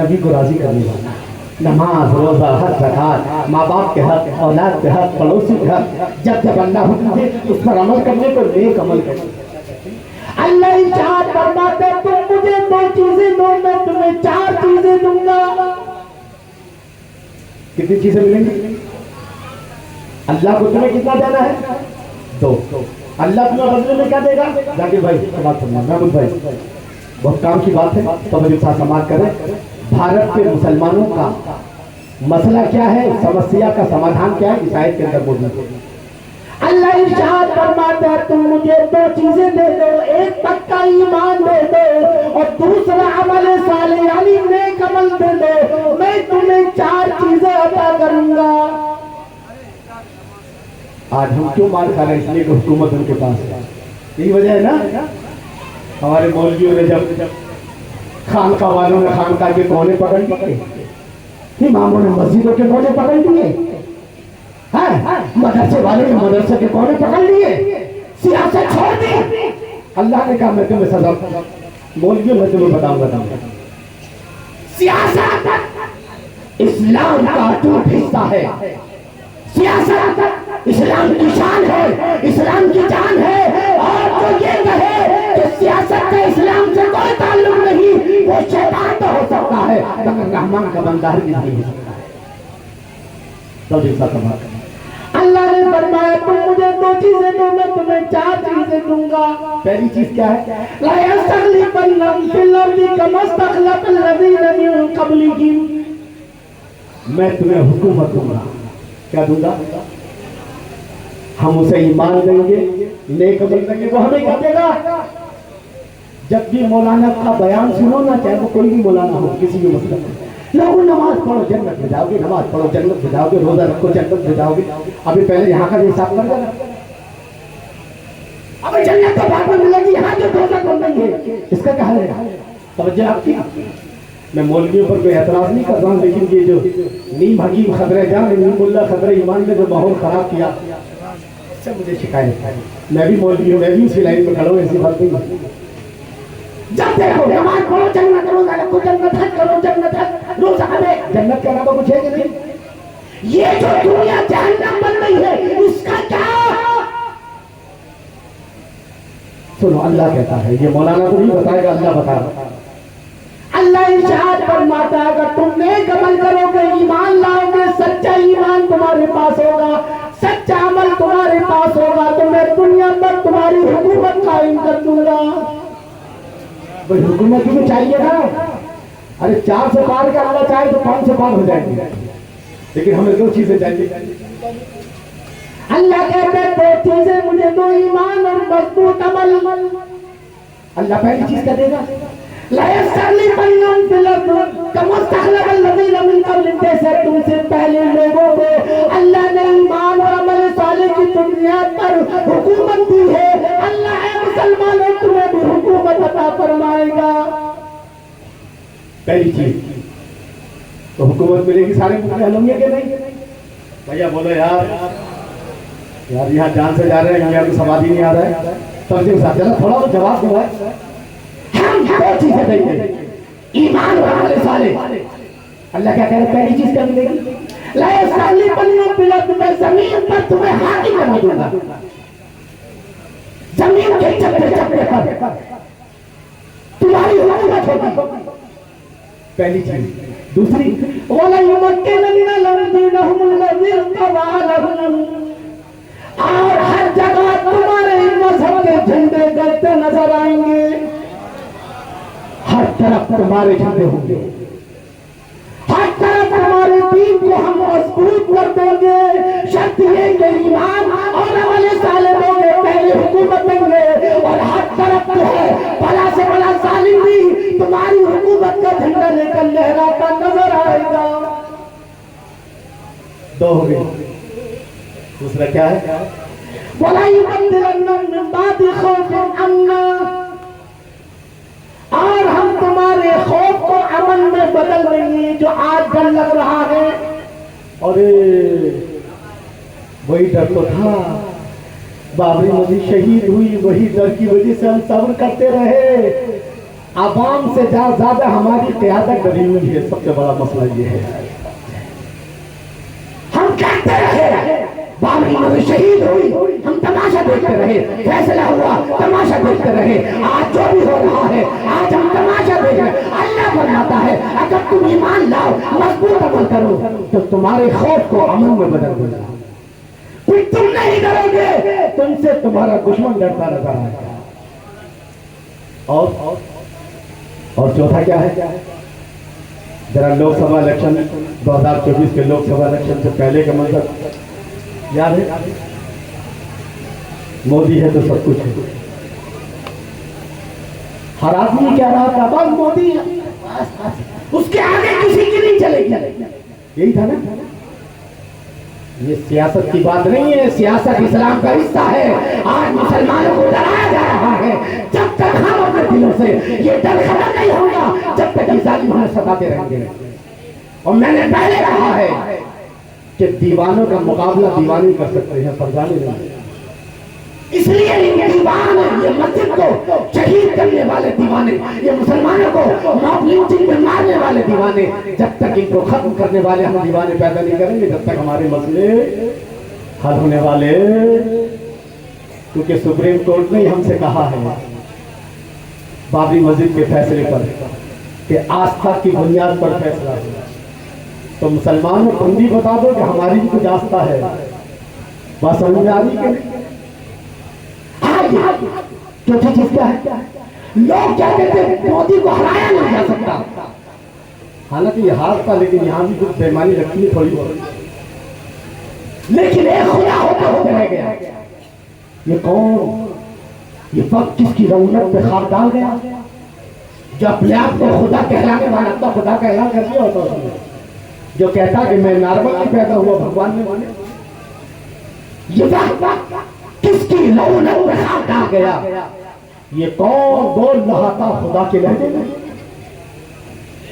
نبی کو راضی کرنے والا. نماز روزہ حج زکات ماں باپ کے حق اولاد کے حق پڑوسی کے حق جب جب اللہ حکم دے اس پر عمل کرنے کو نیک عمل کرنے اللہ ارشاد فرماتے تم مجھے 2 چیزیں دو میں تمہیں 4 چیزیں دوں گا کتنی چیزیں ملیں گی اللہ کو تمہیں کتنا دینا ہے 2 اللہ تمہیں بدلے میں کیا دے گا ذاکر بھائی بات سننا محمود بھائی بہت کام کی بات ہے توجہ کے ساتھ سماعت کریں بھارت کے مسلمانوں کا مسئلہ کیا ہے سمسیا کا سمادھان کیا ہے اس آیت کے اندر موجود ہے اللہ ارشاد فرماتا ہے تم مجھے 2 چیزیں دے دو ایک پکا ایمان دے دو اور دوسرا عمل صالح یعنی نیک عمل دے دو میں تمہیں 4 چیزیں عطا کروں گا آج ہم کیوں مار کھا رہے ہیں اس لیے کہ حکومت ان کے پاس ہے یہی وجہ ہے نا ہمارے مولویوں نے جب خانقاہ والوں نے خانقاہ کے کونے پکڑ لیے اماموں نے مسجدوں کے کونے پکڑ لیے مدرسے والے نے مدرسے کے کونے پکڑ لیے سیاست چھوڑ دی اللہ نے کہا میں تمہیں سزا مولویوں میں تمہیں بتاؤں گا سیاست اسلام کا اٹوٹ حصہ ہے سیاست اسلام کی شان ہے اسلام کی جان ہے اور جو یہ کہے کہ سیاست کا اسلام سے کوئی تعلق نہیں وہ شیطان تو ہو سکتا ہے مگر رحمان کا بندہ ہرگز نہیں ہو سکتا ہے تو جیسا سماعت کرنا اللہ نے فرمایا تم مجھے 2 چیزیں دو میں تمہیں 4 چیزیں دوں گا پہلی چیز کیا ہے لا یستخلفنہم فی الارض کما استخلف الذین من قبلہم میں تمہیں حکومت دوں گا کیا دوں گا ہم اسے ایمان دیں گے نیک عمل دیں گے وہ ہمیں کیا دے گا جب بھی مولانا کا بیان سنو نا چاہے وہ کوئی بھی مولانا ہو کسی بھی مسئلہ میں لوگوں نماز پڑھو جنت میں جاؤ گے نماز پڑھو جنت میں جاؤ گے روزہ رکھو جنت میں جاؤ گے ابھی پہلے یہاں کا حساب کر دینا ابھی جنت تو بعد میں ملے گی یہاں جو روزہ کون نہیں ہے اس کا کیا ہے توجہ آپ کی میں مولویوں پر کوئی اعتراض نہیں کر رہا ہوں لیکن یہ جو نیم حکیم خضر جان نیم اللہ خضر ایمان نے جو ماحول خراب کیا اس سے مجھے شکایت ہے میں بھی مولوی ہوں میں بھی اسی لائن میں کھڑا ہوں ایسی بات نہیں جب دیکھو نماز پڑھو جنت روزہ رکھو جنت حج کرو جنت حج روزہ ہمیں جنت کے علاوہ کچھ ہے کہ نہیں یہ جو دنیا جہنم بن رہی ہے اس کا کیا سنو اللہ کہتا ہے یہ مولانا کو نہیں بتائے گا اللہ بتا رہا اللہ ارشاد فرماتا ہے اگر تم نیک عمل کرو گے ایمان لاؤ گے سچا ایمان تمہارے پاس ہوگا سچا عمل تمہارے پاس ہوگا تو میں دنیا پر تمہاری حکومت قائم کر دوں گا بھئی حکومت بھی چاہیے نا ارے 4 سے پار کا اللہ چاہے تو 5 سے پار ہو جائیں گے لیکن ہمیں 2 چیزیں چاہیے اللہ کہتے ہیں 2 چیزیں مجھے دو ایمان اور مضبوط عمل اللہ پہلی چیز کیا دے گا لا یستخلفنہم فی الارض کما استخلف الذین من قبلہم جیسے تم سے پہلے لوگوں کو اللہ نے ایمان اور عمل صالح کی بنیاد پر حکومت دی ہے اللہ ہے مسلمانوں تمہیں بھی حکومت عطا فرمائے گا پہلی چیز تو حکومت ملے گی سارے مسلمان ہوں گے کہ نہیں بھیا بولو یار یہاں جان سے جا رہے ہیں یہاں کو سماعت ہی نہیں آ رہا ہے ترجمہ صاحب ذرا تھوڑا تو جواب دو ہے ہم 2 چیزیں دیں گے ایمان اور عمل صالح اللہ کیا کہہ رہے پہلی چیز کیا ملے گی لا یستخلفنہم فی الارض میں زمین پر تمہیں حاکم بنا دوں گا زمین کے چپے چپے پر تمہاری حکومت ہوگی پہلی چیز دوسری وَلَيُمَكِّنَنَّ لَهُمْ دِينَهُمُ الَّذِي ارْتَضَىٰ لَهُمْ اور ہر جگہ تمہارے مذہب کے جھنڈے گڑتے نظر آئیں گے ہر طرف تمہارے جھنڈے ہوں گے ہر طرف تمہارے دین کو ہم مضبوط کر دیں گے شرط یہ کہ ایمان اور عمل صالح ہوں گے پہلے حکومت دیں گے اور ہر طرف جو ہے بلا سے بلا ظالم بھی تمہاری حکومت کا جھنڈا لے کر لہراتا نظر آئے گا 2 ہو گئے دوسرا کیا ہے وَلَا يُبَدِّلَنَّهُم مِّن بَعْدِ خَوْفٍ أَمْنًا اور ہم تمہارے خوف کو امن میں بدل دیں گے جو آج ڈر لگ رہا ہے اور وہی ڈر تو تھا بابری مسجد شہید ہوئی وہی ڈر کی وجہ سے ہم صبر کرتے رہے عوام سے زیادہ ہماری قیادت ڈری ہوئی ہے سب سے بڑا مسئلہ یہ ہے اور شہید ہوئی ہم تماشا دیکھتے رہے، فیصلہ ہوا تماشا دیکھتے رہے، آج جو بھی ہو رہا ہے آج ہم تماشا دیکھ رہے ہیں۔ اللہ فرماتا ہے اگر تم ایمان لاؤ مضبوط عمل کرو تو تمہارے خوف کو امن میں بدل دے گا، پھر تم نہیں ڈرو گے، تم سے تمہارا دشمن ڈرتا نظر آئے گا۔ اور چوتھا کیا ہے؟ ذرا لوک سبھا الیکشن 2024 کے لوک سبھا الیکشن سے پہلے کا منظر یاد ہے؟ مودی ہے تو سب کچھ ہے، ہر آدمی کہہ رہا تھا بس مودی ہے، اس کے آگے کسی کی نہیں چلے گی، یہی تھا نا۔ یہ سیاست کی بات نہیں ہے، سیاست اسلام کا حصہ ہے۔ آج مسلمانوں کو ڈرایا جا رہا ہے، جب تک ہم اپنے دلوں سے یہ ڈر ختم نہیں ہوگا جب تک یہ ظالم ہمیں ستاتے رہیں گے۔ اور میں نے پہلے کہا ہے کہ دیوانوں کا مقابلہ دیوانے کر سکتے ہیں، فرزانے نہیں۔ اس لیے یہ دیوان، یہ مسجد کو شہید کرنے والے دیوانے، یہ مسلمانوں کو موت لنچنگ میں مارنے والے دیوانے، جب تک ان کو ختم کرنے والے ہم دیوانے پیدا نہیں کریں گے جب تک ہمارے مسئلے حل ہونے والے۔ کیونکہ سپریم کورٹ نے ہم سے کہا ہے بابری مسجد کے فیصلے پر کہ آستھا کی بنیاد پر فیصلہ ہوا، تو مسلمانوں تم بھی بتا دو کہ ہماری بھی کچھ آستھا ہے، بات سمجھ میں آ رہی ہے؟ چوتھی چیز کیا ہے؟ لوگ کہتے تھے مودی کو ہرایا نہیں جا سکتا، حالانکہ یہ ہار تھا لیکن یہاں بھی کچھ بےمانی رکھتی ہے تھوڑی بہت، لیکن ایک خدا ہوتے ہوتے رہ گیا۔ یہ کون؟ یہ وقت کس کی رونق پہ خاک ڈال گیا؟ جو اپنے آپ کو خدا کہلانے والا تو خدا کا اعلان کر دیا ہوتا ہے، جو کہتا کہ میں نارمل نہیں پیدا ہوا بھگوان نے مانے۔ یہ وقت کس کی رونق پہ خاک ڈال گیا؟ یہ کون بول رہا تھا خدا کے لہجے میں؟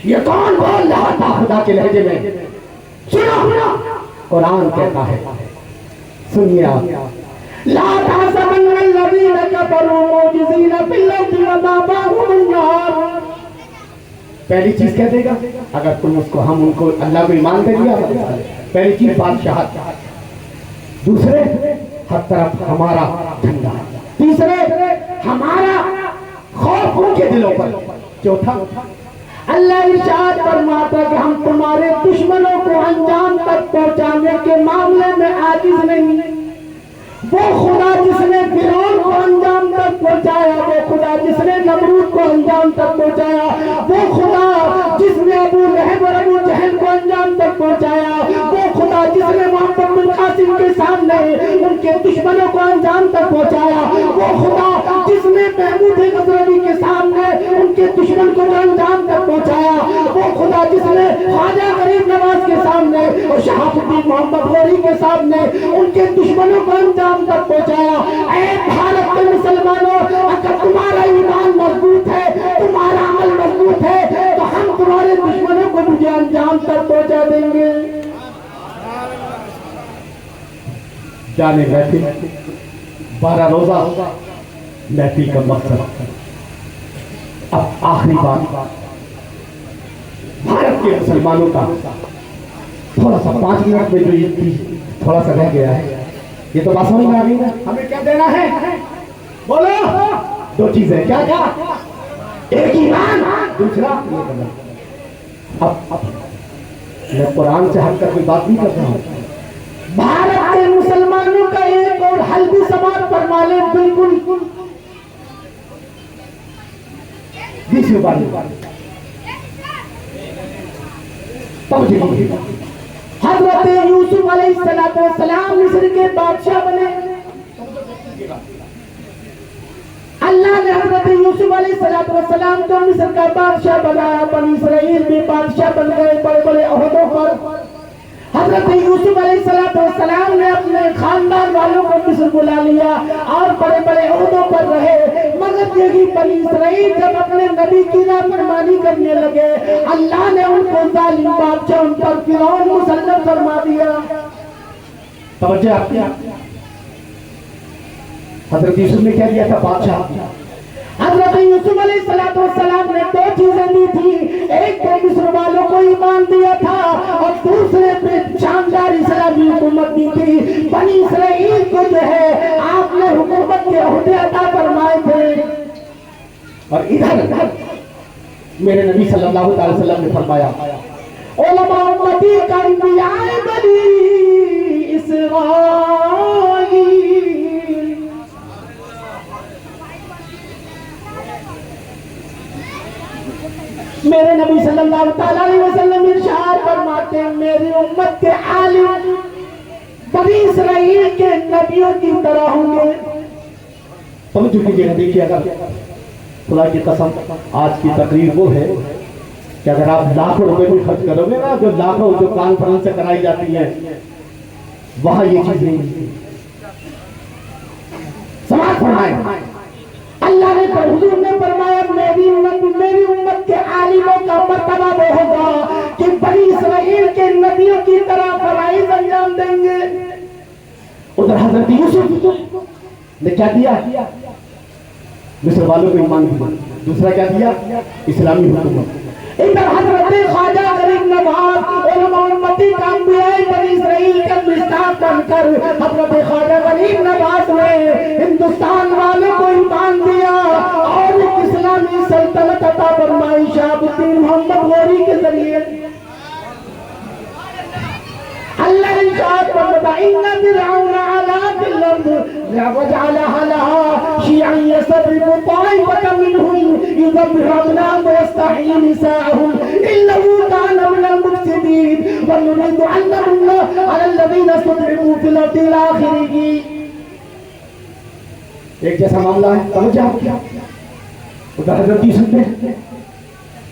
یہ کون بول رہا تھا خدا کے لہجے میں؟ سنو، قرآن کہتا ہے، سنیے آپ، لا تحسبن الذین کفروا معجزین فی الارض ومأواہم النار۔ پہلی چیز کہہ دے گا اگر تم اس کو، ہم ان کو اللہ کو ایمان دے دیا، پہلی چیز بادشاہت، دوسرے ہر طرف ہمارا جھنڈا، تیسرے ہمارا خوف ان کے دلوں پر، چوتھا اللہ ارشاد فرماتا کہ ہم تمہارے دشمنوں کو انجام تک پہنچانے کے معاملے میں عاجز نہیں۔ وہ خدا جس نے فرعون کو انجام تک پہنچایا، وہ خدا جس نے نمرود کو انجام تک پہنچایا، وہ خدا جس نے ابو لہب اور ابو جہل کو انجام تک پہنچایا، وہ خدا جس نے محمد بن قاسم کے سامنے ان کے دشمنوں کو انجام تک پہنچایا، وہ خدا جس نے محمود غزنوی کے سامنے ان کے دشمن کو انجام تک پہنچایا، وہ خدا جس نے خواجہ غریب نواز کے سامنے اور شہاب الدین محمد غوری کے سامنے ان کے دشمنوں کو انجام تک پہنچایا۔ اے بھارت کے مسلمانوں، اگر تمہارا ایمان مضبوط ہے، تمہارا عمل مضبوط ہے، تو ہم تمہارے دشمنوں کو مجھے انجام تک پہنچا دیں گے۔ جانے محفل 12 روزہ محفل کا مقصد، اب آخری بات بھارت کے مسلمانوں کا تھوڑا سا 5 منٹ میں جو یہ تھوڑا سا رہ گیا ہے، یہ تو بات سمجھ میں آ گئی نا؟ ہمیں کیا دینا ہے؟ بولو، 2 چیزیں، کیا کیا؟ ایک ایمان، دوسرا اب میں قرآن سے ہٹ کر کوئی بات نہیں کر رہا ہوں۔ بھارت کے مسلمانوں کا ایک اور حل بھی سماعت فرما لیں، بالکل 20 بار حضرت یوسف علیہ السلام مصر کے بادشاہ بنے۔ اللہ نے حضرت یوسف علیہ السلام کو مصر کا بادشاہ بنایا، بنی اسرائیل بھی بادشاہ بن گئے بڑے بڑے عہدوں پر۔ حضرت یوسف علیہ السلام نے اپنے خاندان والوں کو مصر بلا لیا اور بڑے بڑے عہدوں پر رہے، مگر یہی بنی اسرائیل جب اپنے نبی کی نافرمانی کرنے لگے، اللہ نے ان کو ظالم بادشاہ ان پر فرعون مسلط فرما دیا۔ توجہ آپ کیا؟ حضرت یوسف نے کیا دیا تھا؟ بادشاہ۔ حضرت یوسف علیہ السلام نے دو چیزیں دی تھی، ایک تو مصر والوں کو ایمان دیا تھا اور دوسرے پہ شاندار اسلامی حکومت دی تھی۔ بنی اسرائیل کو جو ہے آپ نے حکومت کے عہدے عطا فرمائے تھے، اور ادھر میرے نبی صلی اللہ علیہ وسلم نے فرمایا علماء امتی کا انبیاء بنی اسرائیل۔ میرے نبی صلی اللہ علیہ وسلم ارشاد فرماتے ہیں میری امت کے عالم بنی اسرائیل کے نبیوں کی طرح ہوں گے۔ سمجھو کیجئے، دیکھیے اگر خدا کی قسم آج کی تقریر وہ ہے کہ اگر آپ لاکھوں روپے بھی خرچ کرو گے نا، جو لاکھوں جو کانفرنس سے کرائی جاتی ہیں وہاں یہ چیز نہیں سماعت فرمائے۔ اللہ نے حضور نے فرمایا میری امت کے عالموں کا مرتبہ وہ ہوگا کہ بنی اسرائیل کے نبیوں کی طرح فرائض انجام دیں گے۔ ادھر حضرت یوسف نے کیا دیا؟ مصر والوں کو ایمان دیا۔ دوسرا کیا دیا؟ اسلامی حکومت۔ ادھر حضرت خواجہ غریب نواز علماء امتی کا انبیاء بنی اسرائیل کا مصداق بن کر حضرت خواجہ غریب نواز نے ہندوستان والوں کو ایمان دیا اور ایک اسلامی سلطنت عطا فرمائی شہاب الدین محمد غوری کے ذریعے۔ اللہ نے ارشاد فرمایا ان فرعون علا فی الارض وجعلها لها شیعا یستضعف طائفة منهم یذبح ابناءهم ویستحیی نساءهم انه کان من المفسدین ونريد ان نمن علی الذین استضعفوا فی الارض الی آخرہ۔ ایک جیسا معاملہ ہے، سمجھے آپ کیا؟ ادھر حضرت یوسف نے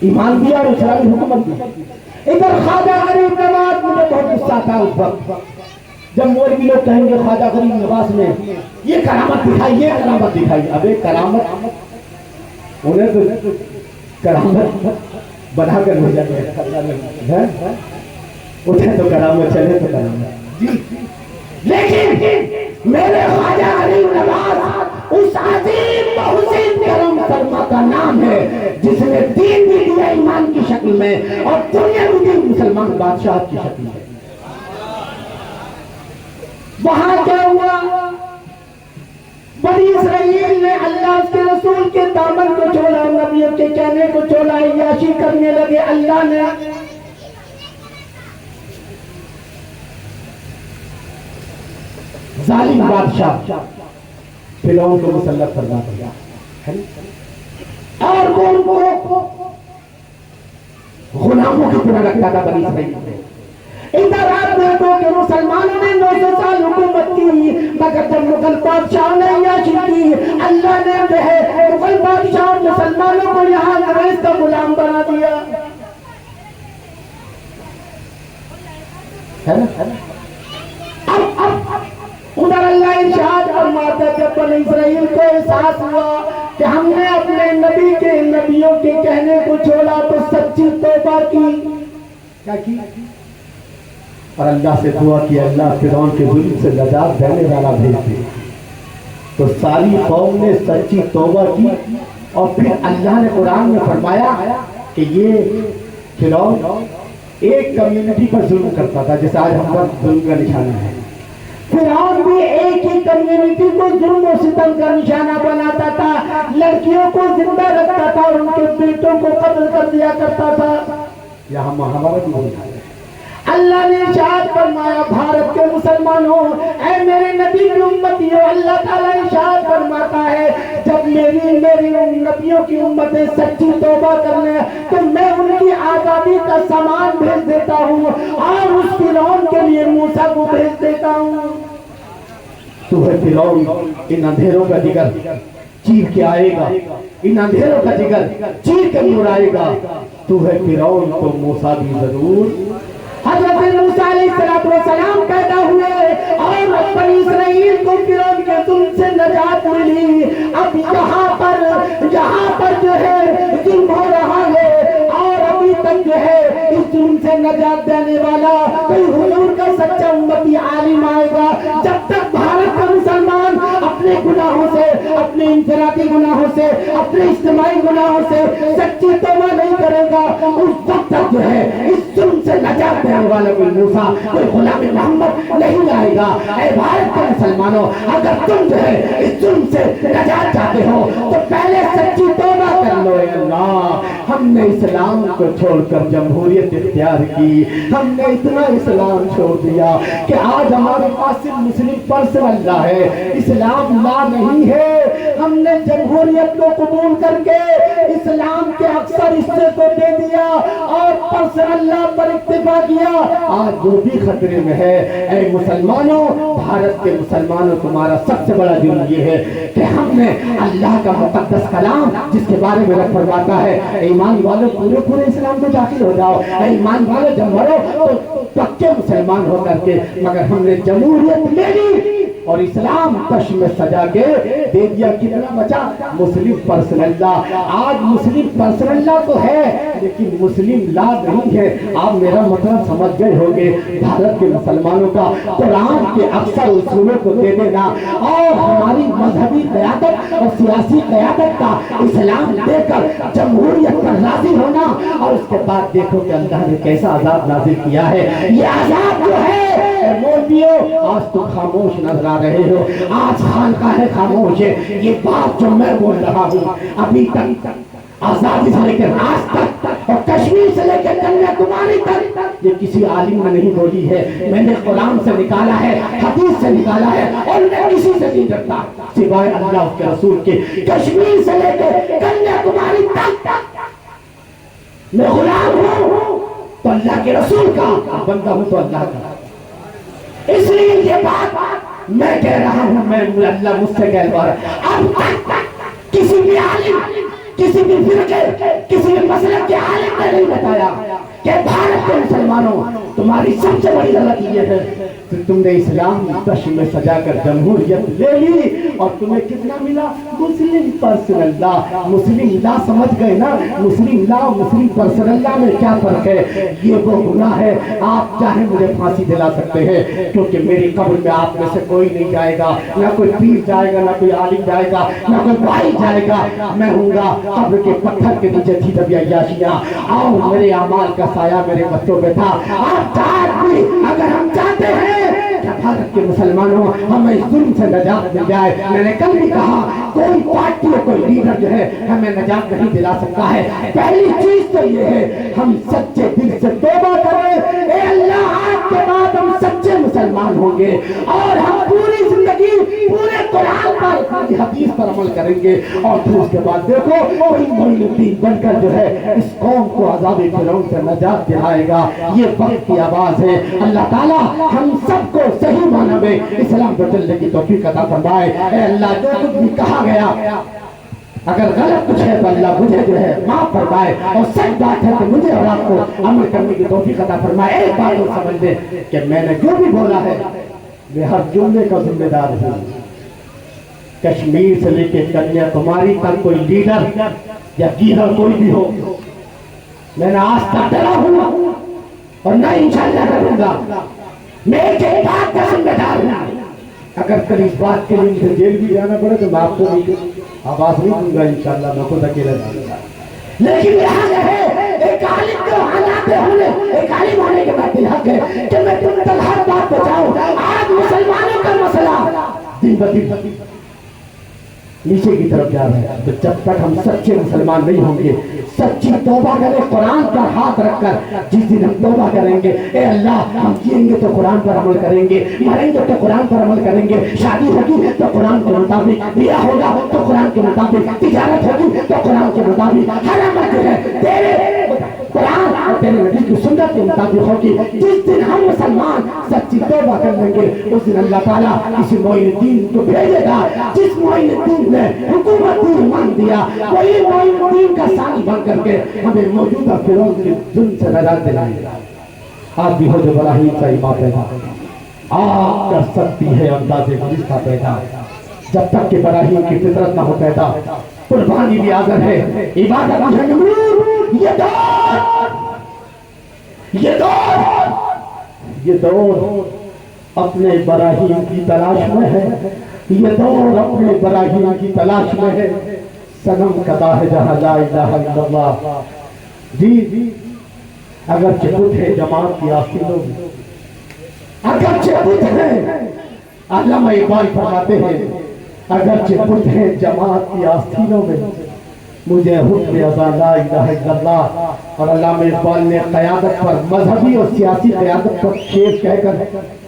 ایمان دیا اور اسلامی حکومت دی۔ ادھر خواجہ غریب نواز، مجھے بہت غصہ تھا اس وقت جب مولوی لوگ کہیں گے خواجہ غریب نواز نے یہ کرامت دکھائی، یہ کرامت دکھائی۔ اب ایک کرامت انہیں تو کرامت بنا کر بھیجا گیا، اٹھے تو کرامت، چلے تو کرامت جی۔ لیکن میرے خواجہ غریب نواز اس عظیم محسن کرم فرما کا نام ہے جس نے دین بھی دیا ایمان کی شکل میں اور دنیا بھی دی مسلمان بادشاہ کی شکل میں۔ وہاں کیا ہوا؟ بنی اسرائیل نے اللہ اس کے رسول کے دامن کو چھوڑا، نبیوں کے کہنے کو چھوڑا، عیاشی کرنے لگے۔ اللہ نے ظالم بادشاہ فرعون کو مسلط فرما دیا اور وہ ان کو غلاموں کی طرح رکھتا تھا بنی اسرائیل میں۔ ادھر آپ دیکھو کہ مسلمانوں نے 900 سال حکومت کی، مگر جب مغل بادشاہ نے عیاشی کی، اللہ نے جو ہے مغل بادشاہ اور مسلمانوں کو یہاں انگریز کا غلام بنا دیا ہے نا۔ ادھر اللہ ارشاد فرماتا ہے جب بنی اسرائیل کو احساس ہوا کہ ہم نے اپنے نبی کے نبیوں کے کہنے کو چھوڑا تو سچی توبہ کی، کیا کی؟ اور اللہ سے دعا کی اللہ فرعون کے ظلم سے نجات دینے والا بھیج دے۔ تو ساری قوم نے سچی توبہ کی اور پھر اللہ نے قرآن میں فرمایا کہ یہ فرعون ایک کمیونٹی پر ظلم کرتا تھا جیسے آج ہم پر ظلم کا نشانہ ہے۔ فرعون بھی ایک ہی کمیونٹی کو ظلم و ستم کا نشانہ بناتا تھا، لڑکیوں کو زندہ رکھتا تھا اور ان کے بیٹوں کو قتل کر دیا کرتا تھا۔ یہاں ہمارا بھی ہوتا ہے۔ اللہ نے ارشاد فرمایا بھارت کے مسلمانوں، اے میرے نبی کی امتیوں، اللہ تعالیٰ ارشاد فرماتا ہے جب میری نبیوں کی امتیں سچی توبہ کرنے تو میں ان کی آزادی کا سامان بھیج دیتا ہوں اور اس فرعون کے لیے موسیٰ کو بھیج دیتا ہوں۔ تو ہے فرعون ان اندھیروں کا جگر چیر کے آئے گا، ان اندھیروں کا جگر چیر کے نور آئے گا۔ تو ہے فرعون تو موسیٰ بھی ضرور۔ حضرت موسیٰ علیہ السلام پیدا ہوئے اور بنی اسرائیل کو فرعون کے ظلم سے نجات ملی۔ اب یہاں پر جو ہے ظلم ہو رہا ہے اور ابھی تک جو ہے اس ظلم سے نجات دینے والا کوئی حضور کا سچا امتی عالم آئے گا۔ جب تک بھارت کا مسلمان اپنے اپنے گناہوں سے، اپنے انفرادی گناہوں سے، اپنے اجتماعی گناہوں سے سچی توبہ نہیں کرے گا، اس وقت تک جو ہے اس ظلم سے نجات دینے والا کوئی موسیٰ، کوئی غلام محمد نہیں آئے گا۔ اے بھارت کے مسلمانوں، اگر تم جو ہے اس ظلم سے نجات چاہتے ہو تو پہلے سچی توبہ کر لو۔ اے اللہ، ہم نے اسلام کو چھوڑ کر جمہوریت اختیار کی، ہم نے اتنا اسلام چھوڑ دیا کہ آج ہمارے پاس صرف مسلم پرسنل لا ہے، اسلام لا نہیں ہے۔ ہم نے جمہوریت کو قبول کر کے اسلام کے اکثر حصے کو دے دیا اور پرسنل لا پر اکتفا کیا، آج وہ بھی خطرے میں ہے۔ اے مسلمانوں، بھارت کے مسلمانوں، تمہارا سب سے بڑا جرم یہ ہے کہ ہم نے اللہ کا مقدس کلام جس کے بارے میں رب فرماتا ہے ایمان والوں پورے اسلام میں داخل ہو جاؤ، ایمان والوں جب مرو تو پکے مسلمان ہو کر کے، مگر ہم نے جمہوریت لے لی اور اسلام کش میں سجا کے دے دیا۔ کتنا بچا؟ مسلم پرسنل لا۔ آج مسلم پرسنل لا تو ہے لیکن مسلم لا نہیں ہے۔ آپ میرا مطلب سمجھ گئے ہوگے، بھارت کے مسلمانوں کا قرآن کے اکثر اصولوں کو دے دینا اور ہماری مذہبی قیادت اور سیاسی قیادت کا اسلام دے کر جمہوریت پر راضی ہونا، اور اس کے بعد دیکھو کہ اللہ نے کیسا عذاب نازل کیا ہے۔ یہ عذاب جو ہے مولویوں، آج تم خاموش نظر آ رہے ہو، آج خانقاہ خاموش ہے۔ یہ بات جو میں بول رہا ہوں ابھی تک آزادی سے لے کر آج تک اور کشمیر سے لے کر کنیا کماری تک یہ کسی عالم نے نہیں بولی ہے، میں نے قرآن سے نکالا ہے، حدیث سے نکالا ہے، اور میں کسی سے نہیں ڈرتا سوائے اللہ اس کے رسول کے۔ کشمیر سے لے کر کنیا کماری تک میں غلام ہوں تو اللہ کے رسول کا، بندہ ہوں تو اللہ کا۔ اس لیے یہ بات میں کہہ رہا ہوں، میں اللہ مجھ سے کہہ رہا ہوں، اب تک کسی بھی عالم، کسی بھی فرقے، کسی بھی مسلک کے عالم نے نہیں بتایا کہ بھارت کے مسلمانوں تمہاری سب سے بڑی غلطی یہ ہے کہ تم نے اسلام کش میں سجا کر جمہوریت لے لی اور تمہیں کتنا ملا؟ مسلم پرسنل لا۔ مسلم لا سمجھ گئے نا؟ مسلم لا اور مسلم پرسنل لا میں کیا فرق ہے؟ یہ وہ گناہ ہے، آپ چاہے مجھے پھانسی دلا سکتے ہیں کیونکہ میری قبر میں آپ میں سے کوئی نہیں جائے گا، نہ کوئی پیر جائے گا، نہ کوئی عالم جائے گا، نہ کوئی بھائی جائے گا، میں ہوں گا قبر کے پتھر کے نیچے تھی دبی عیاشیاں، اور میرے اعمال کا سایہ میرے بچوں پہ تھا۔ آپ بھی اگر ہم چاہتے ہیں کہ بھارت کے مسلمانوں ہمیں اس ظلم سے نجات مل جائے، میں نے کل بھی کہا کوئی پارٹی اور کوئی لیڈر جو ہے ہمیں نجات نہیں دلا سکتا ہے۔ پہلی چیز تو یہ ہے ہم سچے دل سے توبہ کریں، اے اللہ آج کے بعد ہم سچے مسلمان ہوں گے اور ہم پوری زندگی پورے قرآن پر، حدیث پر عمل کریں گے، اور پھر اس کے بعد دیکھو کوئی معین الدین بن کر جو ہے اس قوم کو عذاب فرعون سے نجات دلائے گا۔ یہ وقت کی آواز ہے۔ اللہ تعالیٰ ہم سب کو صحیح معنی میں اسلام پر چلنے کی توفیق عطا فرمائے۔ اے اللہ جو کچھ بھی کہا گیا اگر غلط کچھ ہے تو اللہ مجھے جو ہے معاف فرمائے، اور سچ بات ہے کہ مجھے اور آپ کو عمل کرنے کی توفیق عطا فرمائے۔ ایک بات کو سمجھ لیں کہ میں نے جو بھی بولا ہے میں ہر جملے کا ذمہ دار ہوں۔ کشمیر سے لے کے کنیا کماری تک کوئی لیڈر یا گیدڑ کوئی بھی ہو، میں نے آج تک ڈرا ہوں اور نہ انشاءاللہ کروں گا۔ میں ایک بات کا ذمہ دار ہوں، اگر کل اس بات کے لیے مجھے جیل بھی جانا پڑے تو میں آپ کو آواز نہیں دوں گا، انشاءاللہ میں خود اکیلا جاؤں گا۔ لیکن یہاں ہے ایک عالم کو حالات ہونے، ایک عالم ہونے کے بعد حق ہے کہ میں تم تک ہر بات بچاؤں۔ آج مسلمانوں کا مسئلہ دن بدن نیچے کی طرف جا رہے ہیں، تو جب تک ہم سچے مسلمان نہیں ہوں گے، سچی توبہ کریں قرآن پر ہاتھ رکھ کر، جس دن ہم توبہ کریں گے اے اللہ ہم جئیں گے تو قرآن پر عمل کریں گے، مریں گے تو قرآن پر عمل کریں گے، شادی ہوگی تو قرآن کے مطابق، بیاہ ہوگا تو قرآن کے مطابق، تجارت ہوگی تو قرآن کے مطابق، ہر عمل جو ہے تیرے قرآن اور تیرے نبی کی سنت کے مطابق ہوگی۔ جس دن ہم مسلمان سچی توبہ کر لیں گے اس دن اللہ تعالیٰ کسی معین الدین کو بھیجے گا، جس معین الدین نے حکومت دین مان دیا وہی معین الدین کا ثانی بن کر کے ہمیں موجودہ فرعون کے ظلم سے نجات دلائے گا۔ آپ بھی ہو جو براہیم کا ایمان پیدا، آپ کر سکتی ہے انداز غریب کا پیدا، جب تک کہ براہیم کی فطرت نہ ہو پیدا، قربانی بھی آزر ہے، عبادت بھی ہے نمرود۔ یہ دور اپنے براہیم کی تلاش میں ہے، یہ دور اپنے براہیم کی تلاش میں ہے، صنم کدا ہے جہاں لا الہ الا اللہ۔ جی اگرچہ بت ہے جماعت کی آستینوں میں، اگرچہ بت ہے، علامہ اقبال فرماتے ہیں اگرچہ بت ہے جماعت کی آستینوں میں، مجھے حکم اذا لا الہ الا اللہ۔ اور علامہ اقبال نے قیادت پر، مذہبی اور سیاسی قیادت پر شعر کہہ کر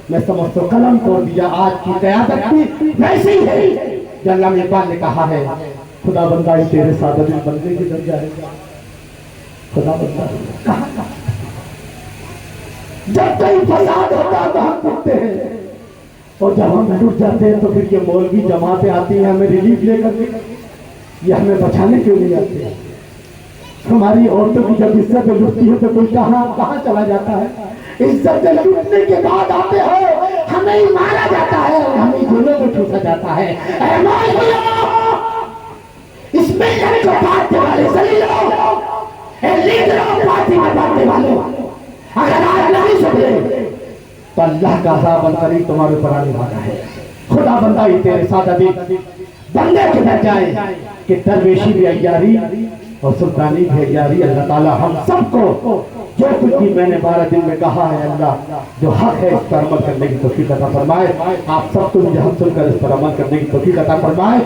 میں سمجھتا ہوں قلم توڑ دیا۔ آج کی قیادت بھی ویسی ہی ہے جو علامہ اقبال نے کہا ہے، خدا بندہ ہی تیرے سادہ دل بندے کی در جائے گا۔ خدا بندہ کہاں جب کہیں فساد ہوتا ہے تو ہم پڑھتے ہیں، اور جب ہم ڈٹ جاتے ہیں تو پھر یہ مولوی جماعتیں آتی ہیں ہمیں ریلیف لے کر، یہ ہمیں بچانے کیوں نہیں آتے ہیں؟ ہماری عورتوں کی جب عزت لٹتی ہے تو کوئی کہاں چلا جاتا ہے؟ عزت لٹنے کے بعد آتے ہو ہمیں ہی مارا جاتا ہے اور ہمیں جھولوں میں ٹھوسا جاتا ہے۔ اے مولویوں، اس ملت کو بانٹنے والے ذلیلوں، اے لیڈروں پارٹی میں بانٹنے والوں، اگر آج نہیں سدھرے تو اللہ کا عذاب القریب تمہارے اوپر آنے والا ہے۔ خدا بندہ ہی تیرے ساتھ ابھی بندے کے بچ جائے کہ درویشی بھی عیاری اور سلطانی بھی عیاری۔ اللہ تعالی ہم سب کو جو کچھ بھی میں نے 12 دن میں کہا ہے، اللہ جو حق ہے اس پر عمل کرنے کی توفیق عطا فرمائے۔ آپ سب کو مجھے ہم سن کر اس پر عمل کرنے کی توفیق عطا فرمائے۔